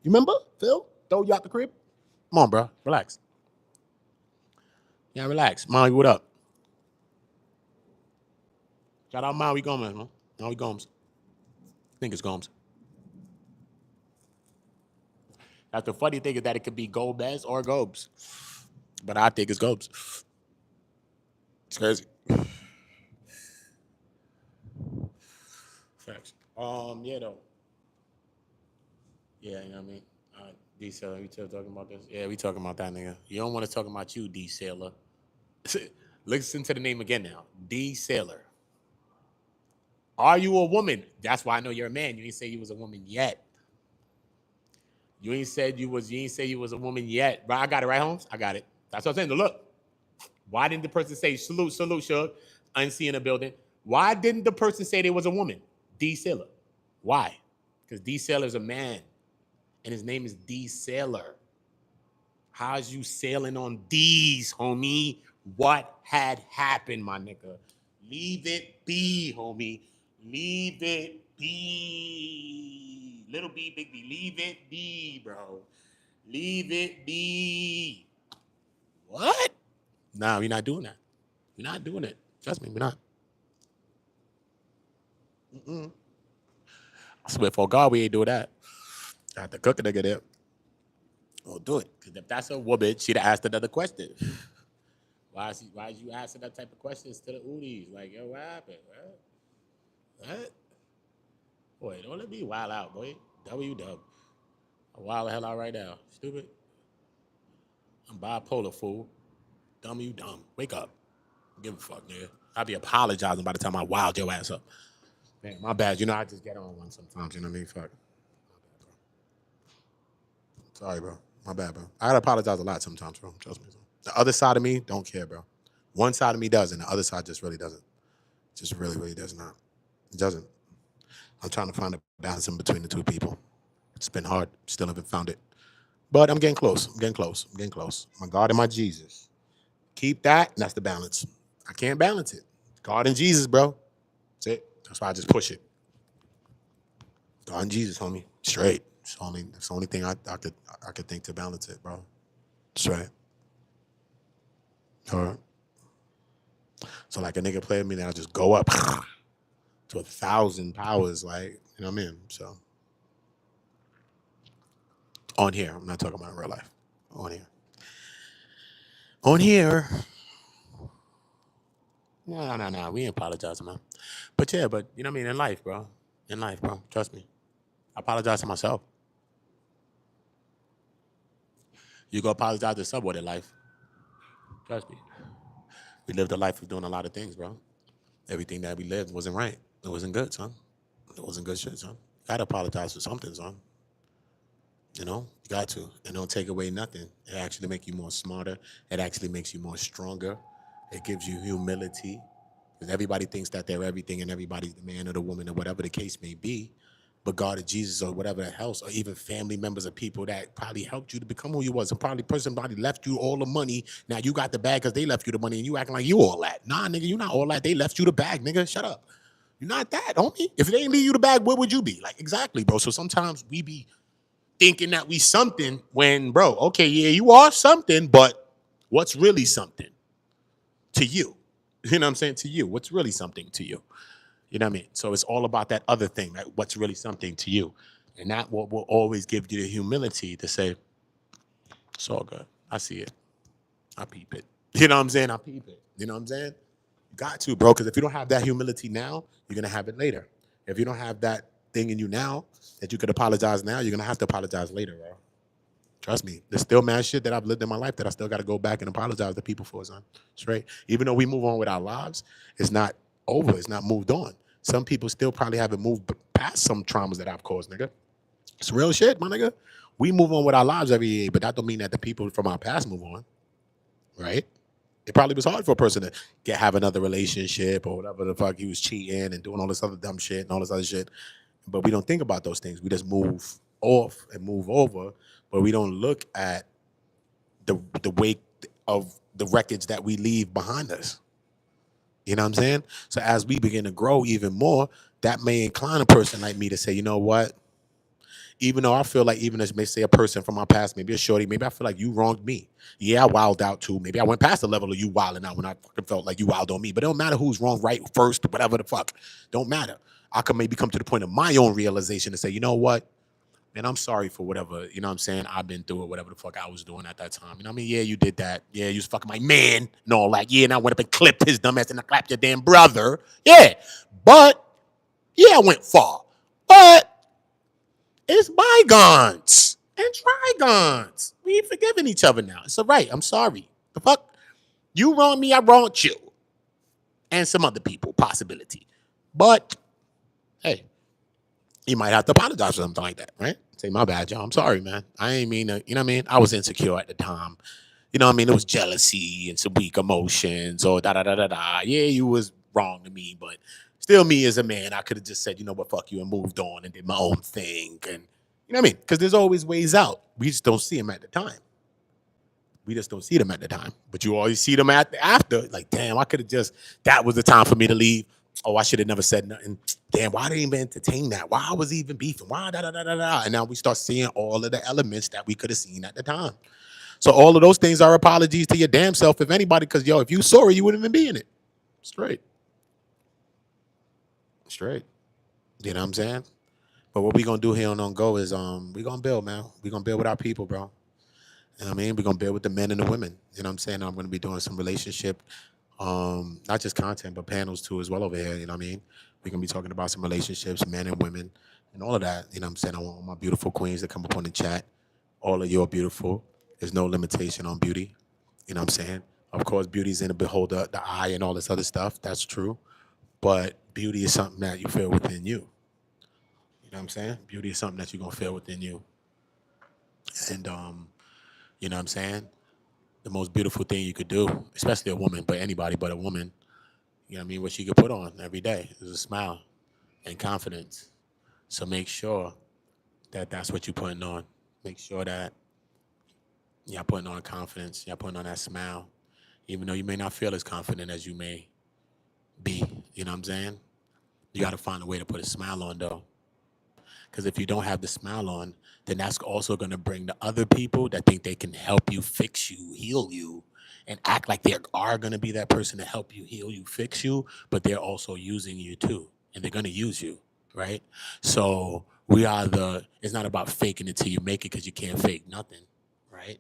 You remember Phil? Throw you out the crib? Come on, bro. Relax. Yeah, relax. Maui, what up? Shout out Maui Gomez, man. Maui Gomes. I think it's Gomes. That's the funny thing is that it could be Gomez or Gobes. But I think it's Gobes. It's crazy. Facts. Yeah, though. Yeah, you know what I mean? D Sailor, we still talking about this? Yeah, we talking about that nigga. You don't want to talk about you, D Sailor. Listen to the name again now. D Sailor. Are you a woman? That's why I know you're a man. You ain't say you was a woman yet. You ain't say you was a woman yet. But I got it right, Holmes. I got it. That's what I'm saying. Look. Why didn't the person say salute, Shug? Unsee in the building. Why didn't the person say there was a woman? D Sailor. Why? Because D Sailor is a man. And his name is D Sailor. How's you sailing on D's, homie? What had happened, my nigga? Leave it be, homie. Leave it be. Little B, big B. Leave it be, bro. Leave it be. What? Nah, we're not doing that. We're not doing it. Trust me, we're not. I swear for God, we ain't doing that. I have to cook a nigga there. Don't do it. Because if that's a woman, she'd have asked another question. Why is you asking that type of questions to the Unis? Like, yo, what happened? What? Boy, don't let me wild out, boy. W dub. I'm wild the hell out right now. Stupid. I'm bipolar, fool. Dumb, you dumb. Wake up. Give a fuck, nigga. I'll be apologizing by the time I wild your ass up. Man, my bad. You know, I just get on one sometimes. You know what I mean? Fuck. Sorry, bro. My bad, bro. I gotta apologize a lot sometimes, bro. Trust me. The other side of me don't care, bro. One side of me does, and the other side just really doesn't. Just really, really does not. It doesn't. I'm trying to find a balance in between the two people. It's been hard. Still haven't found it. But I'm getting close. I'm getting close. I'm getting close. My God and my Jesus. Keep that, and that's the balance. I can't balance it. God and Jesus, bro. That's it. That's why I just push it. God and Jesus, homie. Straight. It's the only thing I could think to balance it, bro. That's right. All right. So like a nigga play with me, then I just go up to 1,000 powers, like, you know what I mean? So on here, I'm not talking about in real life. On here. On here. No. We ain't apologizing, man. But yeah, but you know what I mean? In life, bro. In life, bro. Trust me. I apologize to myself. You go apologize to someone in life. Trust me. We lived a life of doing a lot of things, bro. Everything that we lived wasn't right. It wasn't good, son. It wasn't good shit, son. You gotta apologize for something, son. You know, you got to. And don't take away nothing. It actually makes you more smarter. It actually makes you more stronger. It gives you humility. Because everybody thinks that they're everything and everybody's the man or the woman or whatever the case may be. But God or Jesus or whatever else, or even family members of people that probably helped you to become who you was. And probably left you all the money. Now you got the bag because they left you the money and you acting like you all that. Nah, nigga, you not all that. They left you the bag, nigga. Shut up. You're not that, homie. If they ain't leave you the bag, where would you be? Like, exactly, bro. So sometimes we be thinking that we something when, bro, okay, yeah, you are something, but what's really something to you? You know what I'm saying? To you, what's really something to you? You know what I mean? So it's all about that other thing, right? What's really something to you. And that will always give you the humility to say, it's all good. I see it. I peep it. You know what I'm saying? I peep it. You know what I'm saying? You got to, bro, because if you don't have that humility now, you're going to have it later. If you don't have that thing in you now that you could apologize now, you're going to have to apologize later, bro. Trust me. There's still mad shit that I've lived in my life that I still got to go back and apologize to people for, son. Straight. Even though we move on with our lives, it's not over. It's not moved on. Some people still probably haven't moved past some traumas that I've caused, nigga. It's real shit, my nigga. We move on with our lives every year, but that don't mean that the people from our past move on, right? It probably was hard for a person to have another relationship or whatever the fuck he was cheating and doing all this other dumb shit and all this other shit. But we don't think about those things. We just move off and move over, but we don't look at the weight of the wreckage that we leave behind us. You know what I'm saying? So as we begin to grow even more, that may incline a person like me to say, you know what? Even though I feel like even as may say a person from my past, maybe a shorty, maybe I feel like you wronged me. Yeah, I wilded out too. Maybe I went past the level of you wilding out when I fucking felt like you wilded on me. But it don't matter who's wrong, right, first, whatever the fuck. Don't matter. I could maybe come to the point of my own realization and say, you know what? Man, I'm sorry for whatever, you know what I'm saying, I've been through or whatever the fuck I was doing at that time. You know what I mean? Yeah, you did that. Yeah, you was fucking my man and all that. Yeah, and I went up and clipped his dumb ass and I clapped your damn brother. Yeah, but, yeah, I went far. But it's bygones and trigones. We ain't forgiving each other now. It's all right. I'm sorry. The fuck? You wronged me, I wronged you. And some other people, possibility. But, hey, you might have to apologize for something like that, right? Say, my bad, y'all. I'm sorry, man. I ain't mean to, you know what I mean? I was insecure at the time. You know what I mean? It was jealousy and some weak emotions or da-da-da-da-da. Yeah, you was wrong to me, but still me as a man, I could have just said, you know what, fuck you, and moved on and did my own thing. And You know what I mean? Because there's always ways out. We just don't see them at the time. We just don't see them at the time. But you always see them after. Like, damn, I could have just, that was the time for me to leave. Oh, I should have never said nothing. Damn, why didn't even entertain that? Why was he even beefing? Why da da da da da? And now we start seeing all of the elements that we could have seen at the time. So all of those things are apologies to your damn self, if anybody, because yo, if you sorry, you wouldn't even be in it. Straight. Straight. You know what I'm saying? But what we gonna do here on Go is we gonna build, man. We gonna build with our people, bro. You know what I mean? We're gonna build with the men and the women. You know what I'm saying? I'm gonna be doing some relationship, not just content, but panels too as well over here. You know what I mean? We're gonna be talking about some relationships, men and women, and all of that. You know what I'm saying? I want all my beautiful queens to come up on the chat. All of you are beautiful. There's no limitation on beauty. You know what I'm saying? Of course, beauty's in the beholder, the eye, and all this other stuff. That's true. But beauty is something that you feel within you. You know what I'm saying? Beauty is something that you're gonna feel within you. And you know what I'm saying? The most beautiful thing you could do, especially a woman, but anybody but a woman, you know what I mean, what she could put on every day is a smile and confidence. So make sure that that's what you're putting on. Make sure that you're putting on confidence, you're putting on that smile, even though you may not feel as confident as you may be. You know what I'm saying? You got to find a way to put a smile on, though. Because if you don't have the smile on, then that's also going to bring the other people that think they can help you, fix you, heal you, and act like they are going to be that person to help you, heal you, fix you, but they're also using you too. And they're going to use you, right? So it's not about faking it till you make it, because you can't fake nothing, right?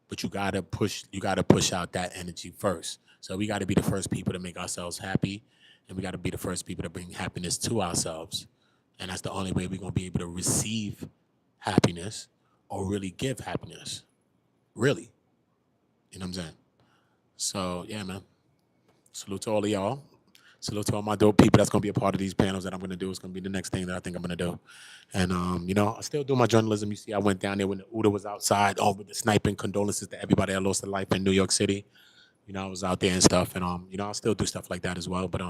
But you gotta push out that energy first. So we gotta be the first people to make ourselves happy, and we gotta be the first people to bring happiness to ourselves. And that's the only way we're gonna be able to receive happiness or really give happiness. Really. You know what I'm saying? So yeah, man. Salute to all of y'all. Salute to all my dope people that's gonna be a part of these panels that I'm gonna do. It's gonna be the next thing that I think I'm gonna do. And I still do my journalism. You see, I went down there when the Uda was outside, with the sniping. Condolences to everybody that lost their life in New York City. I was out there and stuff, and I still do stuff like that as well. But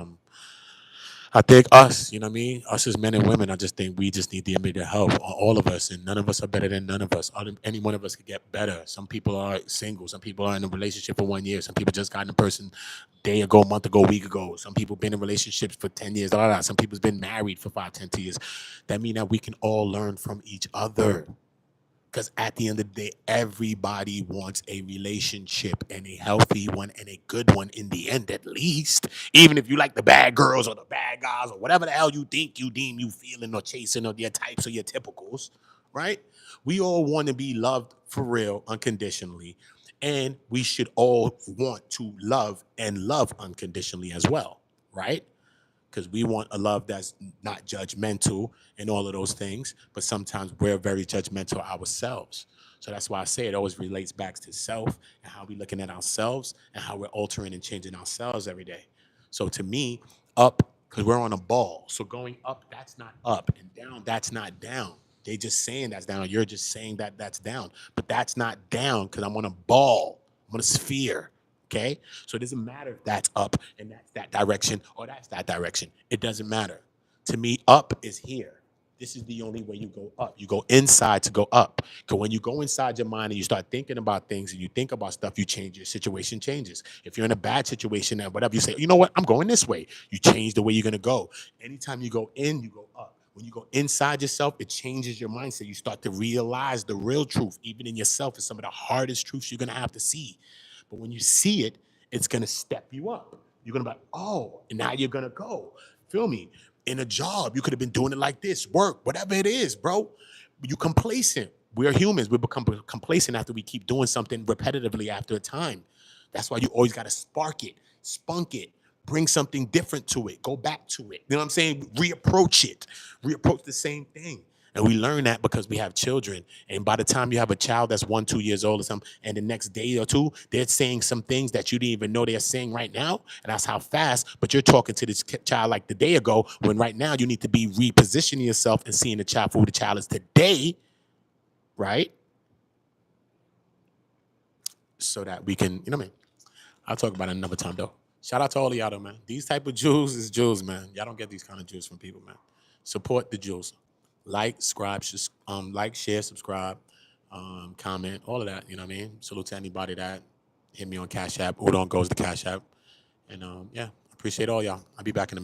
I think us, you know what I mean? Us as men and women, I just think we just need the immediate help, all of us, and none of us are better than none of us. Any one of us could get better. Some people are single. Some people are in a relationship for 1 year. Some people just got in a person day ago, month ago, week ago. Some people been in relationships for 10 years. Blah, blah, blah. Some people's been married for 5, 10 years. That means that we can all learn from each other. Because at the end of the day, everybody wants a relationship, and a healthy one and a good one in the end, at least. Even if you like the bad girls or the bad guys or whatever the hell you think you deem you feeling or chasing, or your types or your typicals, right? We all want to be loved for real, unconditionally. And we should all want to love and love unconditionally as well, right? Because we want a love that's not judgmental and all of those things, but sometimes we're very judgmental ourselves. So that's why I say it always relates back to self, and how we're looking at ourselves, and how we're altering and changing ourselves every day. So to me, up, because we're on a ball. So going up, that's not up, and down, that's not down. They just saying that's down. You're just saying that that's down, but that's not down, because I'm on a ball. I'm on a sphere. Okay, so it doesn't matter if that's up and that's that direction, or that's that direction. It doesn't matter. To me, up is here. This is the only way you go up. You go inside to go up. Because when you go inside your mind and you start thinking about things and you think about stuff, you change. Your situation changes. If you're in a bad situation and whatever, you say, you know what, I'm going this way. You change the way you're going to go. Anytime you go in, you go up. When you go inside yourself, it changes your mindset. You start to realize the real truth, even in yourself, is some of the hardest truths you're going to have to see. But when you see it, it's going to step you up. You're going to be like, oh, and now you're going to go. Feel me? In a job, you could have been doing it like this, work, whatever it is, bro. You complacent. We're humans. We become complacent after we keep doing something repetitively after a time. That's why you always got to spark it, spunk it, bring something different to it, go back to it. You know what I'm saying? Reapproach it. Reapproach the same thing. And we learn that because we have children. And by the time you have a child that's 1, 2 years old or something, and the next day or two, they're saying some things that you didn't even know they're saying right now. And that's how fast. But you're talking to this child like the day ago, when right now you need to be repositioning yourself and seeing the child for who the child is today, right? So that we can, you know what I mean? I'll talk about it another time, though. Shout out to all of y'all, though, man. These type of jewels is jewels, man. Y'all don't get these kind of jewels from people, man. Support the jewels. Like, like, share, subscribe, comment, all of that. You know what I mean? Salute to anybody that hit me on Cash App. Udon goes to Cash App. And yeah, appreciate all y'all. I'll be back in a minute.